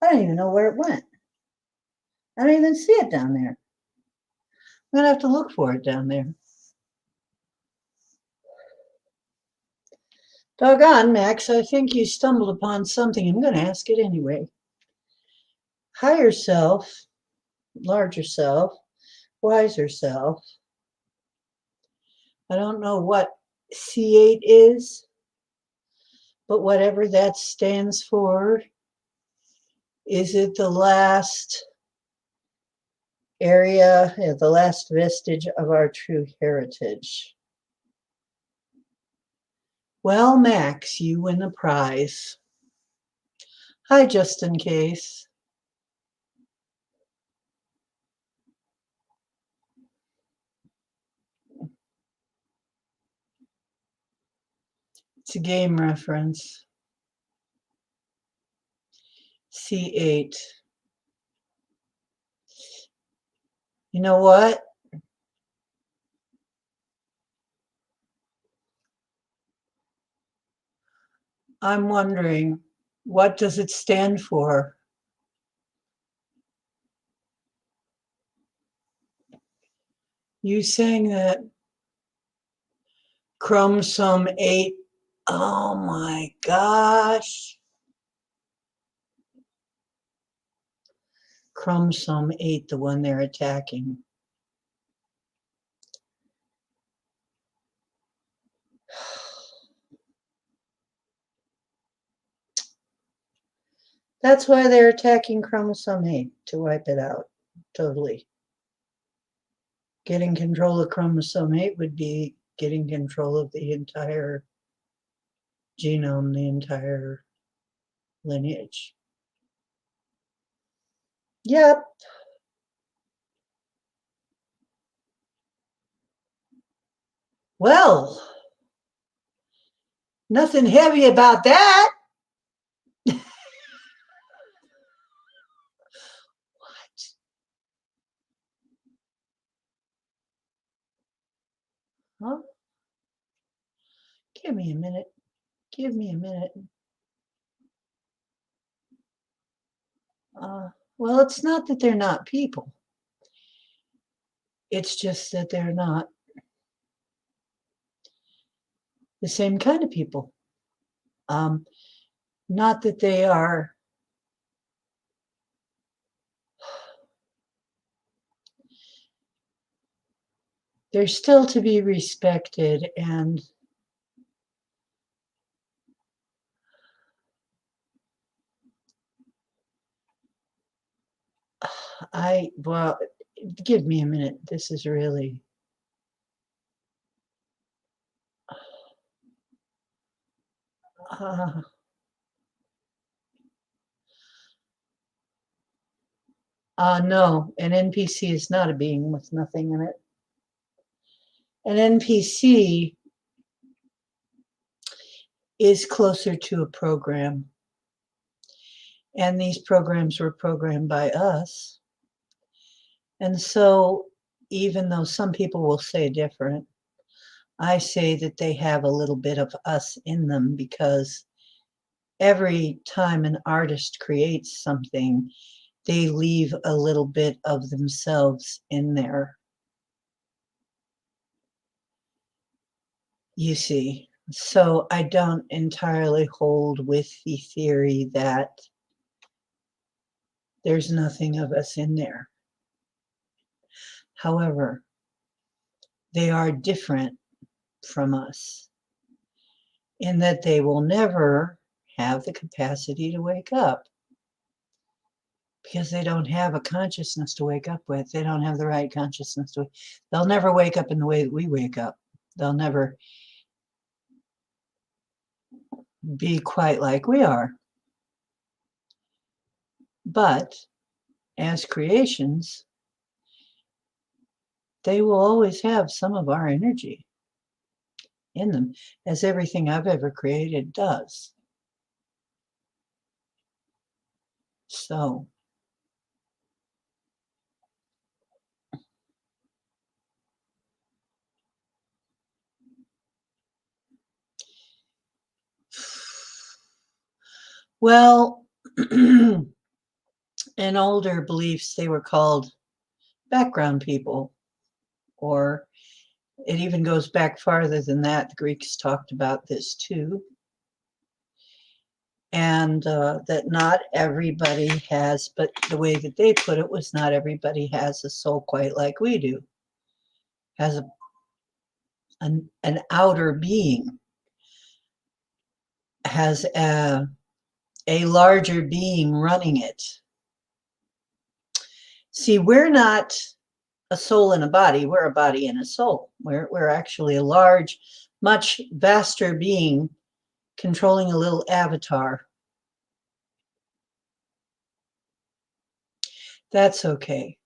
I don't even know where it went. I don't even see it down there. I'm going to have to look for it down there. Doggone, Max, I think you stumbled upon something. I'm going to ask it anyway. Higher self, larger self, wiser self. I don't know what C8 is, but whatever that stands for, is it the last area, the last vestige of our true heritage? Well, Max, you win the prize. Hi, just in case. It's a game reference. C8. You know what? I'm wondering, what does it stand for? You saying that chromosome 8. Oh my gosh. Chromosome 8, the one they're attacking. That's why they're attacking chromosome 8, to wipe it out totally. Getting control of chromosome 8 would be getting control of the entire genome, the entire lineage. Yep. Well, nothing heavy about that. Huh? Give me a minute. Give me a minute. Well, it's not that they're not people. It's just that they're not the same kind of people. Not that they are they're still to be respected, and well, give me a minute. This is really No, an NPC is not a being with nothing in it. An NPC is closer to a program. And these programs were programmed by us. And so, even though some people will say different, I say that they have a little bit of us in them, because every time an artist creates something, they leave a little bit of themselves in there. You see, so I don't entirely hold with the theory that there's nothing of us in there. However, they are different from us in that they will never have the capacity to wake up, because they don't have a consciousness to wake up with. They don't have the right consciousness to. They'll never wake up in the way that we wake up. They'll never be quite like we are. But as creations, they will always have some of our energy in them, as everything I've ever created does. So, well, in older beliefs, they were called background people, or it even goes back farther than that. The Greeks talked about this too. And that not everybody has, but the way that they put it was, not everybody has a soul quite like we do, has an outer being, has a larger being running it. See, we're not a soul and a body, we're a body and a soul. We're actually a large, much vaster being controlling a little avatar. That's okay.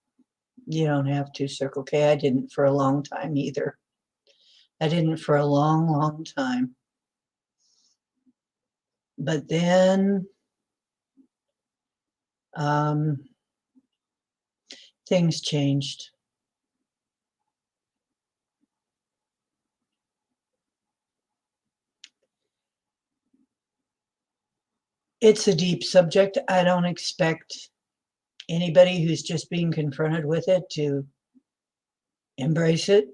You don't have to, Circle K. I didn't for a long time either. I didn't for a long, long time. But then things changed. It's a deep subject. I don't expect anybody who's just being confronted with it to embrace it.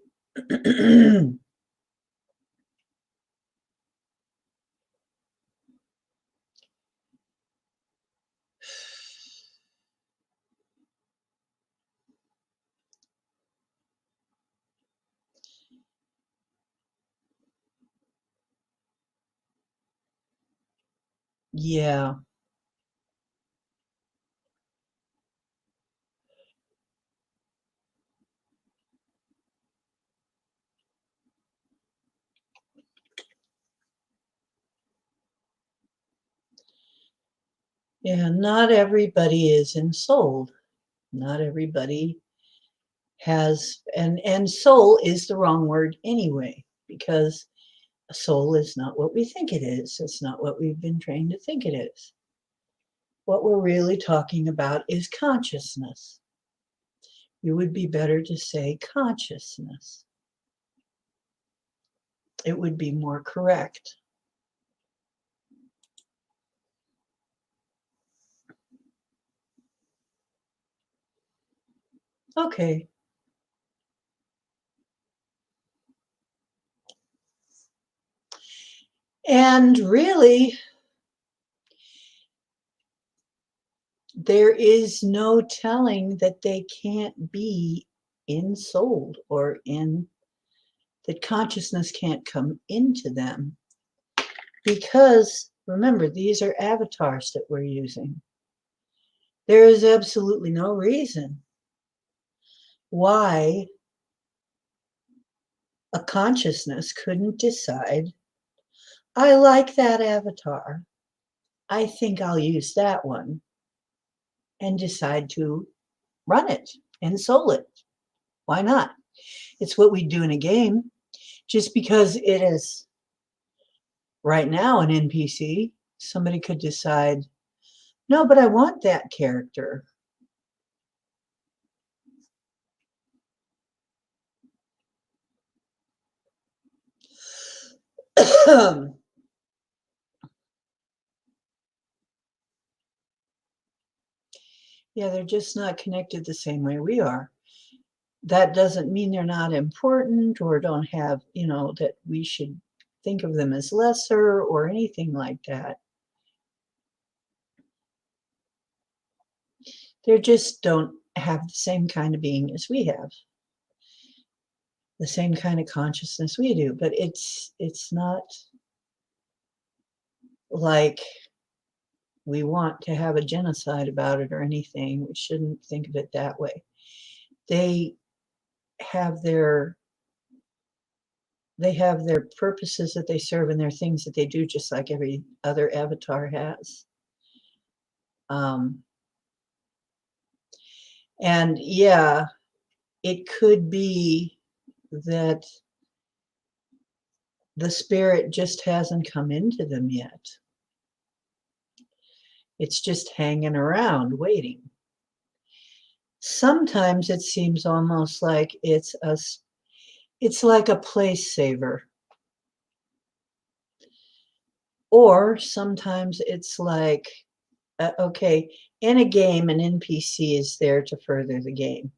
Yeah. Yeah, not everybody is ensouled. Not everybody has, and soul is the wrong word anyway, because a soul is not what we think it is. It's not what we've been trained to think it is. What we're really talking about is consciousness. It would be better to say consciousness. It would be more correct. Okay. And really, there is no telling that they can't be ensouled, or that consciousness can't come into them. Because remember, these are avatars that we're using. There is absolutely no reason why a consciousness couldn't decide, I like that avatar, I think I'll use that one, and decide to run it and soul it. Why not? It's what we do in a game. Just because it is right now an NPC, somebody could decide, no, but I want that character. Yeah, they're just not connected the same way we are. That doesn't mean they're not important or don't have, that we should think of them as lesser or anything like that. They just don't have the same kind of being as we have, the same kind of consciousness we do. But it's not like we want to have a genocide about it or anything. We shouldn't think of it that way. They have their purposes that they serve and their things that they do, just like every other avatar has. And yeah, it could be that the spirit just hasn't come into them yet. It's just hanging around waiting. Sometimes it seems almost like it's like a place saver. Or sometimes it's like, okay, in a game, an NPC is there to further the game.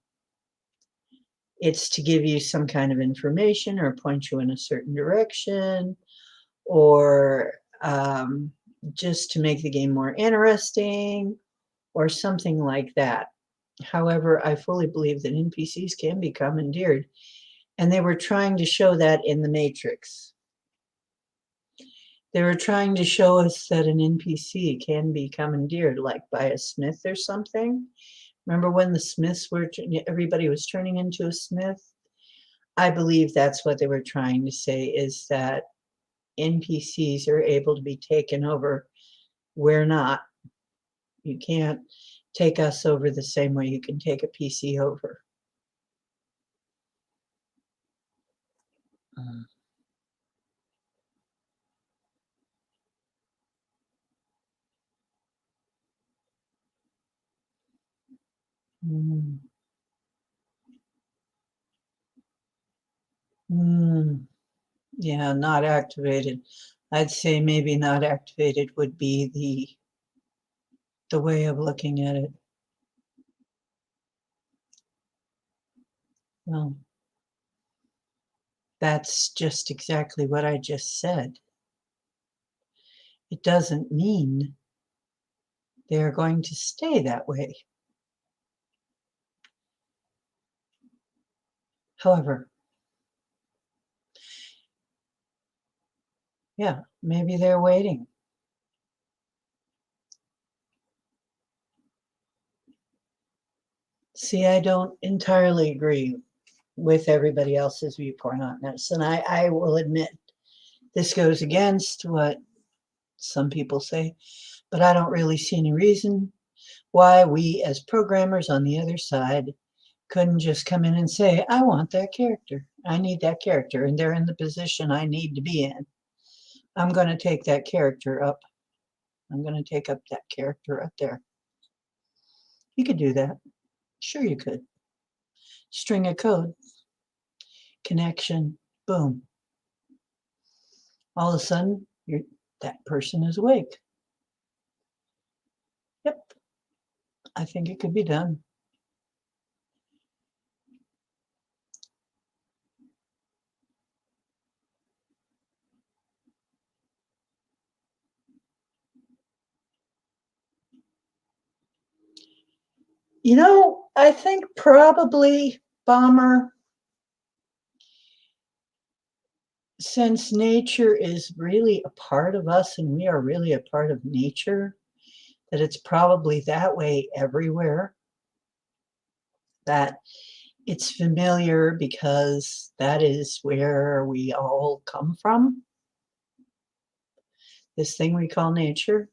It's to give you some kind of information or point you in a certain direction, or just to make the game more interesting, or something like that. However, I fully believe that NPCs can be commandeered, and they were trying to show that in the Matrix. They were trying to show us that an NPC can be commandeered, like by a smith or something. Remember when the smiths everybody was turning into a smith? I believe that's what they were trying to say, is that NPCs are able to be taken over. We're not. You can't take us over the same way you can take a PC over. Mm. Mm. Yeah, not activated. I'd say maybe not activated would be the way of looking at it. Well, that's just exactly what I just said. It doesn't mean they're going to stay that way. However, yeah, maybe they're waiting. See, I don't entirely agree with everybody else's viewpoint on this. And I will admit, this goes against what some people say, but I don't really see any reason why we as programmers on the other side couldn't just come in and say, I want that character. I need that character, and they're in the position I need to be in. I'm going to take that character up. I'm going to take up that character up there. You could do that. Sure you could. String of code. Connection. Boom. All of a sudden, that person is awake. Yep. I think it could be done. I think probably, Bomber, since nature is really a part of us and we are really a part of nature, that it's probably that way everywhere, that it's familiar because that is where we all come from, this thing we call nature.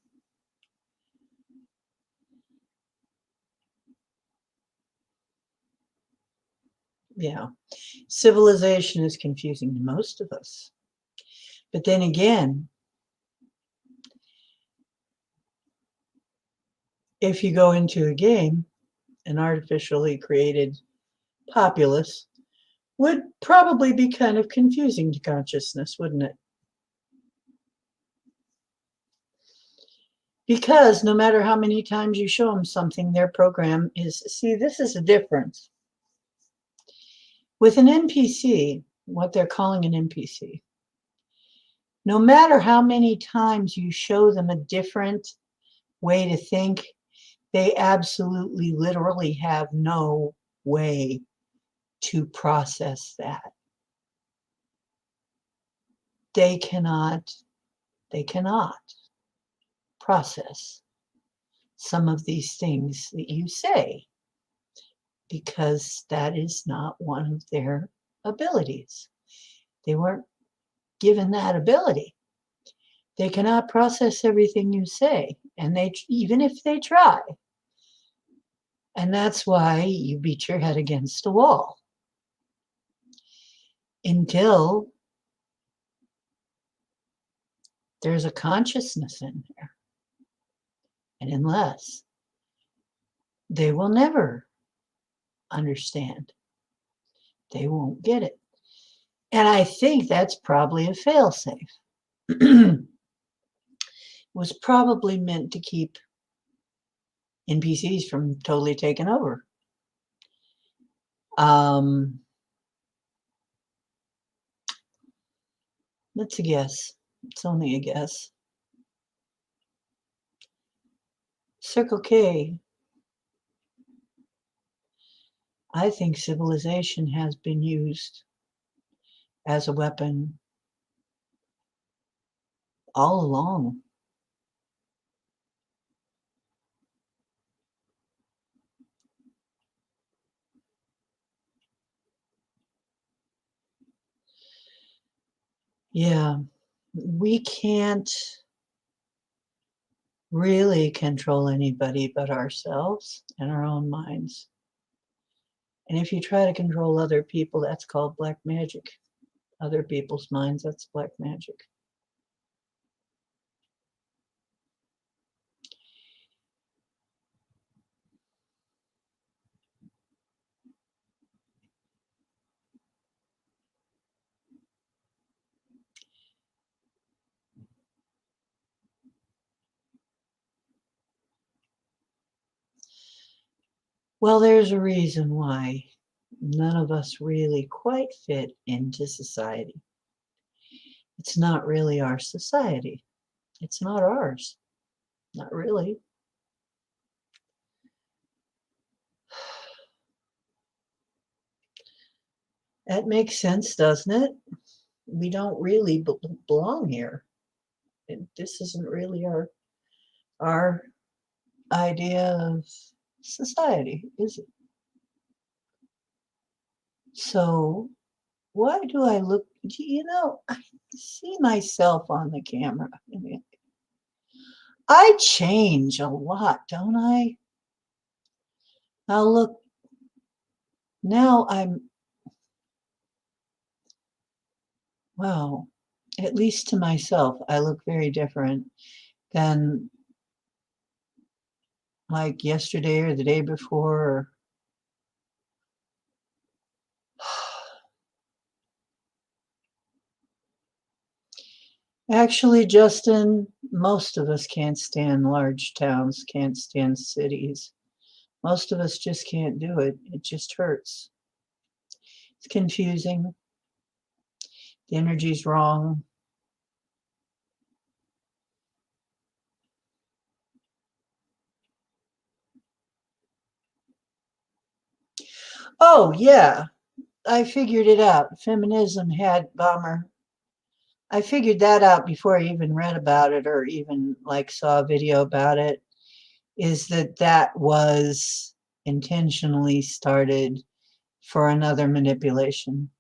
Yeah. Civilization is confusing to most of us. But then again, if you go into a game, an artificially created populace would probably be kind of confusing to consciousness, wouldn't it? Because no matter how many times you show them something, their program is, see, this is a difference. With an NPC, what they're calling an NPC, no matter how many times you show them a different way to think, they absolutely, literally have no way to process that. They cannot process some of these things that you say because that is not one of their abilities. They weren't given that ability. They cannot process everything you say, and they, even if they try. And that's why you beat your head against a wall until there's a consciousness in there. And unless, they will never understand. They won't get it. And I think that's probably a failsafe. Was probably meant to keep NPCs from totally taking over. That's a guess. It's only a guess. Circle K. I think civilization has been used as a weapon all along. Yeah, we can't really control anybody but ourselves and our own minds. And if you try to control other people, that's called black magic. Other people's minds, that's black magic. Well, there's a reason why none of us really quite fit into society. It's not really our society. It's not ours. Not really. That makes sense, doesn't it? We don't really belong here. This isn't really our idea of society, is it? So why do I look, you know, I see myself on the camera. I change a lot, don't I? Now look, now wow, at least to myself, I look very different than like yesterday or the day before. Actually, Justin, most of us can't stand large towns, can't stand cities. Most of us just can't do it. It just hurts. It's confusing. The energy's wrong. Oh, yeah, I figured it out. Feminism had bomber. I figured that out before I even read about it or even like saw a video about it, is that was intentionally started for another manipulation.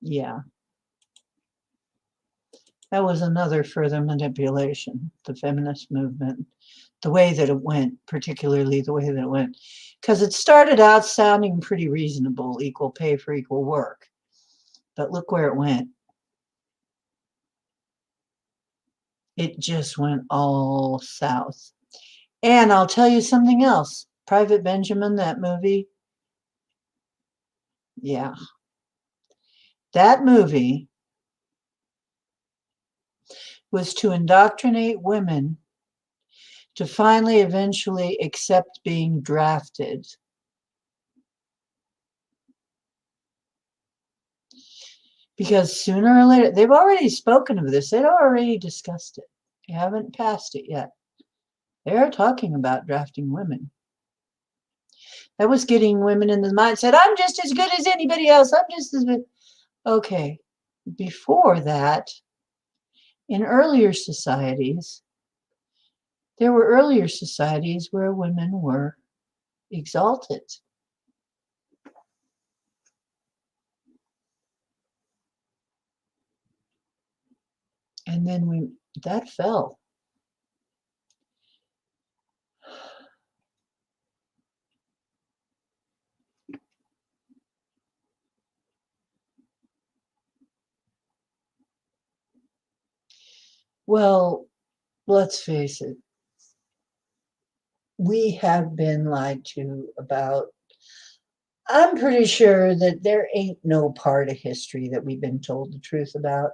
Yeah. That was another further manipulation, the feminist movement, the way that it went, particularly the way that it went. Because it started out sounding pretty reasonable, equal pay for equal work. But look where it went. It just went all south. And I'll tell you something else. Private Benjamin, that movie. Yeah. That movie was to indoctrinate women to finally eventually accept being drafted. Because sooner or later, they've already spoken of this. They'd already discussed it. They haven't passed it yet. They're talking about drafting women. That was getting women in the mindset, I'm just as good as anybody else. I'm just as good. Okay. Before that, in earlier societies, there were earlier societies where women were exalted. And then that fell. Well, let's face it. We have been lied to about, I'm pretty sure that there ain't no part of history that we've been told the truth about.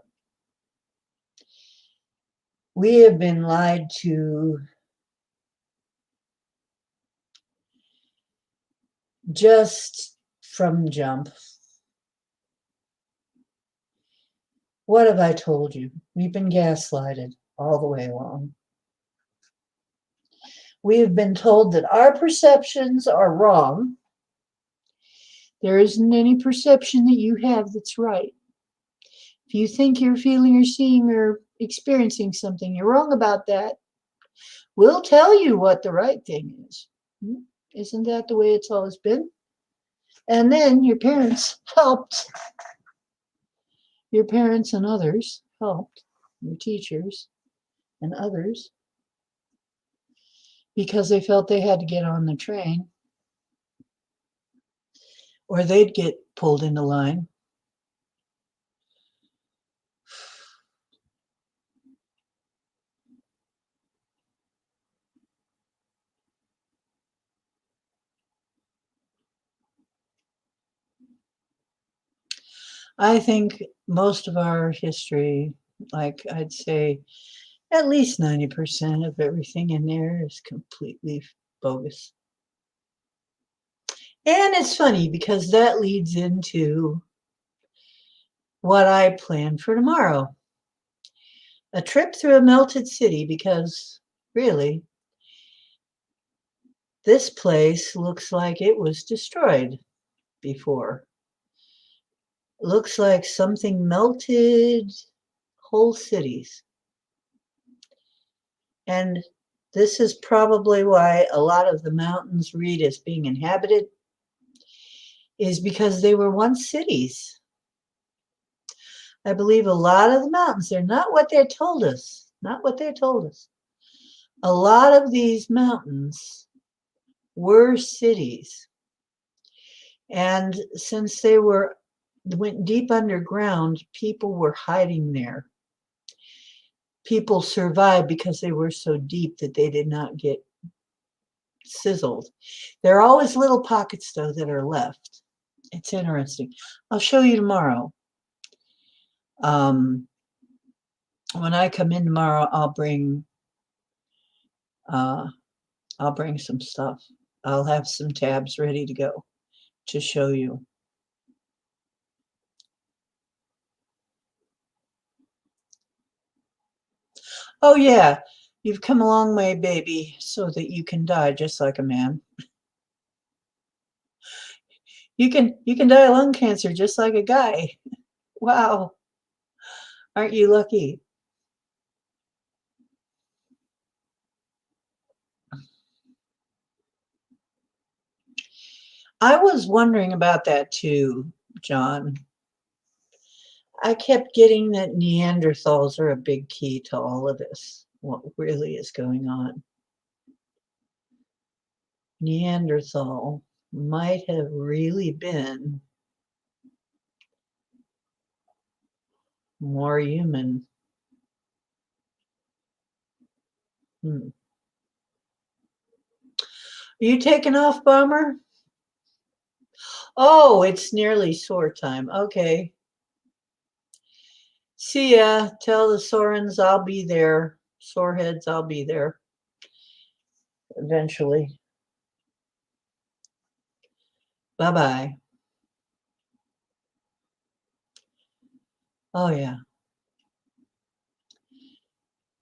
We have been lied to just from jump. What have I told you? We've been gaslighted all the way along. We have been told that our perceptions are wrong. There isn't any perception that you have that's right. If you think you're feeling or seeing or experiencing something, you're wrong about that. We'll tell you what the right thing is. Isn't that the way it's always been? And then your parents helped. Your parents and others helped. Your teachers and others. Because they felt they had to get on the train. Or they'd get pulled into line. I think most of our history, like I'd say at least 90% of everything in there is completely bogus. And it's funny because that leads into what I plan for tomorrow. A trip through a melted city, because really, this place looks like it was destroyed before. Looks like something melted whole cities. And this is probably why a lot of the mountains read as being inhabited, is because they were once cities. I believe a lot of the mountains, they're not what they told us, not what they told us. A lot of these mountains were cities. And since they went deep underground, people were hiding there. People survived because they were so deep that they did not get sizzled. There are always little pockets, though, that are left. It's interesting. I'll show you tomorrow. When I come in tomorrow, I'll bring some stuff. I'll have some tabs ready to go to show you. Oh yeah, you've come a long way, baby, so that you can die just like a man. You can die of lung cancer just like a guy. Wow. Aren't you lucky? I was wondering about that too, John. I kept getting that Neanderthals are a big key to all of this, what really is going on. Neanderthal might have really been more human. Are you taking off, Bomber? Oh, it's nearly sore time. Okay. See ya. Tell the Sorens I'll be there. Soreheads, I'll be there eventually. Bye-bye. Oh, yeah.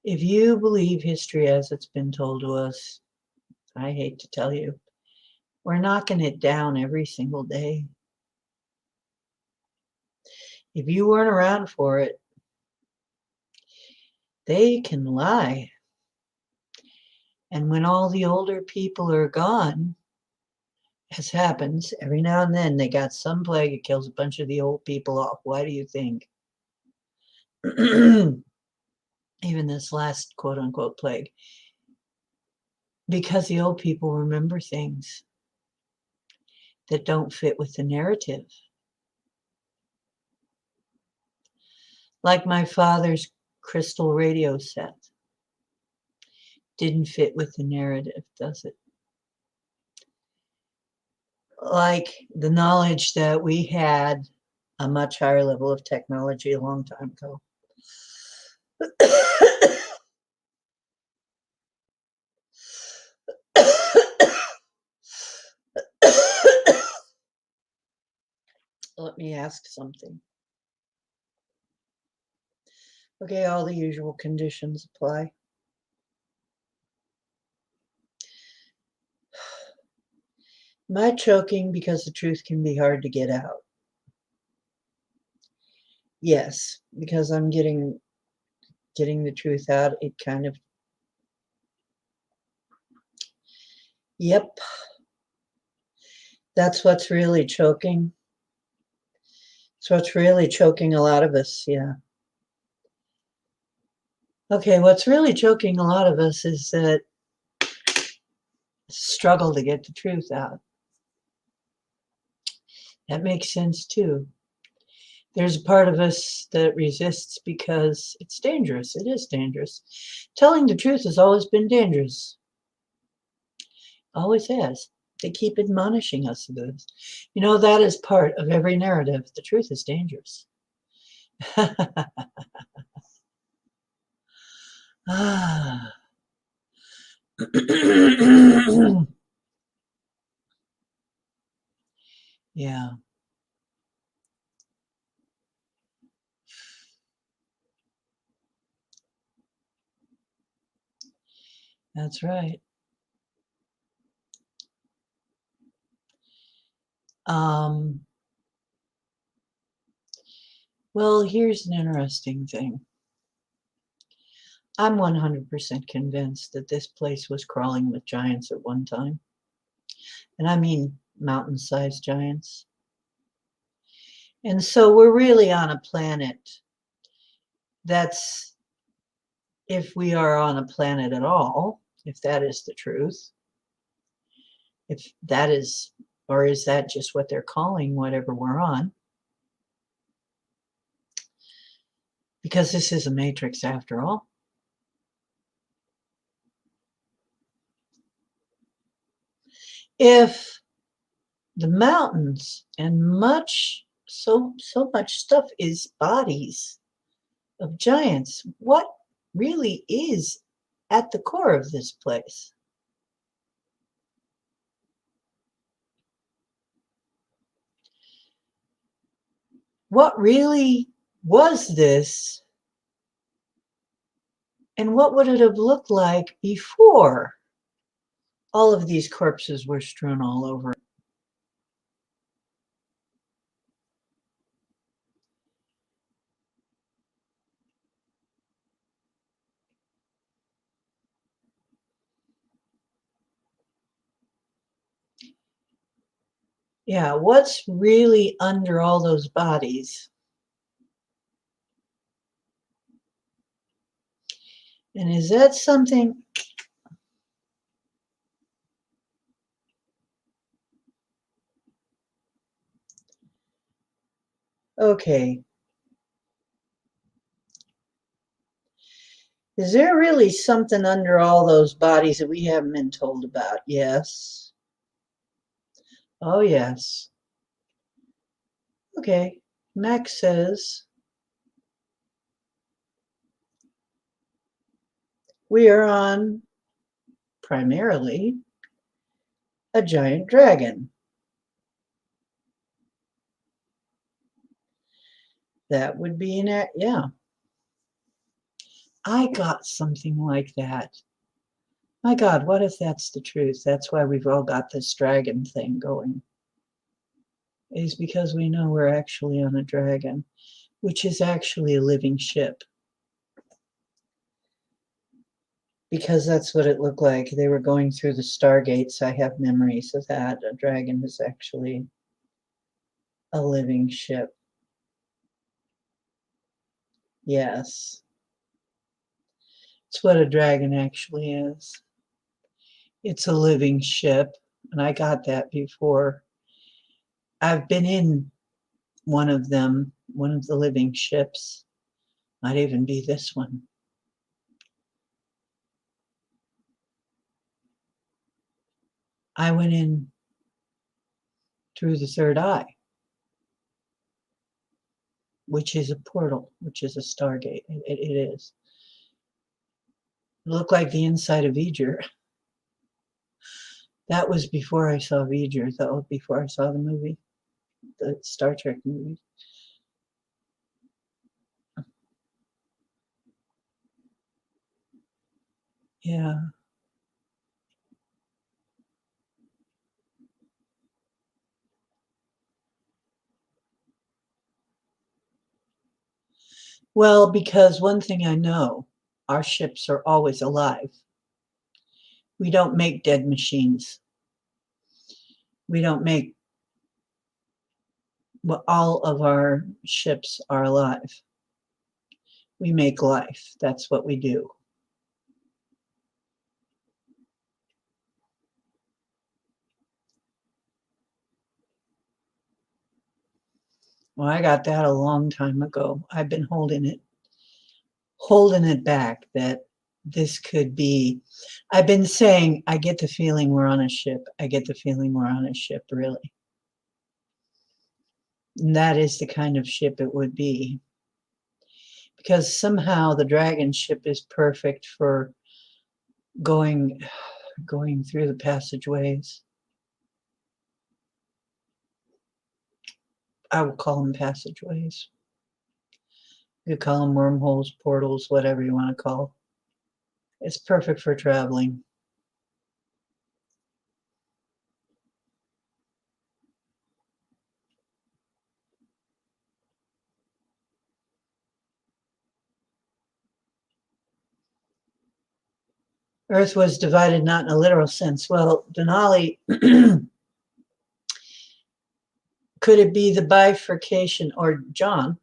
If you believe history as it's been told to us, I hate to tell you, we're knocking it down every single day. If you weren't around for it, they can lie. And when all the older people are gone, as happens every now and then, they got some plague that kills a bunch of the old people off. Why do you think? Even this last quote unquote plague. Because the old people remember things that don't fit with the narrative. Like my father's crystal radio set. Didn't fit with the narrative, does it? Like the knowledge that we had a much higher level of technology a long time ago. Let me ask something. Okay, all the usual conditions apply. Am I choking because the truth can be hard to get out? Yes, because I'm getting the truth out. It kind of, yep. That's what's really choking. It's what's really choking a lot of us, yeah. Okay, what's really choking a lot of us is that struggle to get the truth out. That makes sense too. There's a part of us that resists because it's dangerous. It is dangerous. Telling the truth has always been dangerous. Always has. They keep admonishing us of this. You know, that is part of every narrative. The truth is dangerous. Ah. Yeah. That's right. Well, here's an interesting thing. I'm 100% convinced that this place was crawling with giants at one time. And I mean mountain-sized giants. And so we're really on a planet that's, if we are on a planet at all, if that is the truth, if that is, or is that just what they're calling whatever we're on? Because this is a matrix after all. If the mountains and so much stuff is bodies of giants, what really is at the core of this place? What really was this? And what would it have looked like before all of these corpses were strewn all over? Yeah, what's really under all those bodies? And is that something? Okay. Is there really something under all those bodies that we haven't been told about? Yes. Oh, yes. Okay. Max says, we are on primarily a giant dragon. That would be yeah. I got something like that. My God, what if that's the truth? That's why we've all got this dragon thing going. Is because we know we're actually on a dragon, which is actually a living ship. Because that's what it looked like. They were going through the stargates. I have memories of that. A dragon is actually a living ship. Yes. It's what a dragon actually is. It's a living ship. And I got that before. I've been in one of them, one of the living ships. Might even be this one. I went in through the third eye, which is a portal, which is a stargate. It is. It looked like the inside of V'ger. That was before I saw V'ger, though, before I saw the movie, the Star Trek movie. Yeah. Well, because one thing I know, our ships are always alive. We don't make dead machines. We don't make, well, all of our ships are alive. We make life. That's what we do. Well, I got that a long time ago. I've been holding it back that this could be. I've been saying, I get the feeling we're on a ship. I get the feeling we're on a ship, really. And that is the kind of ship it would be. Because somehow the dragon ship is perfect for going through the passageways. I would call them passageways. You could call them wormholes, portals, whatever you want to call. It's perfect for traveling. Earth was divided not in a literal sense. Well, Denali, could it be the bifurcation, or John,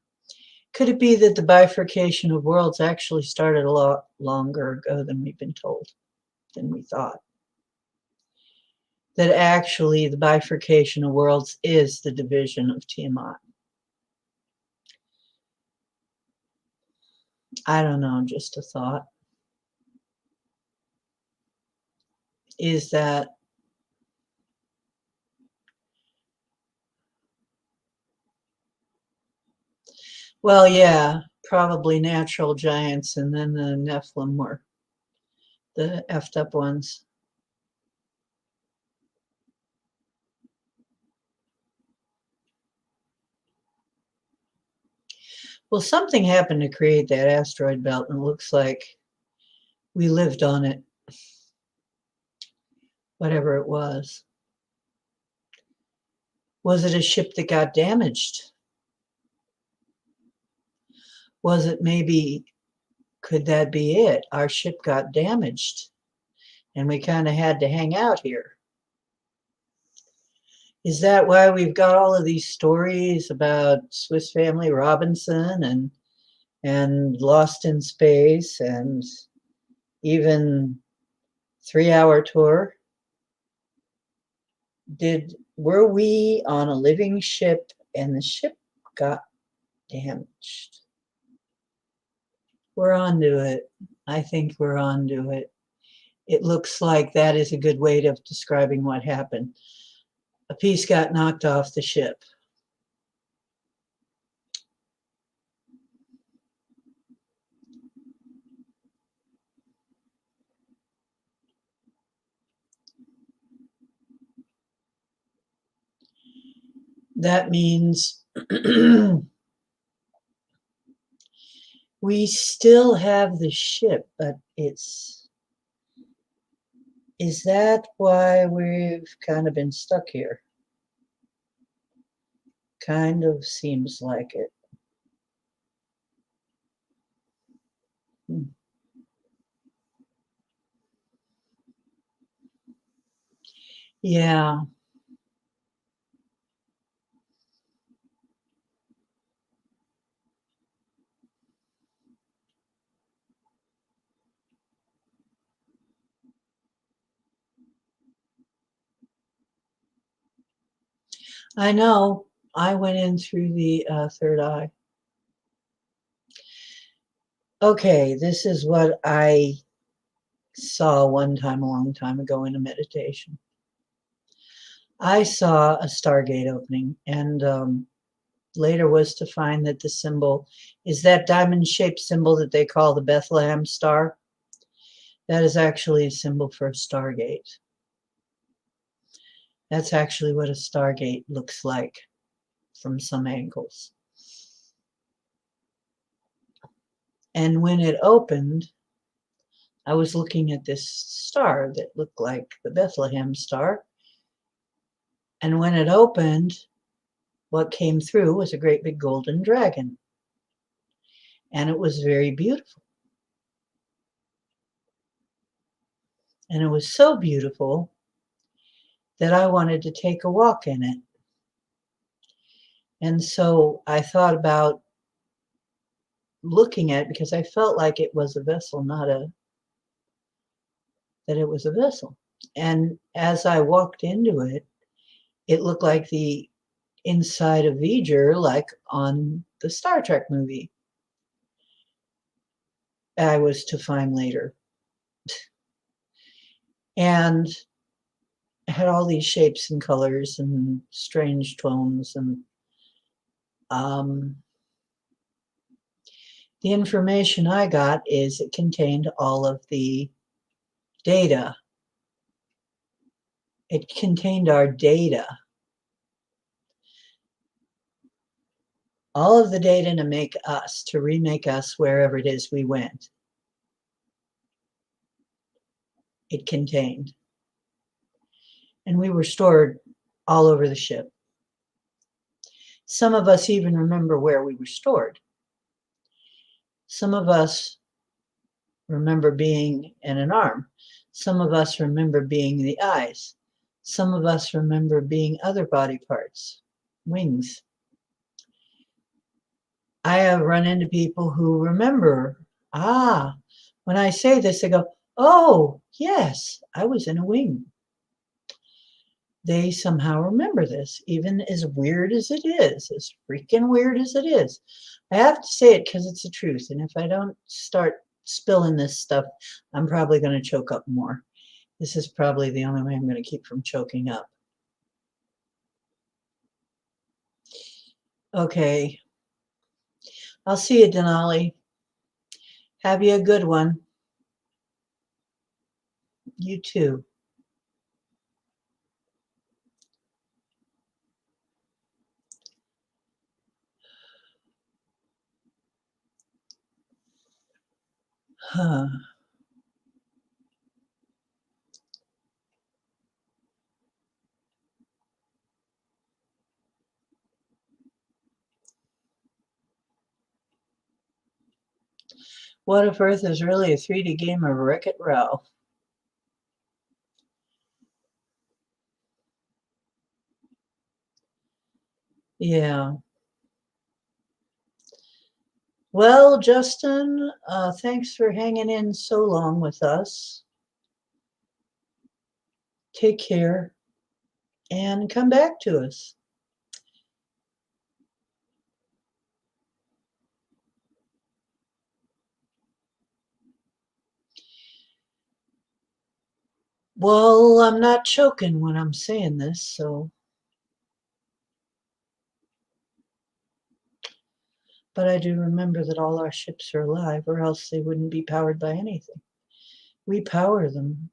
could it be that the bifurcation of worlds actually started a lot longer ago than we've been told, than we thought? That actually the bifurcation of worlds is the division of Tiamat. I don't know, just a thought. Is that well, yeah, probably natural giants, and then the Nephilim were the effed up ones. Well, something happened to create that asteroid belt, and it looks like we lived on it, whatever it was. Was it a ship that got damaged? Was it maybe, could that be it? Our ship got damaged, and we kind of had to hang out here. Is that why we've got all of these stories about Swiss Family Robinson and Lost in Space and even 3-hour tour. Were we on a living ship and the ship got damaged? We're on to it. I think we're on to it. It looks like that is a good way of describing what happened. A piece got knocked off the ship. That means we still have the ship, but is that why we've kind of been stuck here? Kind of seems like it. Yeah. I know. I went in through the third eye. Okay, this is what I saw one time a long time ago in a meditation. I saw a Stargate opening, and later was to find that the symbol is that diamond-shaped symbol that they call the Bethlehem star. That is actually a symbol for a Stargate. That's actually what a Stargate looks like from some angles. And when it opened, I was looking at this star that looked like the Bethlehem star. And when it opened, what came through was a great big golden dragon. And it was very beautiful. And it was so beautiful that I wanted to take a walk in it. And so I thought about looking at it because I felt like it was a vessel, that it was a vessel. And as I walked into it, it looked like the inside of V'ger, like on the Star Trek movie I was to find later. And had all these shapes and colors and strange tones. And the information I got is it contained all of the data. It contained our data. All of the data to remake us wherever it is we went. It contained. And we were stored all over the ship. Some of us even remember where we were stored. Some of us remember being in an arm. Some of us remember being the eyes. Some of us remember being other body parts, wings. I have run into people who remember, when I say this, they go, oh, yes, I was in a wing. They somehow remember this, even as weird as it is, as freaking weird as it is. I have to say it because it's the truth. And if I don't start spilling this stuff, I'm probably going to choke up more. This is probably the only way I'm going to keep from choking up. Okay. I'll see you, Denali. Have you a good one. You too. Huh. What if Earth is really a 3D game of Wreck-It Ralph? Yeah. Well, Justin, thanks for hanging in so long with us. Take care and come back to us. Well, I'm not choking when I'm saying this, so. But I do remember that all our ships are alive, or else they wouldn't be powered by anything. We power them.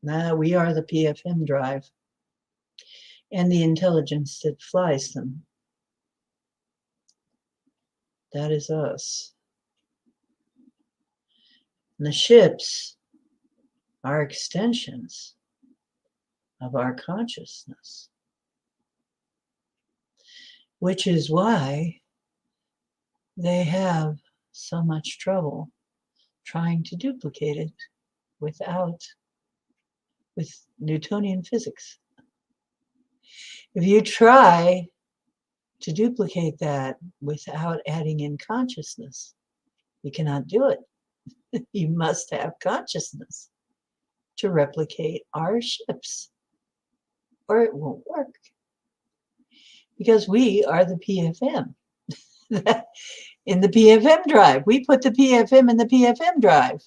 We are the PFM drive and the intelligence that flies them. That is us. And the ships are extensions of our consciousness, which is why they have so much trouble trying to duplicate it with Newtonian physics. If you try to duplicate that without adding in consciousness, you cannot do it. You must have consciousness to replicate our ships, or it won't work. Because we are the PFM. In the PFM drive. We put the PFM in the PFM drive.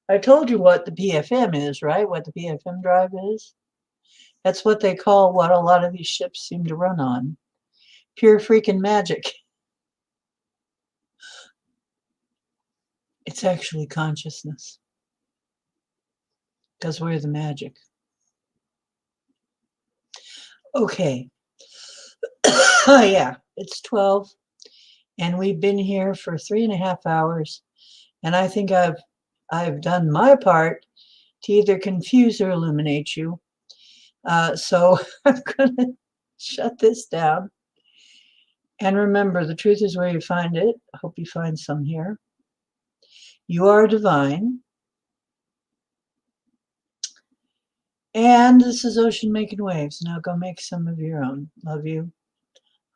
I told you what the PFM is, right? What the PFM drive is. That's what they call what a lot of these ships seem to run on. Pure freaking magic. It's actually consciousness. Because we're the magic. Okay. Oh yeah, it's 12. And we've been here for 3.5 hours. And I think I've done my part to either confuse or illuminate you. So I'm going to shut this down. And remember, the truth is where you find it. I hope you find some here. You are divine. And this is Ocean Making Waves. Now go make some of your own. Love you.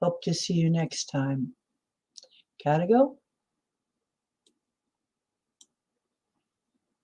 Hope to see you next time. Gotta go.